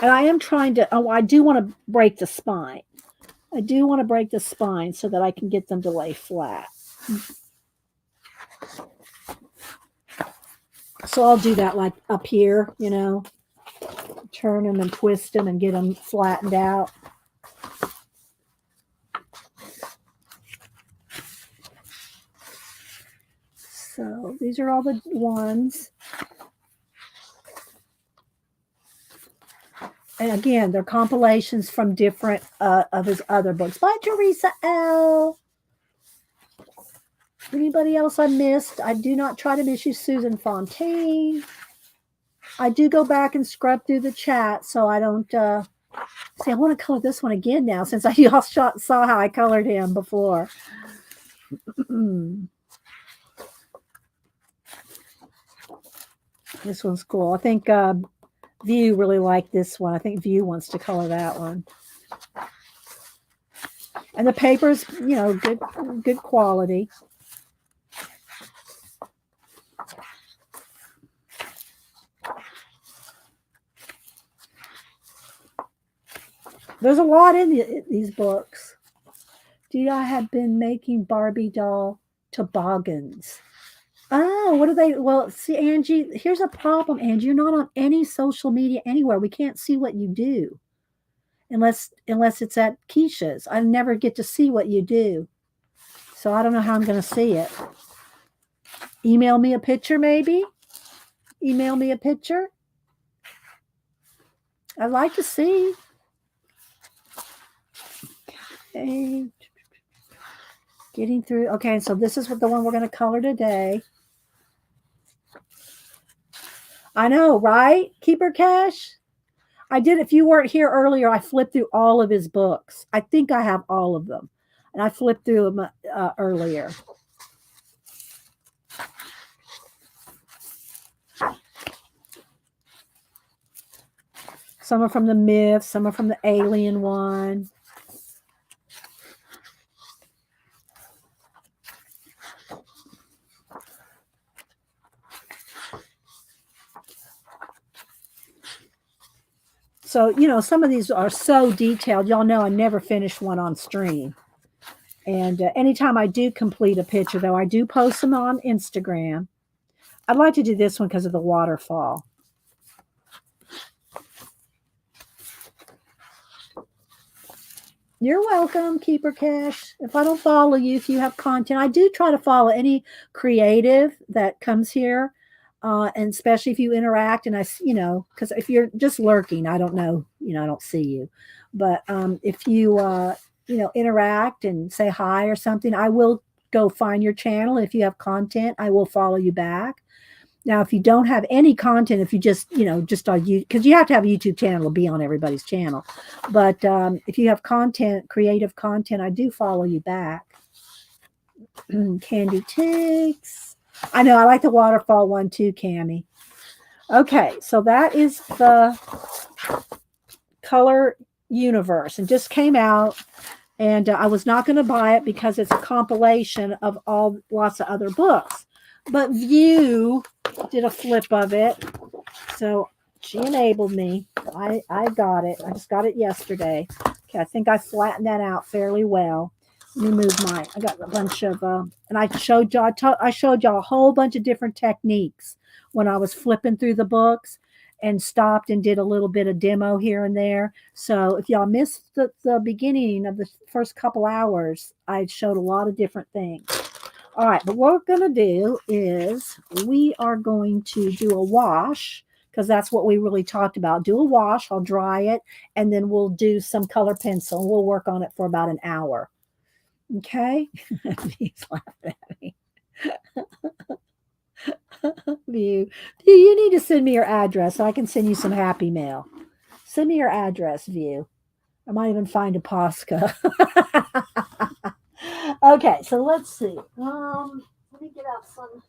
Speaker 1: And I am trying to, I do want to break the spine. I do want to break the spine so that I can get them to lay flat. So I'll do that like up here, turn them and twist them and get them flattened out. So these are all the ones. And again, they're compilations from different of his other books. Bye, Teresa L. Anybody else I missed? I do not try to miss you, Susan Fontaine. I do go back and scrub through the chat, so I don't see. I want to color this one again now, since y'all saw how I colored him before. This one's cool. I think View really liked this one. I think View wants to color that one. And the paper's, good quality. There's a lot in these books. I have been making Barbie doll toboggans. Oh, what are they? Well, see, Angie, here's a problem, Angie. You're not on any social media anywhere. We can't see what you do unless it's at Keisha's. I never get to see what you do. So I don't know how I'm going to see it. Email me a picture, maybe? Email me a picture. I'd like to see. Okay. Getting through. Okay, so this is the one we're going to color today. I know, right? Keeper Cash? I did. If you weren't here earlier, I flipped through all of his books. I think I have all of them. And I flipped through them earlier. Some are from the Myth. Some are from the Alien one. So, some of these are so detailed. Y'all know I never finish one on stream. And anytime I do complete a picture, though, I do post them on Instagram. I'd like to do this one because of the waterfall. You're welcome, Keeper Cash. If I don't follow you, if you have content, I do try to follow any creative that comes here. And especially if you interact and because if you're just lurking, I don't know, I don't see you, but if you, interact and say hi or something, I will go find your channel. If you have content, I will follow you back. Now, if you don't have any content, if you just, just on you, because you have to have a YouTube channel to be on everybody's channel. But if you have content, creative content, I do follow you back. Candy Ticks. I know, I like the waterfall one too, Cammy. Okay, so that is the Color Universe, and just came out. And I was not going to buy it because it's a compilation of lots of other books. But View did a flip of it. So she enabled me. I got it. I just got it yesterday. Okay, I think I flattened that out fairly well. Let me move mine. I got a bunch of, and I showed y'all a whole bunch of different techniques when I was flipping through the books, and stopped and did a little bit of demo here and there. So if y'all missed the beginning of the first couple hours, I showed a lot of different things. All right, but what we're going to do is we are going to do a wash, because that's what we really talked about. Do a wash, I'll dry it, and then we'll do some color pencil. We'll work on it for about an hour. Okay? He's laughing at me. View. You need to send me your address so I can send you some happy mail. Send me your address, View. I might even find a Posca. Okay, so let's see. Let me get out some.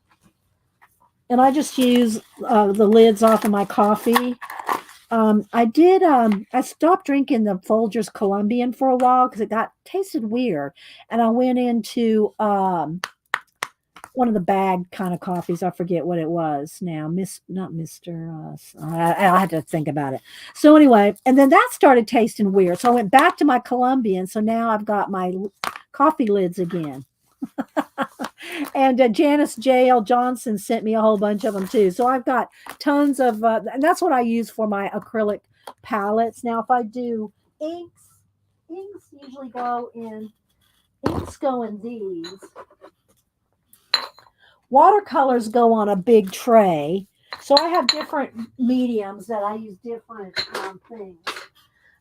Speaker 1: And I just use the lids off of my coffee. I stopped drinking the Folgers Colombian for a while because it tasted weird. And I went into one of the bag kind of coffees. I forget what it was now. Not Mr. I had to think about it. So anyway, and then that started tasting weird. So I went back to my Colombian. So now I've got my coffee lids again. And Janice J.L. Johnson sent me a whole bunch of them too. So I've got tons of, and that's what I use for my acrylic palettes. Now, if I do inks usually go in these. Watercolors go on a big tray. So I have different mediums that I use different things.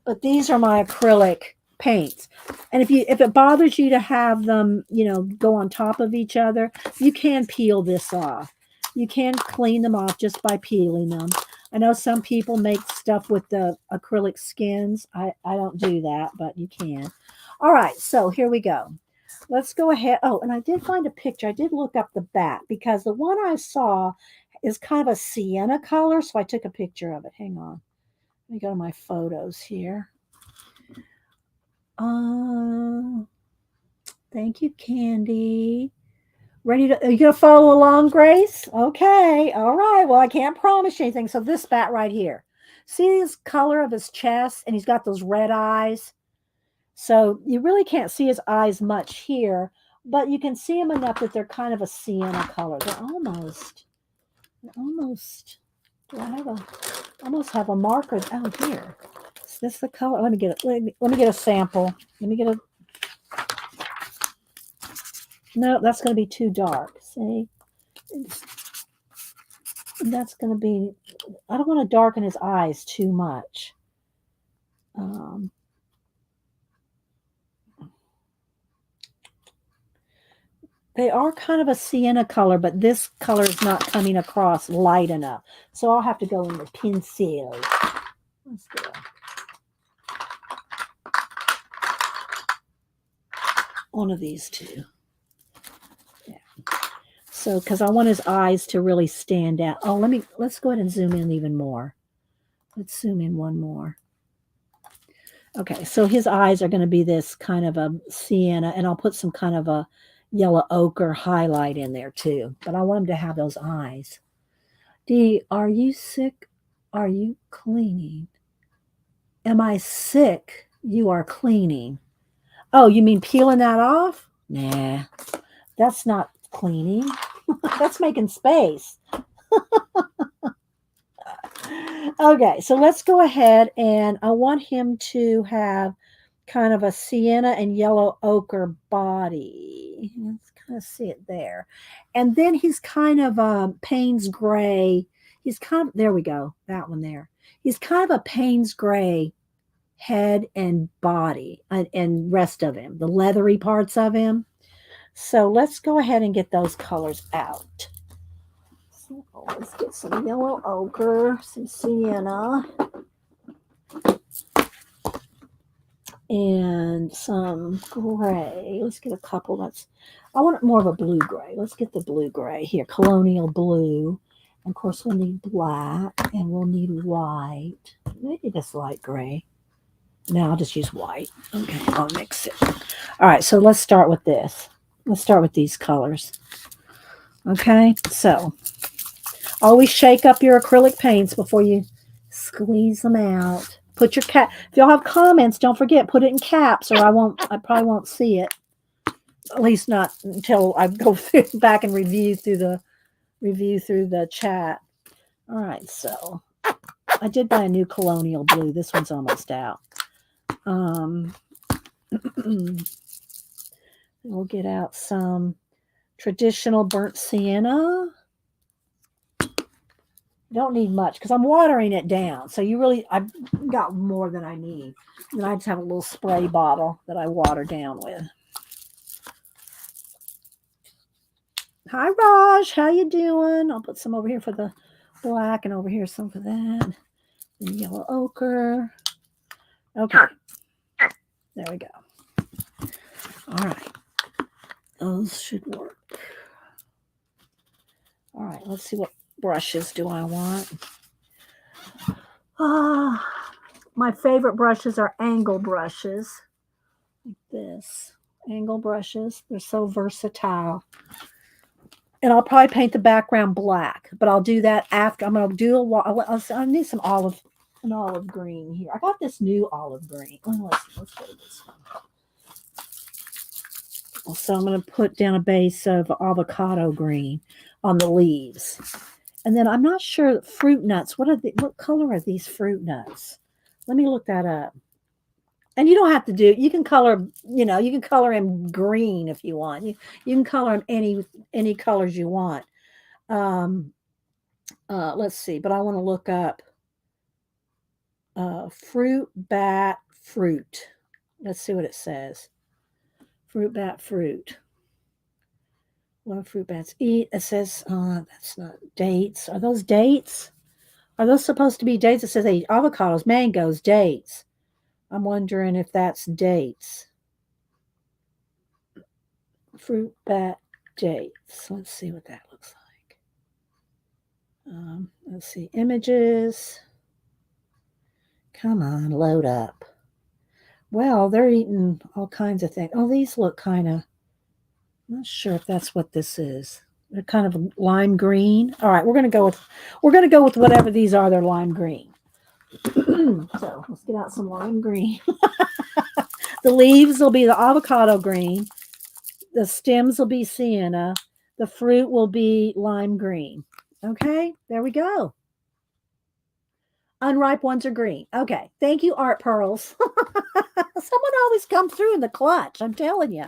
Speaker 1: But these are my acrylic paints. And if it bothers you to have them, go on top of each other, you can peel this off. You can clean them off just by peeling them. I know some people make stuff with the acrylic skins. I don't do that, but you can. All right, so here we go. Let's go ahead. Oh, and I did find a picture. I did look up the back because the one I saw is kind of a sienna color, so I took a picture of it. Hang on. Let me go to my photos here. Thank you, Candy. Are you going to follow along, Grace? Okay. All right. Well, I can't promise you anything. So this bat right here. See his color of his chest? And he's got those red eyes. So you really can't see his eyes much here, but you can see them enough that they're kind of a sienna color. They're almost, do I almost have a marker? Oh, here. Is this the color? Let me get it. Let me get a sample. Let me get a. No, that's going to be too dark. See? That's going to be, I don't want to darken his eyes too much. They are kind of a sienna color, but this color is not coming across light enough. So I'll have to go in the pencil. Let's go. One of these two. Yeah. So, because I want his eyes to really stand out. Oh, let's go ahead and zoom in even more. Let's zoom in one more. Okay, so his eyes are going to be this kind of a sienna, and I'll put some kind of a yellow ochre highlight in there too. But I want him to have those eyes. Dee, are you sick? Are you cleaning? Am I sick? You are cleaning. Oh, you mean peeling that off? Nah, that's not cleaning. That's making space. Okay, so let's go ahead, and I want him to have kind of a sienna and yellow ochre body. Let's kind of see it there. And then he's kind of Payne's gray. He's kind of, there we go, that one there. He's kind of a Payne's gray head and body and rest of him, the leathery parts of him. So let's go ahead and get those colors out. So let's get some yellow ochre, some sienna, and some gray. Let's get a couple. I want more of a blue gray. Let's get the blue gray here, colonial blue. And of course, we'll need black and we'll need white. Maybe this light gray. No, I'll just use white. Okay, I'll mix it. All right, so let's start with this. Let's start with these colors. Okay, so always shake up your acrylic paints before you squeeze them out. Put your cap. If y'all have comments, don't forget, put it in caps, or I probably won't see it. At least not until I go back and review through the chat. All right, so I did buy a new colonial blue. This one's almost out. We'll get out some traditional burnt sienna. Don't need much because I'm watering it down. So I've got more than I need. And I just have a little spray bottle that I water down with. Hi, Raj. How you doing? I'll put some over here for the black and over here some for that. And yellow ochre. Okay. There we go. All right. Those should work. All right. Let's see what brushes do I want. My favorite brushes are angle brushes. Like this. Angle brushes. They're so versatile. And I'll probably paint the background black, but I'll do that after. I'm going to do I need some olive green here. I got this new olive green. Let's go to this one. So I'm going to put down a base of avocado green on the leaves. And then I'm not sure fruit nuts. What color are these fruit nuts? Let me look that up. And you don't have to you can color, you can color him green if you want. You can color him any colors you want. Let's see, but I want to look up fruit bat fruit. Let's see what it says. Fruit bat fruit. What do fruit bats eat? It says, that's not dates. Are those dates? Are those supposed to be dates? It says they eat avocados, mangoes, dates. I'm wondering if that's dates. Fruit bat dates. Let's see what that looks like. Let's see. Images. Come on, load up. Well, they're eating all kinds of things. Oh, these look kind of, I'm not sure if that's what this is. They're kind of lime green. All right, we're gonna go with whatever these are. They're lime green. So let's get out some lime green. The leaves will be the avocado green. The stems will be sienna. The fruit will be lime green. Okay, there we go. Unripe ones are green. Okay, thank you, Art Pearls. Someone always comes through in the clutch, I'm telling you.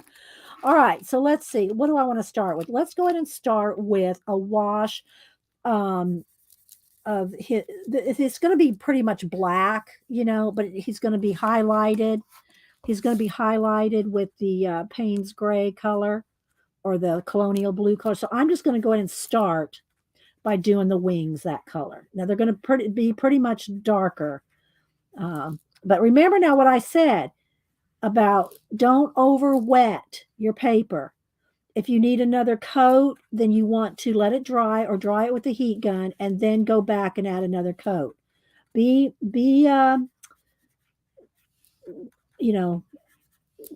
Speaker 1: All right, so let's see. What do I want to start with? Let's go ahead and start with a wash of his. It's going to be pretty much black, but he's going to be highlighted. He's going to be highlighted with the Payne's gray color or the colonial blue color. So I'm just going to go ahead and start by doing the wings that color. Now they're going to be pretty much darker. But remember now what I said about don't over wet your paper. If you need another coat, then you want to let it dry or dry it with a heat gun and then go back and add another coat. Be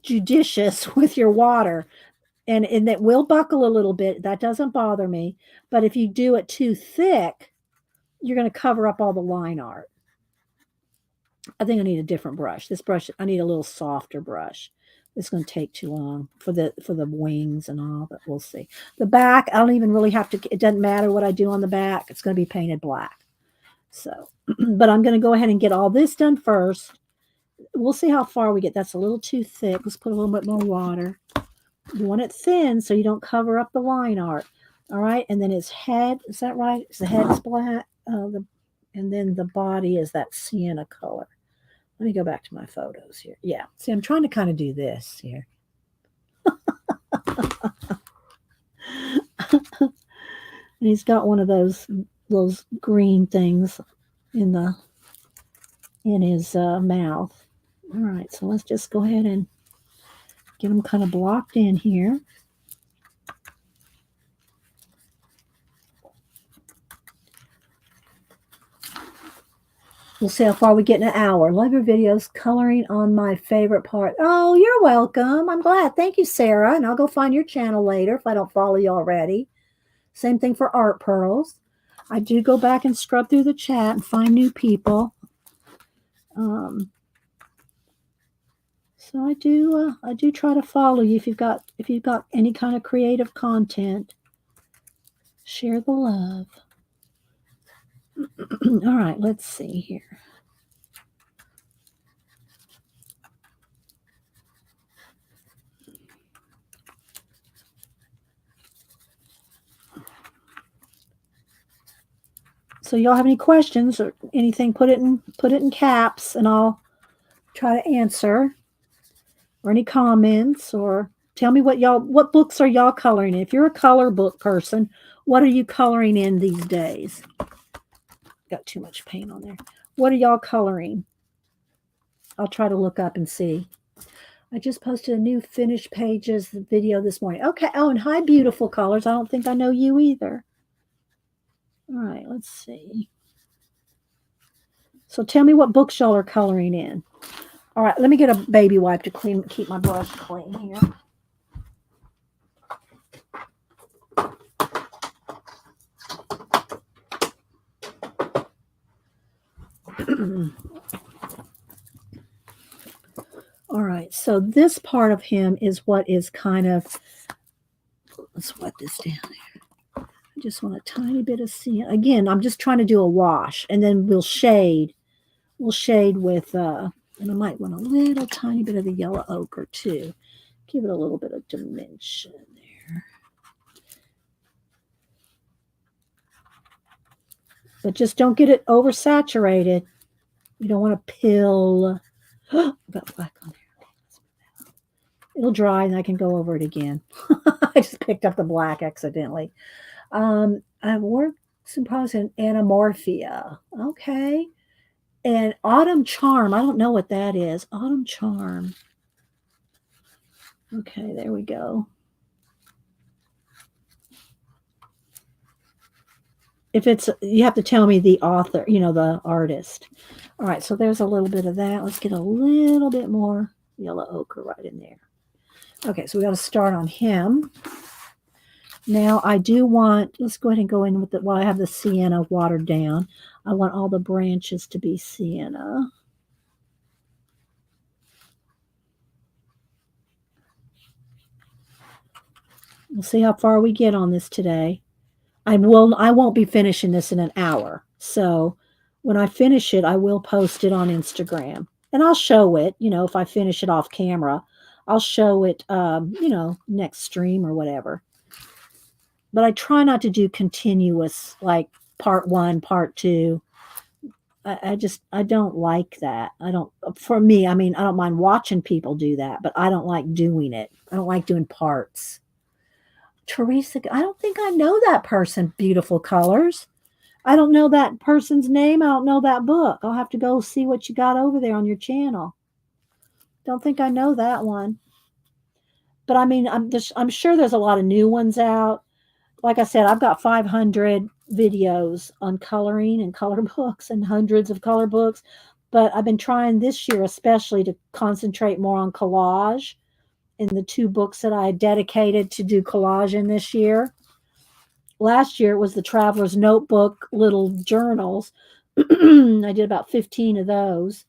Speaker 1: judicious with your water. And that will buckle a little bit. That doesn't bother me. But if you do it too thick, you're going to cover up all the line art. I think I need a different brush. This brush, I need a little softer brush. It's going to take too long for the wings and all, but we'll see. The back, I don't even really have to, it doesn't matter what I do on the back. It's going to be painted black. So, but I'm going to go ahead and get all this done first. We'll see how far we get. That's a little too thick. Let's put a little bit more water. You want it thin so you don't cover up the line art. All right. And then his head, is that right? The head's black. And then the body is that sienna color. Let me go back to my photos here. Yeah. See, I'm trying to kind of do this here. And he's got one of those green things in his mouth. All right, so let's just go ahead and get him kind of blocked in here. We'll see how far we get in an hour. Love your videos. Coloring on my favorite part. Oh, you're welcome. I'm glad. Thank you, Sarah. And I'll go find your channel later if I don't follow you already. Same thing for Art Pearls. I do go back and scrub through the chat and find new people. So I do try to follow you if you've got any kind of creative content. Share the love. All right, let's see here. So y'all have any questions or anything, put it in caps and I'll try to answer. Or any comments, or tell me what books are y'all coloring in. If you're a color book person, what are you coloring in these days? Got too much paint on there. What are y'all coloring? I'll try to look up and see. I just posted a new finished pages video this morning. Okay. Oh, and hi, beautiful colors. I don't think I know you either. All right, let's see. So tell me what books y'all are coloring in. All right, let me get a baby wipe to keep my brush clean here. All right, so this part of him is what is kind of, let's wet this down here. I just want a tiny bit of cyan. Again, I'm just trying to do a wash, and then we'll shade. We'll shade with, and I might want a little tiny bit of the yellow ochre too. Give it a little bit of dimension there. But just don't get it oversaturated. You don't want to pill. Got black on there. It'll dry and I can go over it again. I just picked up the black accidentally. I've worked supposed in Anamorphia. Okay. And Autumn Charm. I don't know what that is. Autumn Charm. Okay, there we go. If it's, you have to tell me the author, the artist. All right, so there's a little bit of that. Let's get a little bit more yellow ochre right in there. Okay, so we got to start on him. Now I do want, let's go ahead and go in with while I have the sienna watered down. I want all the branches to be sienna. We'll see how far we get on this today. I won't be finishing this in an hour. So when I finish it, I will post it on Instagram. And I'll show it, if I finish it off camera. I'll show it, next stream or whatever. But I try not to do continuous, like part 1, part 2. I don't like that. For me, I don't mind watching people do that, but I don't like doing it. I don't like doing parts. Teresa, I don't think I know that person, Beautiful Colors. I don't know that person's name. I don't know that book. I'll have to go see what you got over there on your channel. Don't think I know that one. But I'm sure there's a lot of new ones out. Like I said, I've got 500 videos on coloring and color books and hundreds of color books. But I've been trying this year especially to concentrate more on collage in the 2 books that I dedicated to do collage in this year. Last year it was the Traveler's Notebook little journals. I did about 15 of those.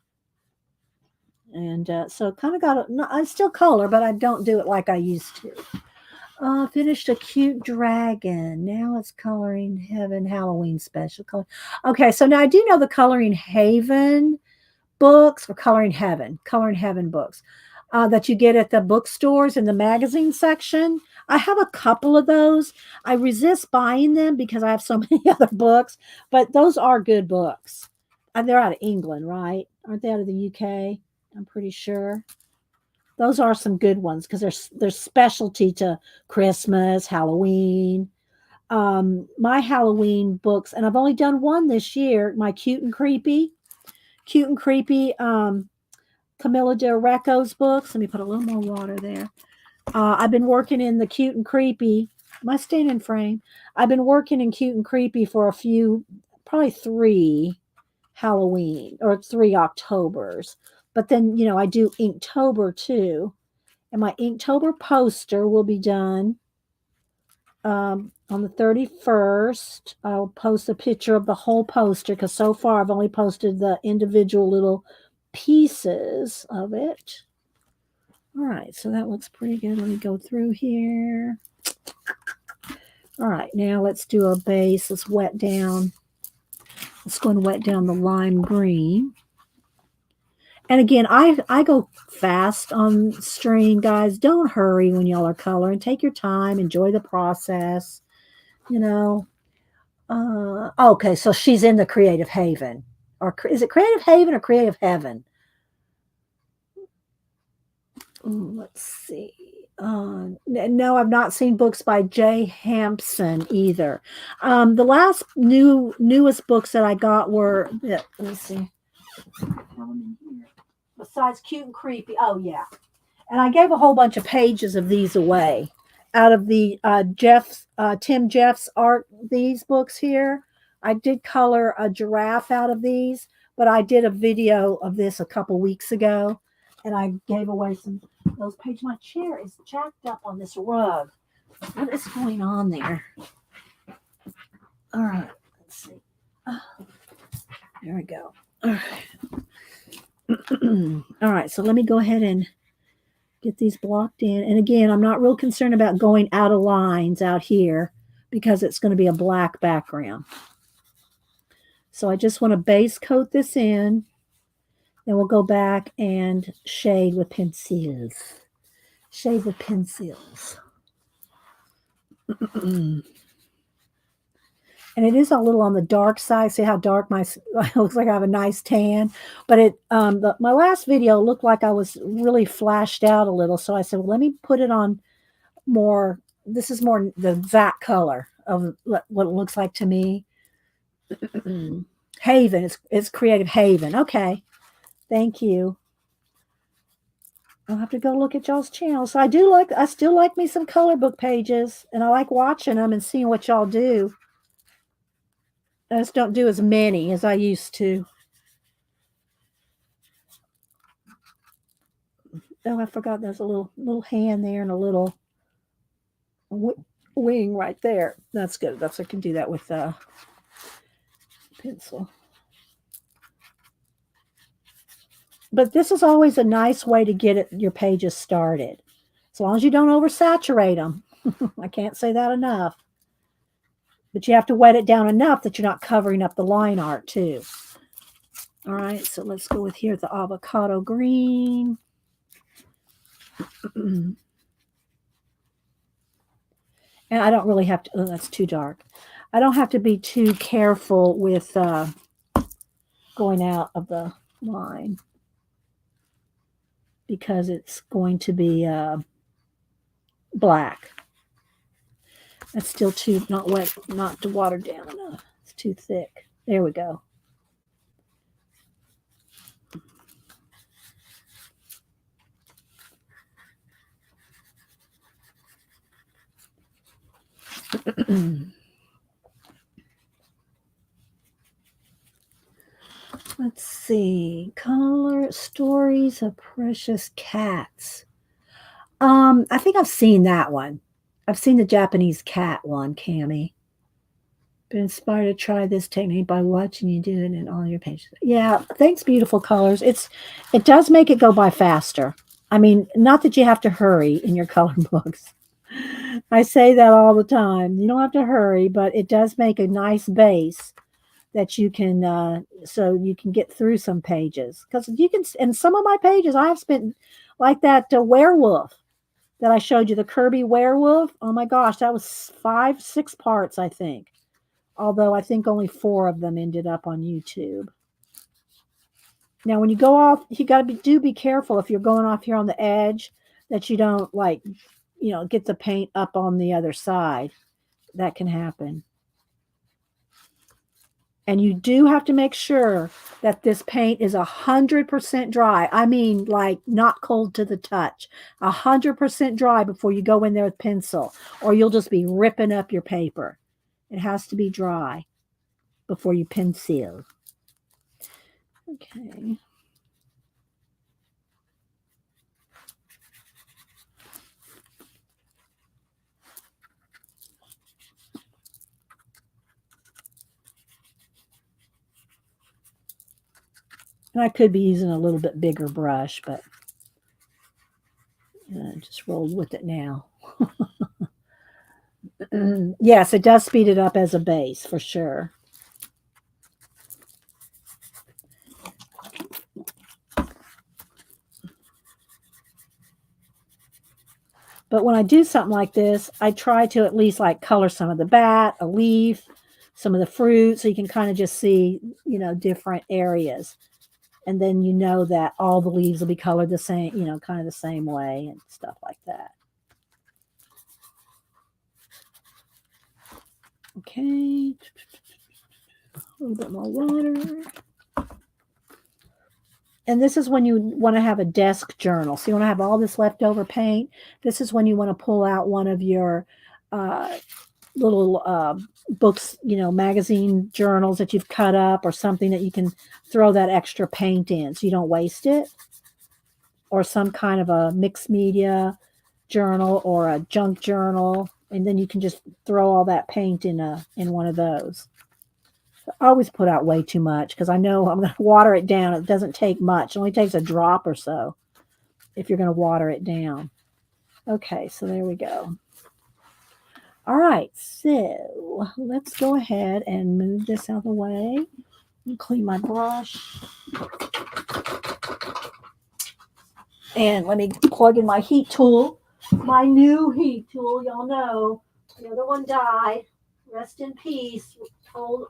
Speaker 1: And so kind of I still color, but I don't do it like I used to. Finished a cute dragon. Now it's Coloring Heaven Halloween special color. Okay, so now I do know the Coloring Haven books, or Coloring Heaven books that you get at the bookstores in the magazine section. I have a couple of those. I resist buying them because I have so many other books, but those are good books. They're out of England, right? Aren't they out of the UK? I'm pretty sure. Those are some good ones because they're specialty to Christmas, Halloween. My Halloween books, and I've only done one this year. My cute and creepy. Camilla Del Recco's books. Let me put a little more water there. I've been working in the cute and creepy. My stand-in frame. I've been working in cute and creepy for a few, probably 3 Halloween or 3 Octobers. But then, I do Inktober too. And my Inktober poster will be done on the 31st. I'll post a picture of the whole poster because so far I've only posted the individual little pieces of it. All right, so that looks pretty good. Let me go through here. All right, now let's do a base. Let's wet down. Let's go and wet down the lime green. And again, I go fast on stream, guys. Don't hurry when y'all are coloring. Take your time. Enjoy the process. Okay, so she's in the Creative Haven. Or is it Creative Haven or Creative Heaven? Let's see. No, I've not seen books by Jay Hampson either. The last newest books that I got were, let's see. Besides Cute and Creepy. Oh, yeah. And I gave a whole bunch of pages of these away out of the Tim Jeff's art, these books here. I did color a giraffe out of these, but I did a video of this a couple weeks ago, and I gave away some those pages. My chair is jacked up on this rug. What is going on there? All right, let's see. There we go. All right. All right, so let me go ahead and get these blocked in. And again, I'm not real concerned about going out of lines out here because it's going to be a black background. So I just want to base coat this in. Then we'll go back and shade with pencils. Shade with pencils. And it is a little on the dark side. See how dark it looks like I have a nice tan. But my last video looked like I was really flashed out a little. So I said, well, let me put it on more. This is more the exact color of what it looks like to me. Haven. It's Creative Haven. Okay. Thank you. I'll have to go look at y'all's channel. So I still like me some color book pages, and I like watching them and seeing what y'all do. I just don't do as many as I used to. Oh, I forgot there's a little hand there and a little wing right there. That's good. I can do that with a pencil. But this is always a nice way to get your pages started. As long as you don't oversaturate them. I can't say that enough. But you have to wet it down enough that you're not covering up the line art too. All right, so let's go with here the avocado green. And I don't really have to, oh, that's too dark. I don't have to be too careful with going out of the line because it's going to be black. That's still too not wet, not to water down enough. It's too thick. There we go. Let's see. Color Stories of Precious Cats. I think I've seen that one. I've seen the Japanese cat one, Cami. Been inspired to try this technique by watching you do it in all your pages. Yeah, thanks, Beautiful Colors. It does make it go by faster. I mean, not that you have to hurry in your color books. I say that all the time. You don't have to hurry, but it does make a nice base that you can, so you can get through some pages. Because you can, and some of my pages I have spent, like that werewolf that I showed you, the Kirby werewolf. Oh my gosh, that was 5-6 parts, I think. Although I think only 4 of them ended up on YouTube. Now, when you go off, you got to be careful if you're going off here on the edge that you don't like, get the paint up on the other side. That can happen. And you do have to make sure that this paint is 100% dry. I mean, like not cold to the touch. 100% dry before you go in there with pencil, or you'll just be ripping up your paper. It has to be dry before you pencil. Okay. And I could be using a little bit bigger brush, but just roll with it now. Yes, it does speed it up as a base for sure. But when I do something like this, I try to at least like color some of the bat, a leaf, some of the fruit, so you can kind of just see, different areas. And then you know that all the leaves will be colored the same, kind of the same way and stuff like that. Okay. A little bit more water. And this is when you want to have a desk journal. So you want to have all this leftover paint. This is when you want to pull out one of your little books, magazine journals that you've cut up or something that you can throw that extra paint in so you don't waste it. Or some kind of a mixed media journal or a junk journal. And then you can just throw all that paint in one of those. I always put out way too much because I know I'm going to water it down. It doesn't take much. It only takes a drop or so if you're going to water it down. Okay, so there we go. All right, so let's go ahead and move this out of the way. Clean my brush. And let me plug in my heat tool. My new heat tool, y'all know. The other one died. Rest in peace. Old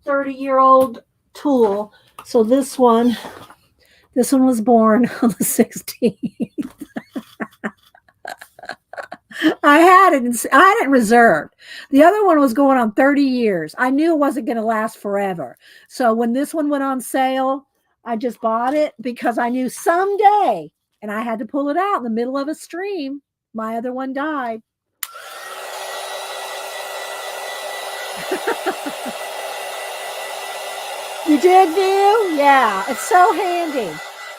Speaker 1: 30-year-old tool. So this one was born on the 16th. I had it reserved. The other one was going on 30 years. I knew it wasn't going to last forever. So when this one went on sale, I just bought it because I knew someday, and I had to pull it out in the middle of a stream. My other one died. You did, do? Yeah, it's so handy.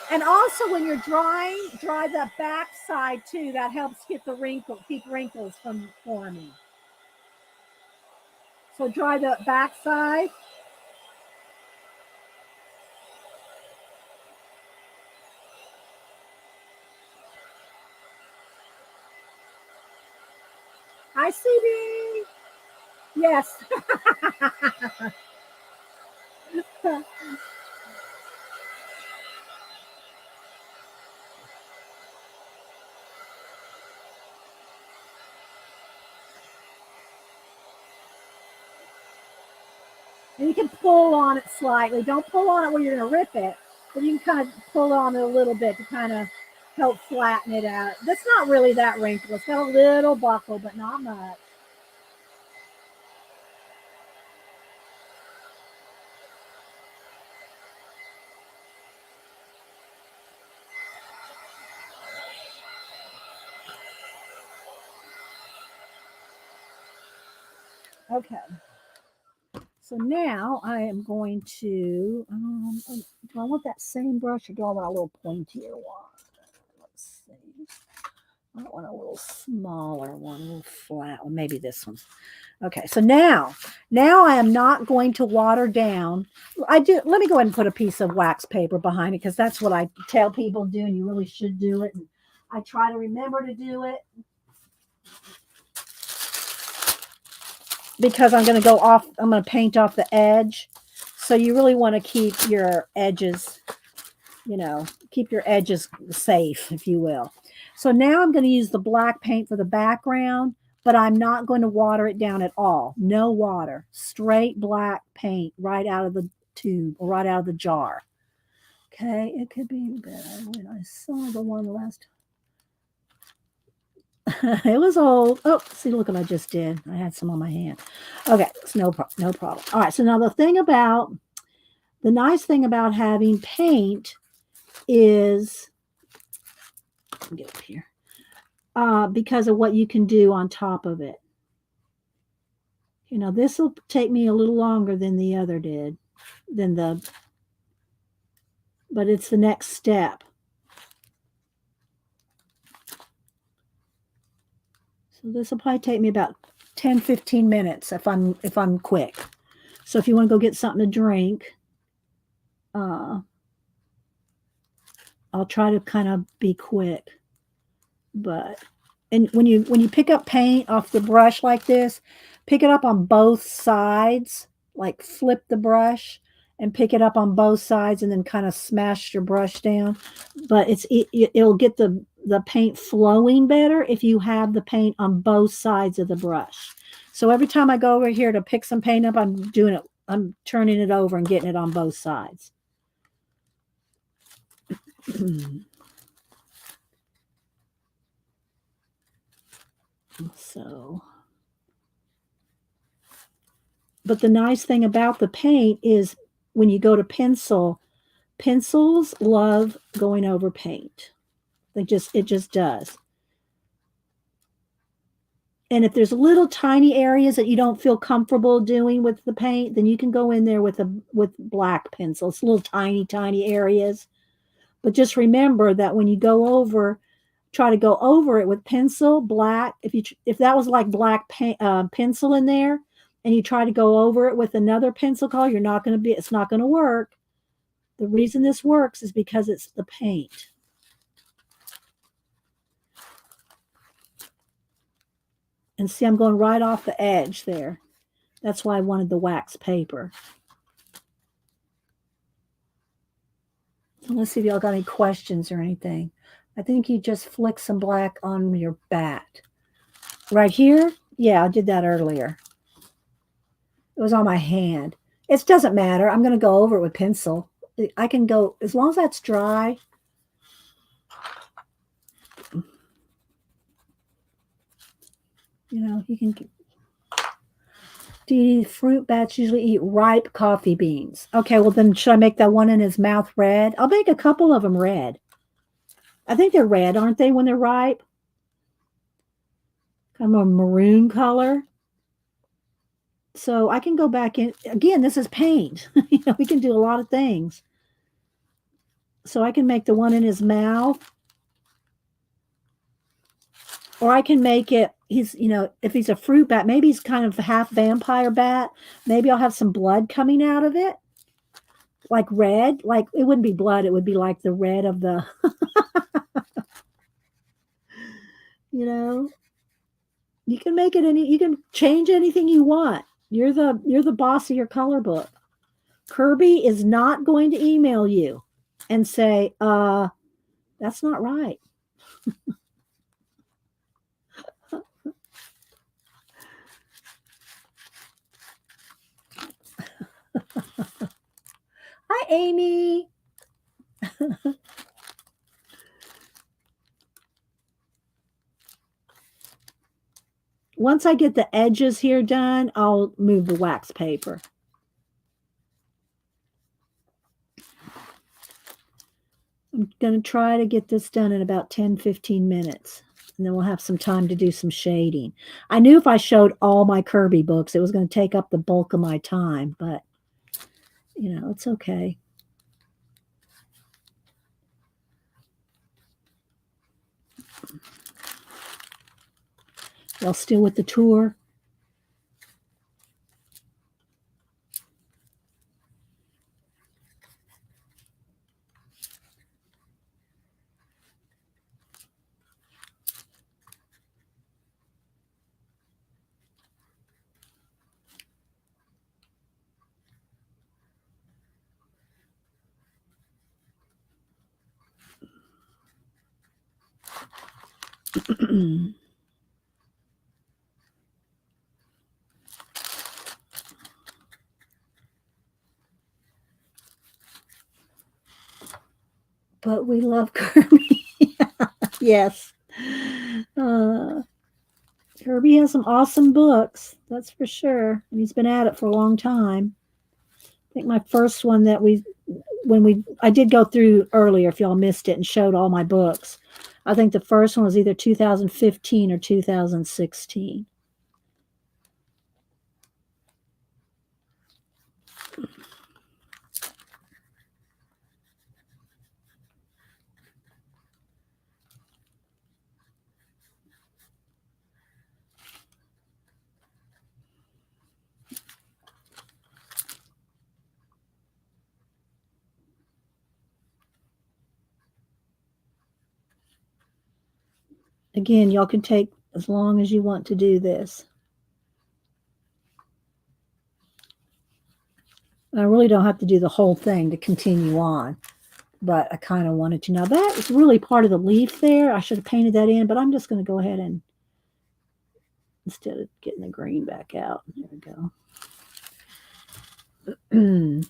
Speaker 1: And also when you're drying, dry the back side too. That helps keep wrinkles from forming. So dry the back side. Hi, CD. Yes. And you can pull on it slightly. Don't pull on it where you're going to rip it, but you can kind of pull on it a little bit to kind of help flatten it out. That's not really that wrinkled. It's got a little buckle, but not much. Okay. So now I am going to, do I want that same brush or do I want a little pointier one? Let's see. I want a little smaller one, a little flat one. Maybe this one. Okay, so now I am not going to water down. Let me go ahead and put a piece of wax paper behind it because that's what I tell people to do, and you really should do it. And I try to remember to do it. Because I'm going to paint off the edge. So you really want to keep your edges, keep your edges safe, if you will. So now I'm going to use the black paint for the background, but I'm not going to water it down at all. No water, straight black paint right out of the tube or right out of the jar. okay. It could be better when I saw the one last. It was old. Oh, see, look what I just did. I had some on my hand. Okay, it's no problem. All right. So now the nice thing about having paint is, let me get up here, because of what you can do on top of it. You know, this will take me a little longer than the other did, but it's the next step. So this will probably take me about 10, 15 minutes if I'm quick. So if you want to go get something to drink, I'll try to kind of be quick. But and when you pick up paint off the brush like this, pick it up on both sides, like flip the brush and pick it up on both sides and then kind of smash your brush down. But it'll get the paint flowing better if you have the paint on both sides of the brush. So every time I go over here to pick some paint up, I'm turning it over and getting it on both sides. So, but the nice thing about the paint is when you go to pencils love going over paint. It just does. And if there's little tiny areas that you don't feel comfortable doing with the paint, then you can go in there with black pencils, little tiny areas. But just remember that when you try to go over it with pencil black. If that was like black pencil in there, and you try to go over it with another pencil color, it's not going to work. The reason this works is because it's the paint. And see, I'm going right off the edge there. That's why I wanted the wax paper. So let's see if y'all got any questions or anything. I think you just flick some black on your bat. Right here? Yeah, I did that earlier. It was on my hand. It doesn't matter. I'm going to go over it with pencil. I can go, as long as that's dry. You know, you can. Do fruit bats usually eat ripe coffee beans? Okay, well then should I make that one in his mouth red? I'll make a couple of them red. I think they're red, aren't they, when they're ripe? Kind of a maroon color. So I can go back in. Again, this is paint. You know, we can do a lot of things. So I can make the one in his mouth. Or I can make it, if he's a fruit bat, maybe he's kind of half vampire bat. Maybe I'll have some blood coming out of it. Like red. Like, it wouldn't be blood. It would be like the red of the, You can make it you can change anything you want. You're the boss of your color book. Kirby is not going to email you and say, that's not right. Hi, Amy. Once I get the edges here done, I'll move the wax paper. I'm going to try to get this done in about 10, 15 minutes. And then we'll have some time to do some shading. I knew if I showed all my Kirby books, it was going to take up the bulk of my time. But, it's okay. Y'all still with the tour? but we love Kirby. Yes. Uh, Kirby has some awesome books, that's for sure. And he's been at it for a long time. I think my first one that I did go through earlier, if y'all missed it, and showed all my books. I think the first one was either 2015 or 2016. Again, y'all can take as long as you want to do this. I really don't have to do the whole thing to continue on, but I kind of wanted to. Now that is really part of the leaf there. I should have painted that in, but I'm just going to go ahead and, instead of getting the green back out, there we go.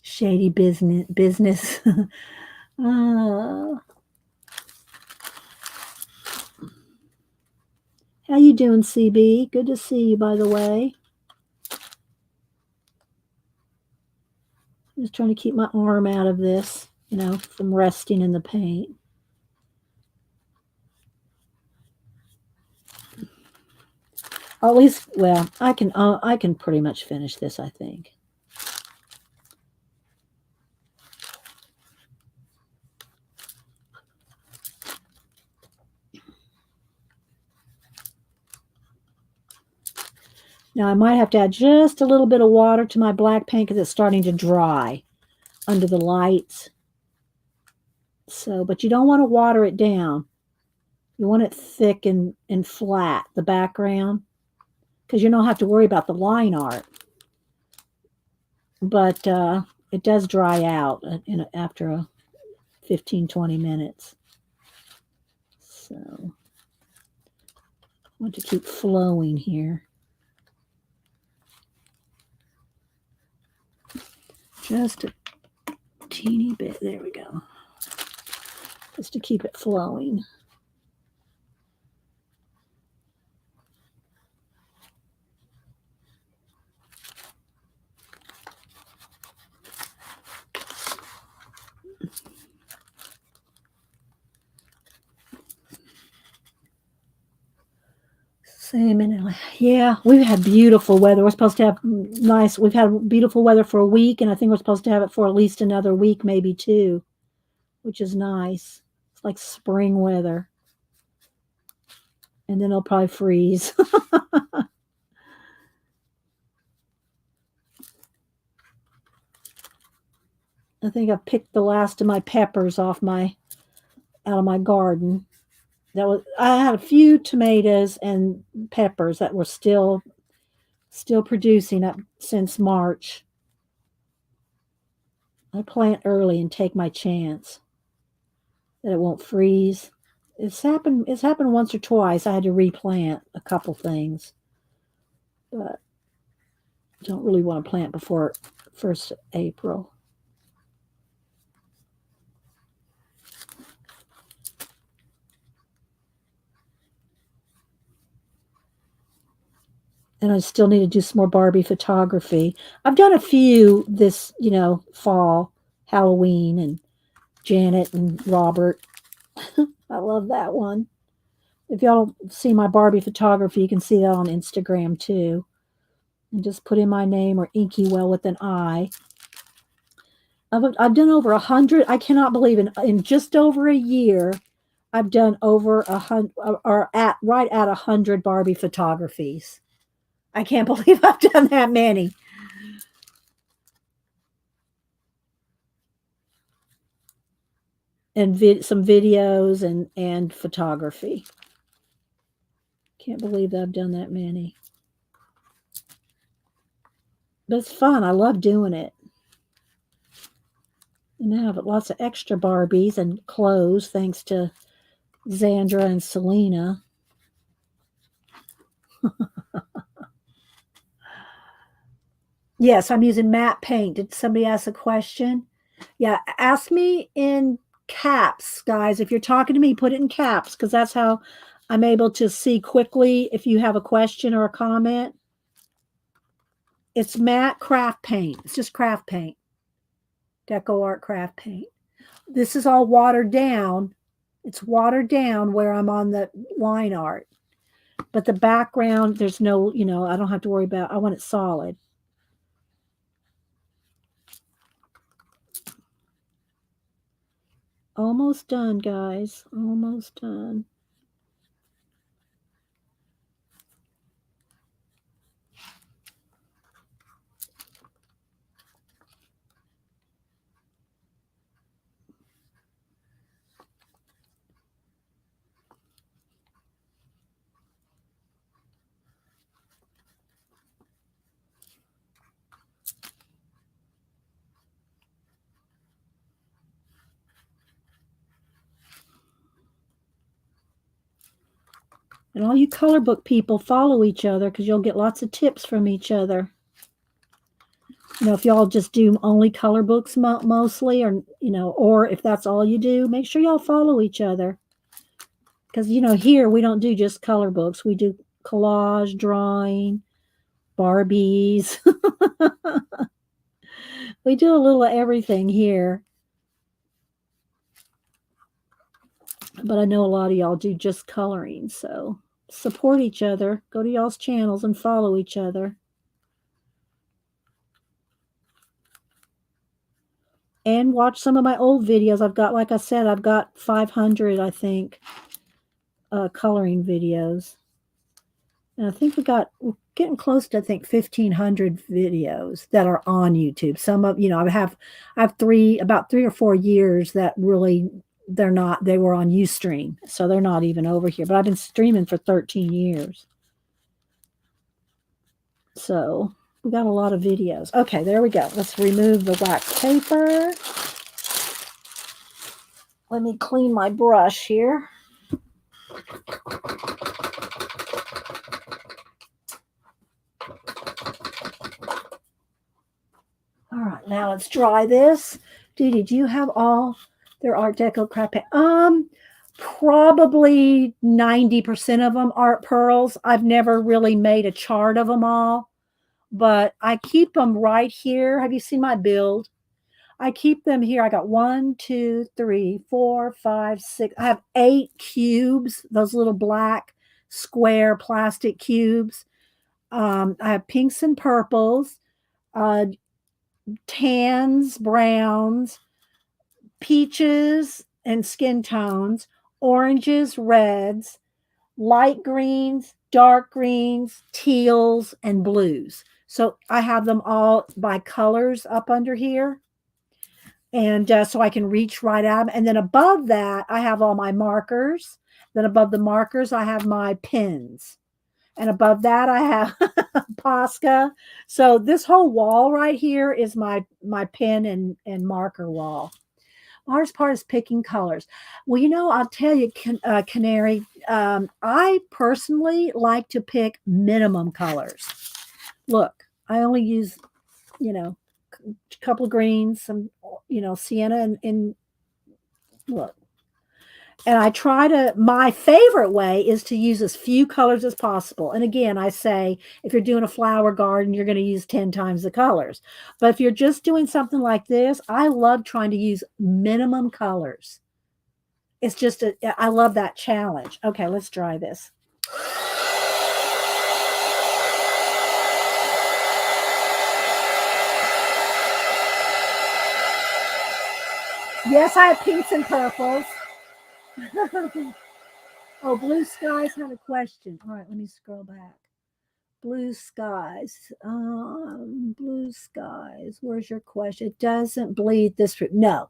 Speaker 1: Shady business. How you doing, CB? Good to see you, by the way. I'm just trying to keep my arm out of this, from resting in the paint. At least, well, I can pretty much finish this, I think. Now I might have to add just a little bit of water to my black paint because it's starting to dry under the lights. So, but you don't want to water it down. You want it thick and flat, the background, because you don't have to worry about the line art. But it does dry out after 15, 20 minutes. So I want to keep flowing here. Just a teeny bit. There we go. Just to keep it flowing. Same in yeah, we've had beautiful weather. We're supposed to have we've had beautiful weather for a week, and I think we're supposed to have it for at least another week, maybe two, which is nice. It's like spring weather. And then it'll probably freeze. I think I picked the last of my peppers out of my garden. I had a few tomatoes and peppers that were still producing up since March. I plant early and take my chance that it won't freeze. It's happened once or twice. I had to replant a couple things, but I don't really want to plant before 1st April. And I still need to do some more Barbie photography. I've done a few this, fall, Halloween, and Janet and Robert. I love that one. If y'all see my Barbie photography, you can see that on Instagram too. And just put in my name or Inky Well with an I. I've done over 100. I cannot believe in just over a year, I've done over 100 or right at 100 Barbie photographies. I can't believe I've done that many. And some videos and photography. Can't believe that I've done that many. But it's fun. I love doing it. And I have lots of extra Barbies and clothes thanks to Xandra and Selena. Yes, I'm using matte paint. Did somebody ask a question? Yeah, ask me in caps, guys. If you're talking to me, put it in caps because that's how I'm able to see quickly if you have a question or a comment. It's matte craft paint. It's just craft paint. Deco Art craft paint. This is all watered down. It's watered down where I'm on the line art. But the background, there's no, I don't have to worry about, I want it solid. Almost done, guys. Almost done. And all you color book people follow each other because you'll get lots of tips from each other. If y'all just do only color books mostly, or if that's all you do, make sure y'all follow each other. Because, here we don't do just color books. We do collage, drawing, Barbies. We do a little of everything here. But I know a lot of y'all do just coloring, so support each other. Go to y'all's channels and follow each other. And watch some of my old videos. I've got, like I said, I've got 500, I think, coloring videos. And I think we're getting close to, I think, 1,500 videos that are on YouTube. Some of, I have about 3 or 4 years that really, they were on Ustream. So they're not even over here. But I've been streaming for 13 years. So we got a lot of videos. Okay, there we go. Let's remove the wax paper. Let me clean my brush here. All right, now let's dry this. Did you have all their Art Deco crap? Probably 90% of them art pearls. I've never really made a chart of them all, but I keep them right here. Have you seen my build? I keep them here. I got 1, 2, 3, 4, 5, 6. I have 8 cubes, those little black square plastic cubes. I have pinks and purples, tans, browns, peaches and skin tones, oranges, reds, light greens, dark greens, teals, and blues. So I have them all by colors up under here. And so I can reach right out. And then above that, I have all my markers. Then above the markers, I have my pins. And above that, I have Posca. So this whole wall right here is my pen and marker wall. Hardest part is picking colors. Well, I'll tell you, Canary, I personally like to pick minimum colors. Look, I only use, a couple of greens, some, sienna, and look. And I my favorite way is to use as few colors as possible. And again, I say, if you're doing a flower garden, you're going to use 10 times the colors. But if you're just doing something like this, I love trying to use minimum colors. It's just, I love that challenge. Okay, let's dry this. Yes, I have pinks and purples. Oh, Blue Skies had a question. All right, let me scroll back. Blue Skies. Blue Skies. Where's your question? It doesn't bleed this through. No,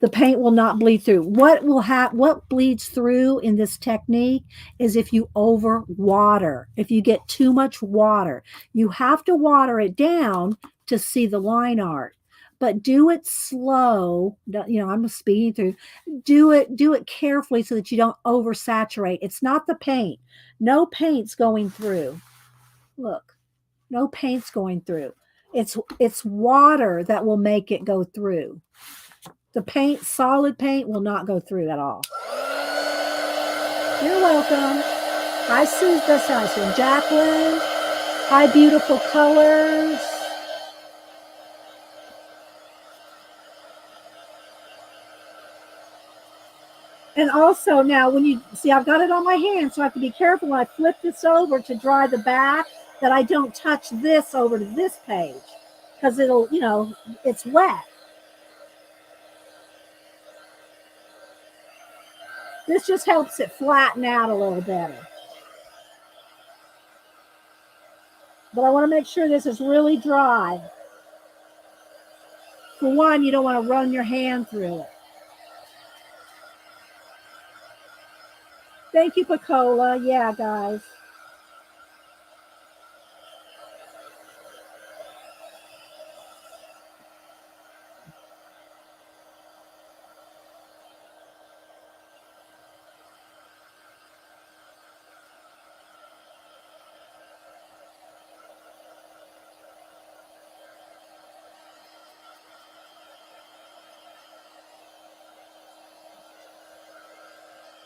Speaker 1: the paint will not bleed through. What bleeds through in this technique is if you over water. If you get too much water, you have to water it down to see the line art. But do it slow. I'm speeding through. Do it carefully so that you don't oversaturate. It's not the paint. No paint's going through. Look, no paint's going through. It's water that will make it go through. The paint, solid paint, will not go through at all. You're welcome. Hi, Susan. Jacqueline. Hi, beautiful colors. And also now when you see, I've got it on my hand, so I have to be careful when I flip this over to dry the back that I don't touch this over to this page because it'll, it's wet. This just helps it flatten out a little better. But I want to make sure this is really dry. For one, you don't want to run your hand through it. Thank you, Picola. Yeah, guys.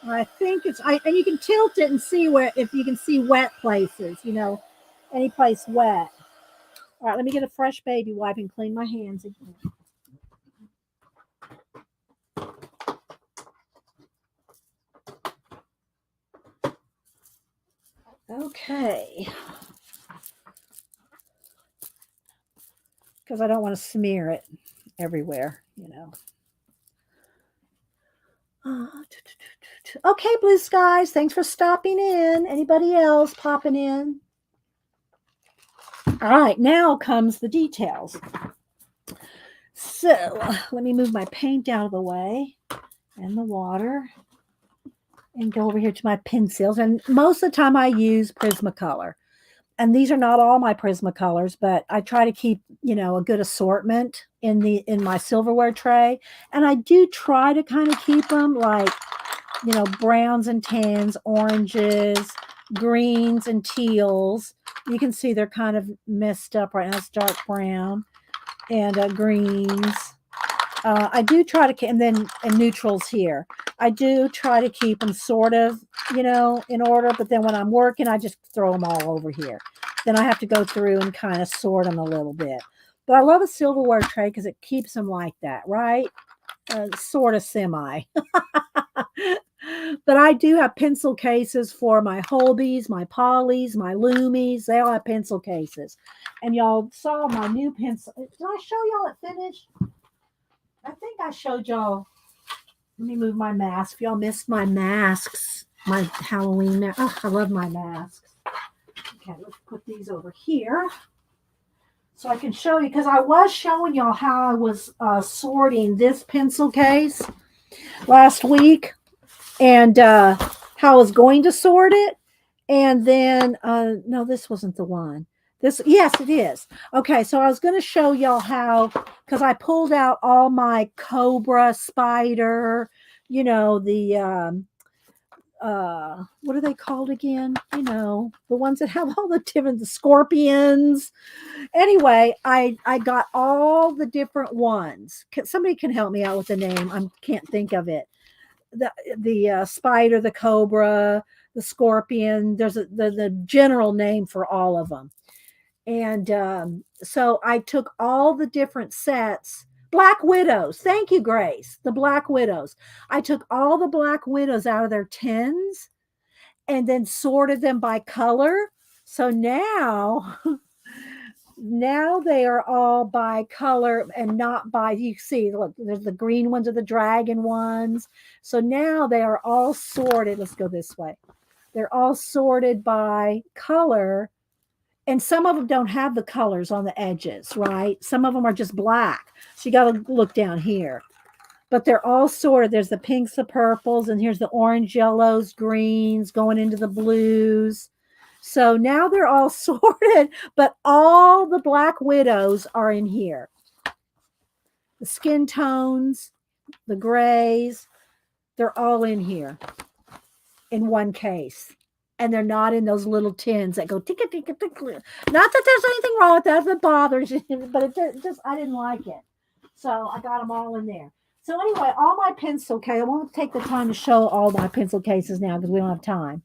Speaker 1: I think and you can tilt it and see if you can see wet places, any place wet. All right, let me get a fresh baby wipe and clean my hands again. Okay. Because I don't want to smear it everywhere, Okay, Blue Skies, thanks for stopping in. Anybody else popping in? All right, now comes the details. So let me move my paint out of the way and the water and go over here to my pencils. And most of the time I use Prismacolor. And these are not all my Prismacolors, but I try to keep, a good assortment in my silverware tray. And I do try to kind of keep them like, browns and tans, oranges, greens and teals. You can see they're kind of messed up right now. It's dark brown and greens. I do try to, and neutrals here. I do try to keep them sort of, in order, but then when I'm working, I just throw them all over here. Then I have to go through and kind of sort them a little bit. But I love a silverware tray because it keeps them like that, right? Sort of semi. But I do have pencil cases for my Holbees, my Polys, my Loomies. They all have pencil cases. And y'all saw my new pencil. Did I show y'all it finished? I think I showed y'all. Let me move my mask. If y'all missed my masks, my Halloween mask. Oh, I love my masks. Okay, let's put these over here so I can show you, because I was showing y'all how I was sorting this pencil case last week and how I was going to sort it. And then, no, this wasn't the one. Yes, it is. Okay, so I was going to show y'all how, because I pulled out all my Cobra, Spider, the, what are they called again? The ones that have all the scorpions. Anyway, I got all the different ones. Somebody can help me out with the name. I can't think of it. The spider, the cobra, the scorpion. There's the general name for all of them. And so I took all the different sets. Black Widows. Thank you, Grace. The Black Widows. I took all the Black Widows out of their tins and then sorted them by color. So now they are all by color and not by, you see, look, there's the green ones are the dragon ones. So now they are all sorted. Let's go this way. They're all sorted by color. And some of them don't have the colors on the edges, right? Some of them are just black. So you got to look down here. But they're all sorted. There's the pinks, the purples, and here's the orange, yellows, greens going into the blues. So now they're all sorted, but all the Black Widows are in here. The skin tones, the grays, they're all in here in one case. and they're not in those little tins that go ticka ticka ticka. Not that there's anything wrong with that if it bothers you, but it just I didn't like it, so I got them all in there. So anyway, all my pencil case. I won't take the time to show all my pencil cases now because we don't have time.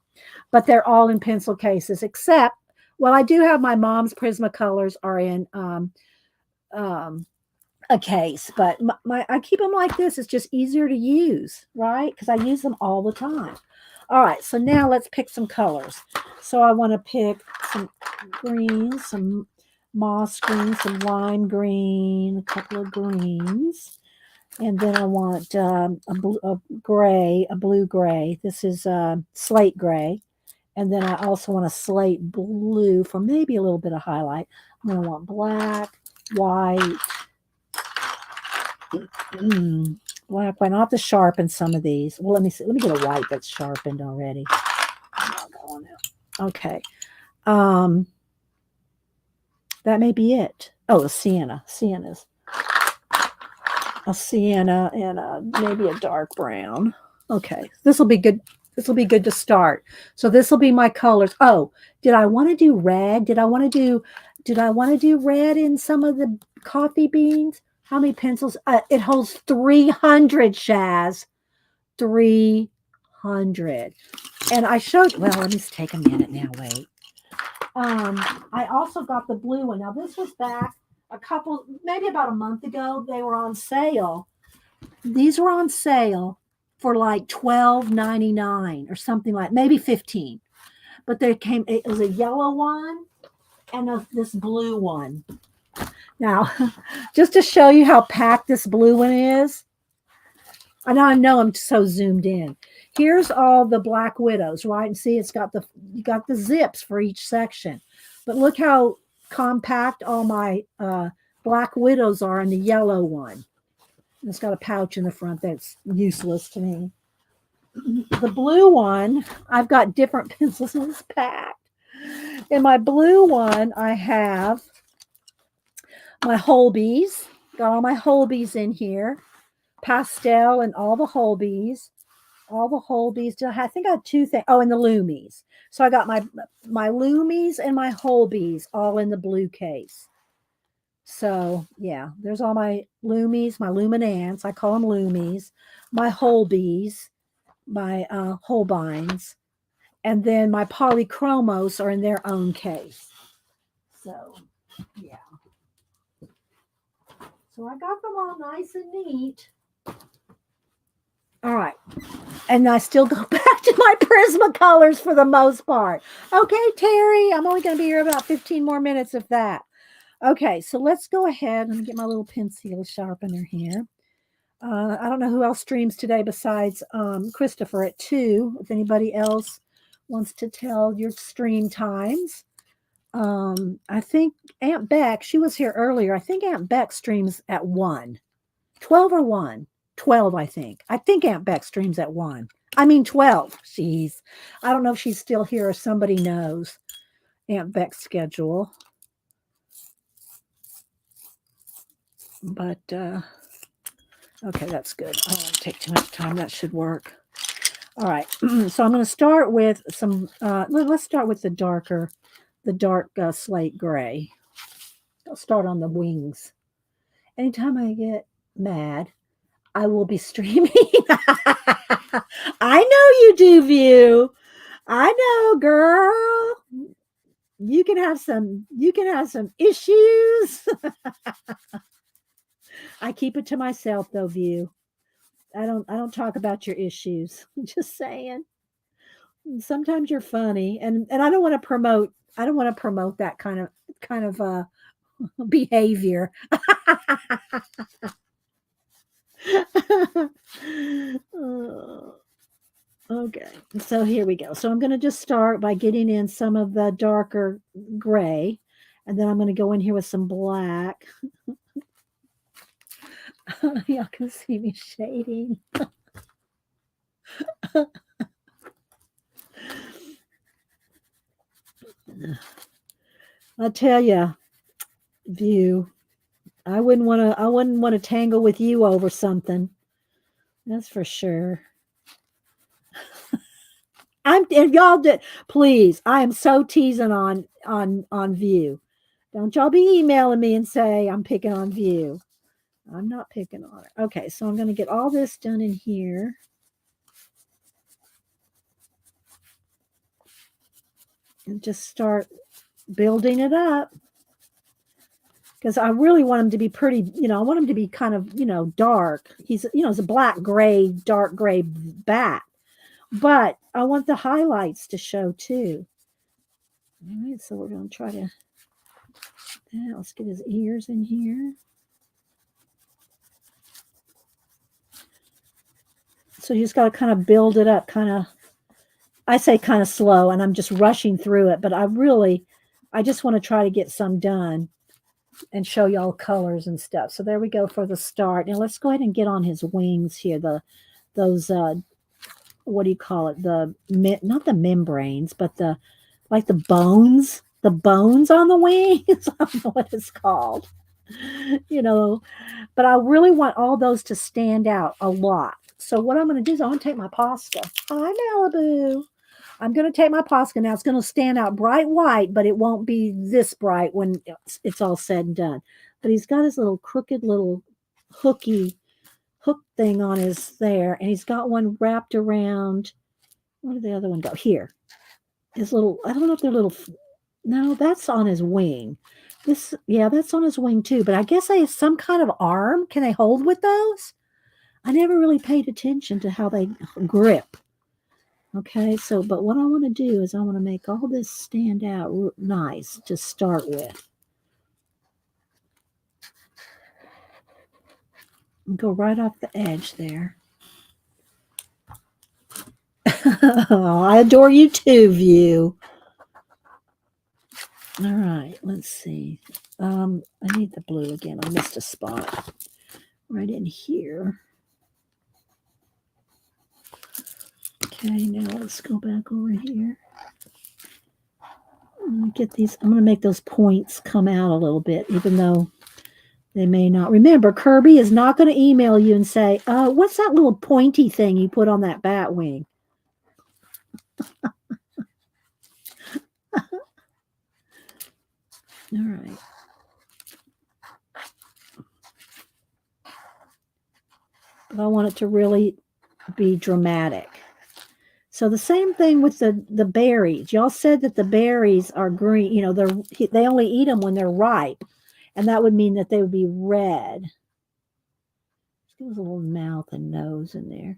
Speaker 1: But they're all in pencil cases, except well, I do have my mom's Prismacolors are in um, a case, but I keep them like this. It's just easier to use, right? Because I use them all the time. All right, so now let's pick some colors. So I want to pick some greens, some moss green, some lime green, a couple of greens. And then I want a gray, a blue gray. This is slate gray. And then I also want a slate blue for maybe a little bit of highlight. I'm going to want black, white, black, white. I'll have to sharpen some of these. Well, let me see. Let me get a white that's sharpened already. Okay. That may be it. Oh, a sienna. Sienna's. A sienna and maybe a dark brown. Okay. This will be good. This will be good to start. So this will be my colors. Oh, did I want to do red? Did I want to do red in some of the coffee beans? How many pencils? It holds 300, Shaz. 300. And I showed, well, let me take a minute now. Wait. I also got the blue one. Now this was back maybe about a month ago. They were on sale. These were on sale for like $12.99 or something like maybe 15. But it was a yellow one and this blue one. Now, just to show you how packed this blue one is, and I know I'm so zoomed in. Here's all the Black Widows, right? And see, you got the zips for each section. But look how compact all my Black Widows are in the yellow one. And it's got a pouch in the front that's useless to me. The blue one, I've got different pencils in this pack. In my blue one, I have my Holbees. Got all my Holbees in here. Pastel and all the Holbees. All the Holbees. I think I had two things. Oh, and the Loomies. So I got my Loomies and my Holbees all in the blue case. So, yeah, there's all my Loomies, my Luminants. I call them Loomies. My Holbees, my Holbeins. And then my Polychromos are in their own case. So, yeah. So I got them all nice and neat. All right. And I still go back to my Prismacolors for the most part. Okay, Terry, I'm only going to be here about 15 more minutes of that. Okay, so let's go ahead and get my little pencil sharpener here. I don't know who else streams today besides Christopher at 2. If anybody else wants to tell your stream times. I think Aunt Beck, she was here earlier. I think Aunt Beck streams at 1. 12 or 1? 12, I think. I think Aunt Beck streams at 1. I mean 12. Jeez. I don't know if she's still here or somebody knows Aunt Beck's schedule. But, okay, that's good. I don't want to take too much time. That should work. All right. So I'm going to start with some, let's start with the dark slate gray. I'll start on the wings. Anytime I get mad, I will be streaming. I know you do, View. I know, girl. You can have some issues. I keep it to myself though, View. I don't talk about your issues. I'm just saying. Sometimes you're funny and I don't want to promote that kind of behavior. Okay, so here we go. So I'm going to just start by getting in some of the darker gray, and then I'm going to go in here with some black. Y'all can see me shading. I tell you, View, I wouldn't want to tangle with you over something. That's for sure. if y'all did, please, I am so teasing on View. Don't y'all be emailing me and say I'm picking on View. I'm not picking on it. Okay, so I'm going to get all this done in here. And just start building it up. Because I really want him to be pretty, I want him to be kind of, dark. He's, it's a black, gray, dark gray bat. But I want the highlights to show too. All right, so we're going to try to, let's get his ears in here. So you just got to kind of build it up, I say kind of slow, and I'm just rushing through it, but I just want to try to get some done and show y'all colors and stuff. So there we go for the start. Now let's go ahead and get on his wings here. Those what do you call it? Not the membranes, but the bones. The bones on the wings. I don't know what it's called. But I really want all those to stand out a lot. So what I'm going to do is I'm going to take my Posca. Hi, Malibu. I'm going to take my Posca. Now it's going to stand out bright white, but it won't be this bright when it's all said and done. But he's got his little crooked little hook thing on his there, and he's got one wrapped around. Where did the other one go? Here. His little, I don't know if they're little, no, that's on his wing. That's on his wing too, but I guess they have some kind of arm. Can they hold with those? I never really paid attention to how they grip. Okay, but what I want to do is I want to make all this stand out nice to start with. And go right off the edge there. Oh, I adore you too, View. All right, let's see. I need the blue again. I missed a spot right in here. Okay, now let's go back over here. I'm going to get these. I'm going to make those points come out a little bit, even though they may not. Remember, Kirby is not going to email you and say, what's that little pointy thing you put on that bat wing? All right. But I want it to really be dramatic. So the same thing with the berries. Y'all said that the berries are green. They only eat them when they're ripe, and that would mean that they would be red. There's a little mouth and nose in there.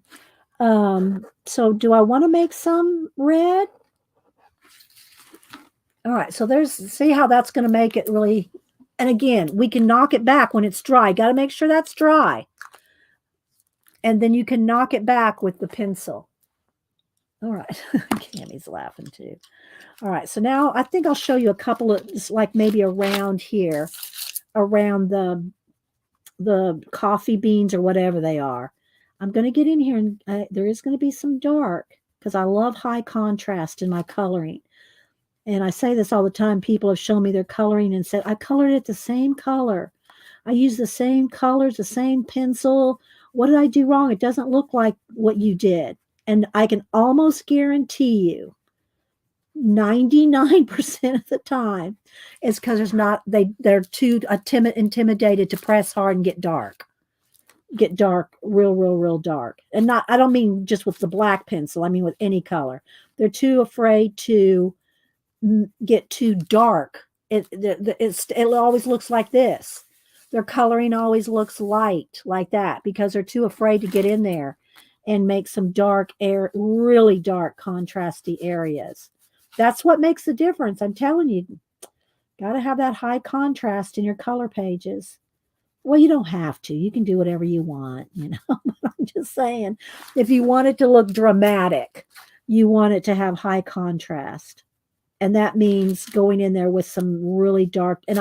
Speaker 1: So do I want to make some red? All right. So see how that's going to make it really. And again, we can knock it back when it's dry. Got to make sure that's dry. And then you can knock it back with the pencil. All right. Cammy's laughing too. All right. So now I think I'll show you a couple of, like maybe around here, around the coffee beans or whatever they are. I'm going to get in here and there is going to be some dark because I love high contrast in my coloring. And I say this all the time. People have shown me their coloring and said, I colored it the same color. I use the same colors, the same pencil. What did I do wrong? It doesn't look like what you did. And I can almost guarantee you 99% of the time is because they're too intimidated to press hard and get dark, real dark. And I don't mean just with the black pencil. I mean with any color. They're too afraid to get too dark. It always looks like this. Their coloring always looks light like that because they're too afraid to get in there and make some really dark contrasty areas. That's what makes the difference. I'm telling you, got to have that high contrast in your color pages. Well, you don't have to. You can do whatever you want, But I'm just saying, if you want it to look dramatic, you want it to have high contrast. And that means going in there with some really dark, and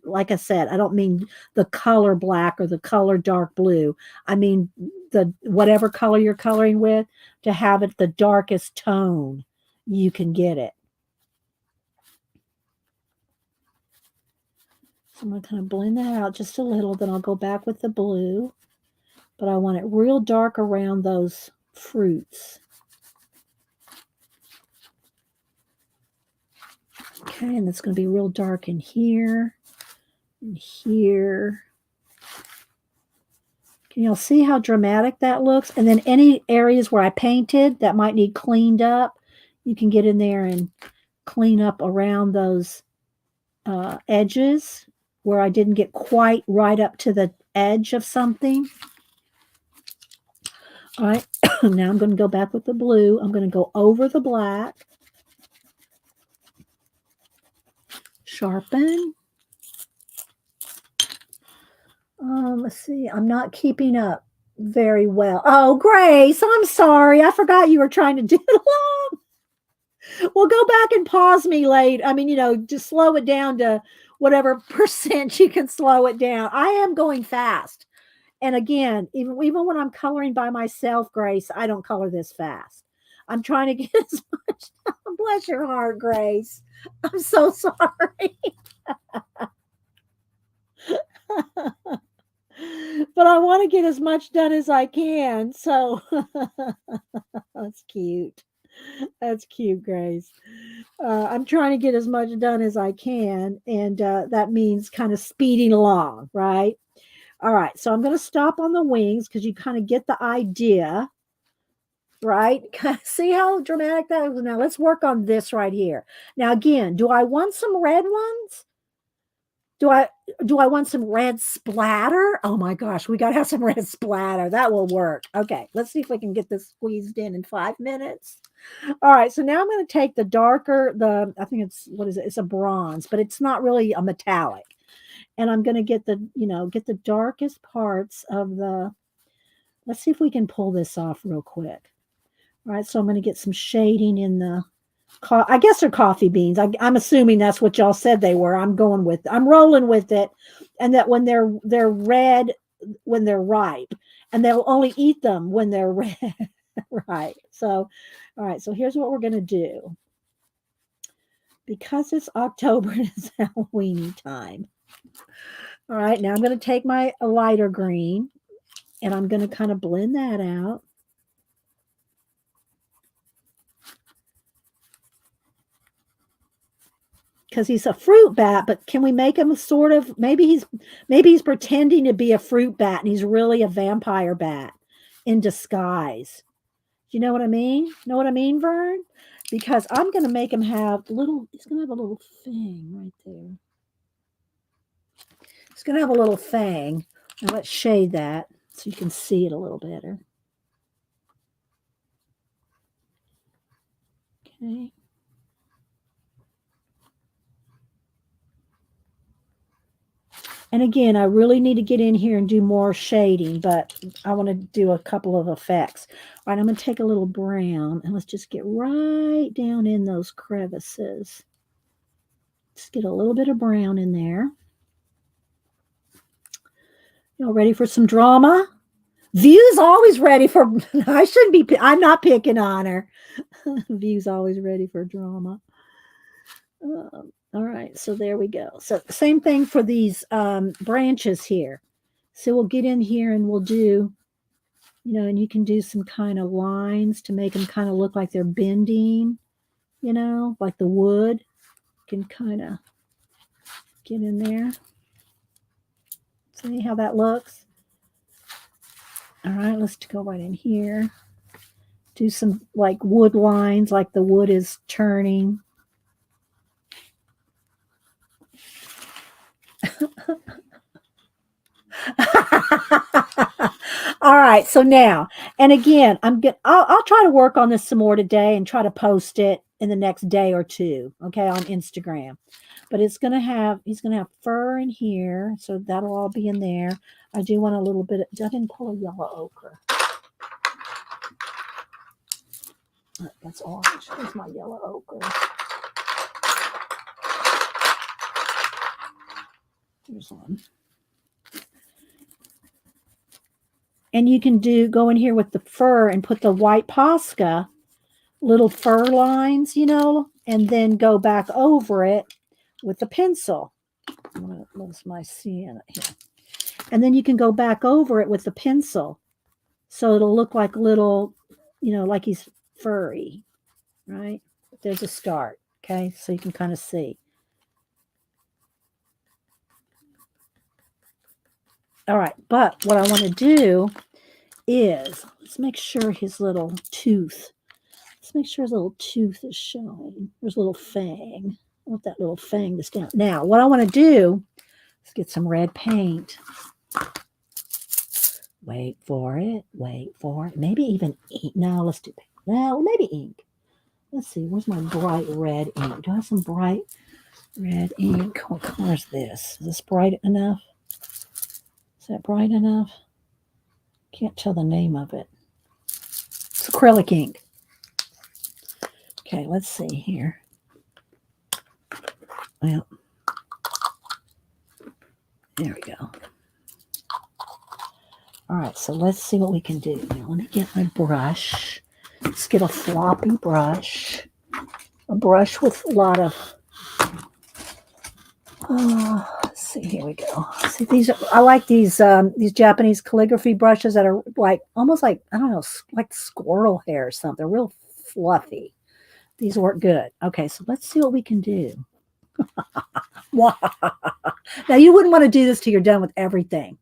Speaker 1: like I said, I don't mean the color black or the color dark blue. I mean the whatever color you're coloring with, to have it the darkest tone you can get it. So I'm going to kind of blend that out just a little, then I'll go back with the blue. But I want it real dark around those fruits. Okay, and it's going to be real dark in here and here. Can y'all see how dramatic that looks? And then any areas where I painted that might need cleaned up, you can get in there and clean up around those edges where I didn't get quite right up to the edge of something. All right, now I'm going to go back with the blue. I'm going to go over the black. Sharpen. Let's see. I'm not keeping up very well. Oh, Grace, I'm sorry. I forgot you were trying to do it along. Well, go back and pause me late. I mean, just slow it down to whatever percent you can slow it down. I am going fast. And again, even when I'm coloring by myself, Grace, I don't color this fast. I'm trying to get as much. Bless your heart, Grace. I'm so sorry. But I want to get as much done as I can. So that's cute. That's cute, Grace. I'm trying to get as much done as I can. And that means kind of speeding along, right? All right. So I'm going to stop on the wings because you kind of get the idea, right? See how dramatic that is? Now let's work on this right here. Now, again, do I want some red ones? Do I want some red splatter? Oh my gosh, we got to have some red splatter. That will work. Okay, let's see if we can get this squeezed in 5 minutes. All right, so now I'm going to take the darker, I think it's, what is it? It's a bronze, but it's not really a metallic. And I'm going to get the darkest parts of let's see if we can pull this off real quick. All right, so I'm going to get some shading in I guess they're coffee beans. I'm assuming that's what y'all said they were. I'm rolling with it. And that when they're red, when they're ripe, and they'll only eat them when they're red. Right. So, all right. So here's what we're going to do. Because it's October and it's Halloween time. All right. Now I'm going to take my lighter green and I'm going to kind of blend that out. Because he's a fruit bat, but can we make him sort of, maybe he's pretending to be a fruit bat and he's really a vampire bat in disguise. Do you know what I mean? Know what I mean, Vern? Because I'm going to make him have he's going to have a little thing right there. He's going to have a little thing. Now let's shade that so you can see it a little better. Okay. And again, I really need to get in here and do more shading, but I want to do a couple of effects. All right, I'm going to take a little brown and let's just get right down in those crevices. Just get a little bit of brown in there. Y'all ready for some drama? View's always ready for, I'm not picking on her. View's always ready for drama. All right, so there we go. So same thing for these branches here. So we'll get in here and we'll do, and you can do some kind of lines to make them kind of look like they're bending, like the wood. You can kind of get in there. See how that looks? All right, let's go right in here. Do some like wood lines, like the wood is turning. All right, so now, and again, I'll try to work on this some more today and try to post it in the next day or two, okay, on Instagram. But he's gonna have fur in here, so that'll all be in there. I do want a little bit. I didn't pull a yellow ochre. That's orange. Here's my yellow ochre. Here's one. And you can go in here with the fur and put the white Posca, little fur lines, and then go back over it with the pencil. I'm going to lose my sienna here. And then you can go back over it with the pencil. So it'll look like little, like he's furry, right? There's a start. Okay, so you can kind of see. All right, but what I want to do is, let's make sure his little tooth, let's make sure his little tooth is showing. There's a little fang. I want that little fang to stand. Now, what I want to do is get some red paint. Wait for it. Wait for it. Maybe even ink. No, let's do paint. No, maybe ink. Let's see. Where's my bright red ink? Do I have some bright red ink? What color is this? Is this bright enough? Is that bright enough? Can't tell the name of it. It's acrylic ink. Okay, let's see here. Well, there we go. All right, so let's see what we can do. Now, let me get my brush. Let's get a floppy brush. A brush with a lot of, let's see, here we go. See, these are, I like these Japanese calligraphy brushes that are like, almost like, I don't know, like squirrel hair or something. They're real fluffy. These work good. Okay, so let's see what we can do. Now, you wouldn't want to do this till you're done with everything.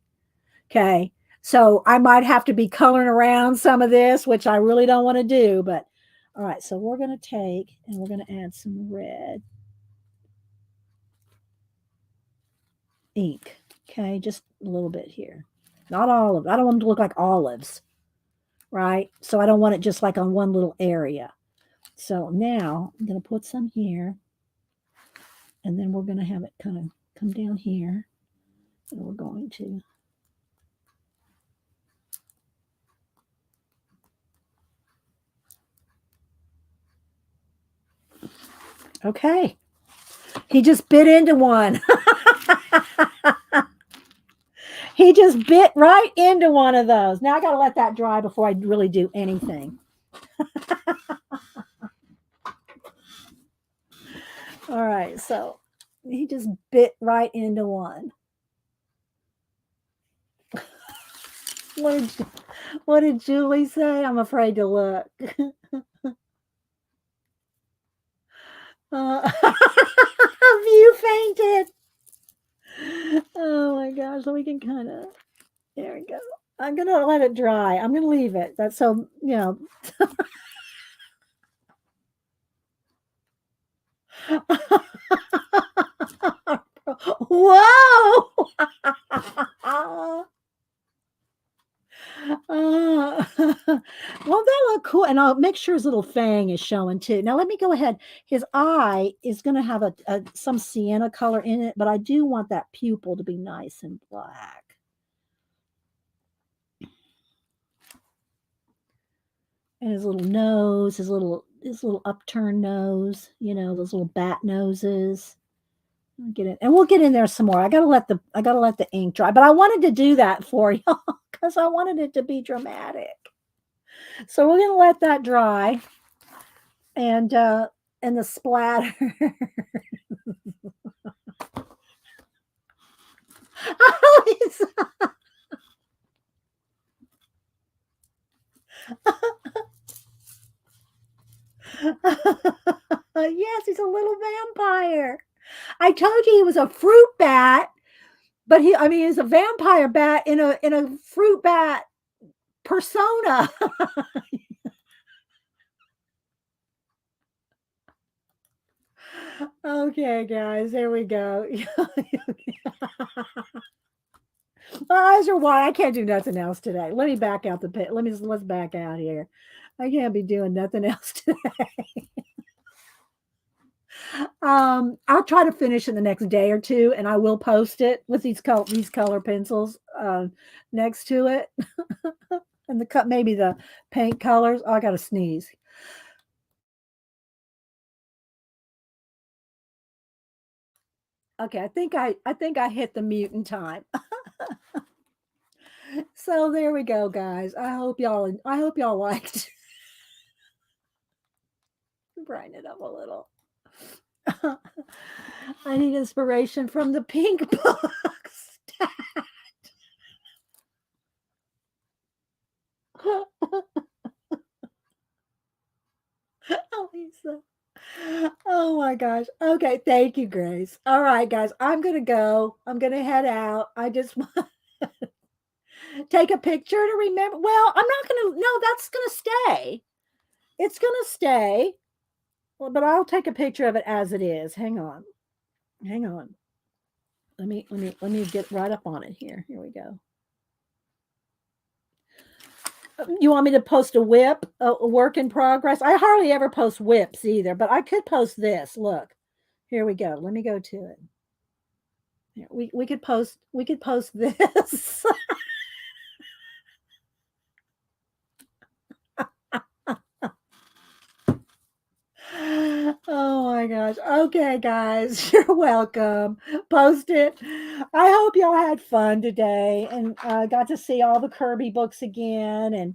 Speaker 1: Okay, so I might have to be coloring around some of this, which I really don't want to do. But all right, so we're going to take and we're going to add some red ink. Okay, just a little bit here. Not olive. I don't want them to look like olives, right? So I don't want it just like on one little area. So now I'm going to put some here. And then we're going to have it kind of come down here. And we're going to okay. He just bit into one. He just bit right into one of those. Now I got to let that dry before I really do anything. All right, so he just bit right into one. What did Julie say? I'm afraid to look. You fainted. Oh my gosh, so we can kind of, there we go. I'm going to let it dry. I'm going to leave it. That's so, you know. Whoa! Won't that look cool? And I'll make sure his little fang is showing too. Now let me go ahead. His eye is going to have some sienna color in it, but I do want that pupil to be nice and black. And his little nose, his little upturned nose, you know, those little bat noses. Get it, and we'll get in there some more. I gotta let the ink dry, but I wanted to do that for y'all because I wanted it to be dramatic. So we're gonna let that dry, and the splatter. Yes, he's a little vampire. I told you he was a fruit bat, but he's a vampire bat in a fruit bat persona. Okay, guys, here we go. My eyes are wide. I can't do nothing else today. Let me back out the pit. Let's back out here. I can't be doing nothing else today. I'll try to finish in the next day or two, and I will post it with these color pencils next to it, and maybe the paint colors. Oh, I got to sneeze. Okay, I think I hit the mutant time. So there we go, guys. I hope y'all liked. Brighten it up a little. I need inspiration from the pink books. Oh, Lisa. Oh my gosh. Okay, thank you, Grace. All right, guys, I'm gonna go. I'm gonna head out. I just want to take a picture to remember. Well, I'm not gonna. No, that's gonna stay. It's gonna stay. Well, but I'll take a picture of it as it is. Hang on. Hang on. Let me get right up on it here. Here we go. You want me to post a whip, a work in progress? I hardly ever post whips either, but I could post this. Look, here we go. Let me go to it. Here, we could post this. Oh my gosh. Okay, guys, you're welcome. Post it. I hope y'all had fun today and got to see all the Kirby books again. And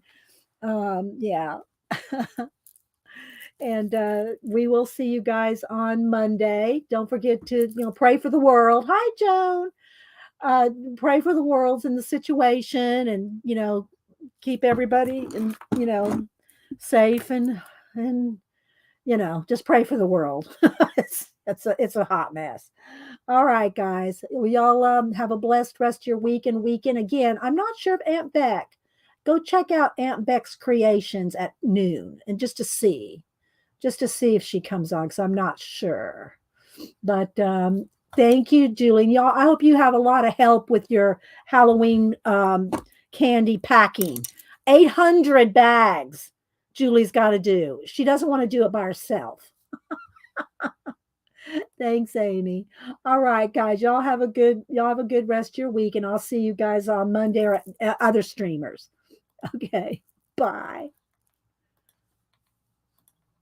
Speaker 1: yeah. And we will see you guys on Monday. Don't forget to, pray for the world. Hi, Joan. Pray for the world's in the situation, and keep everybody and safe, and just pray for the world. It's a hot mess. All right, guys. We all have a blessed rest of your week and weekend. Again, I'm not sure if Aunt Beck. Go check out Aunt Beck's creations at noon, and just to see if she comes on, because I'm not sure. But thank you, Julie. And y'all, I hope you have a lot of help with your Halloween candy packing. 800 bags Julie's got to do. She doesn't want to do it by herself. Thanks, Amy. All right, guys. Y'all have a good rest of your week, and I'll see you guys on Monday or other streamers. Okay. Bye.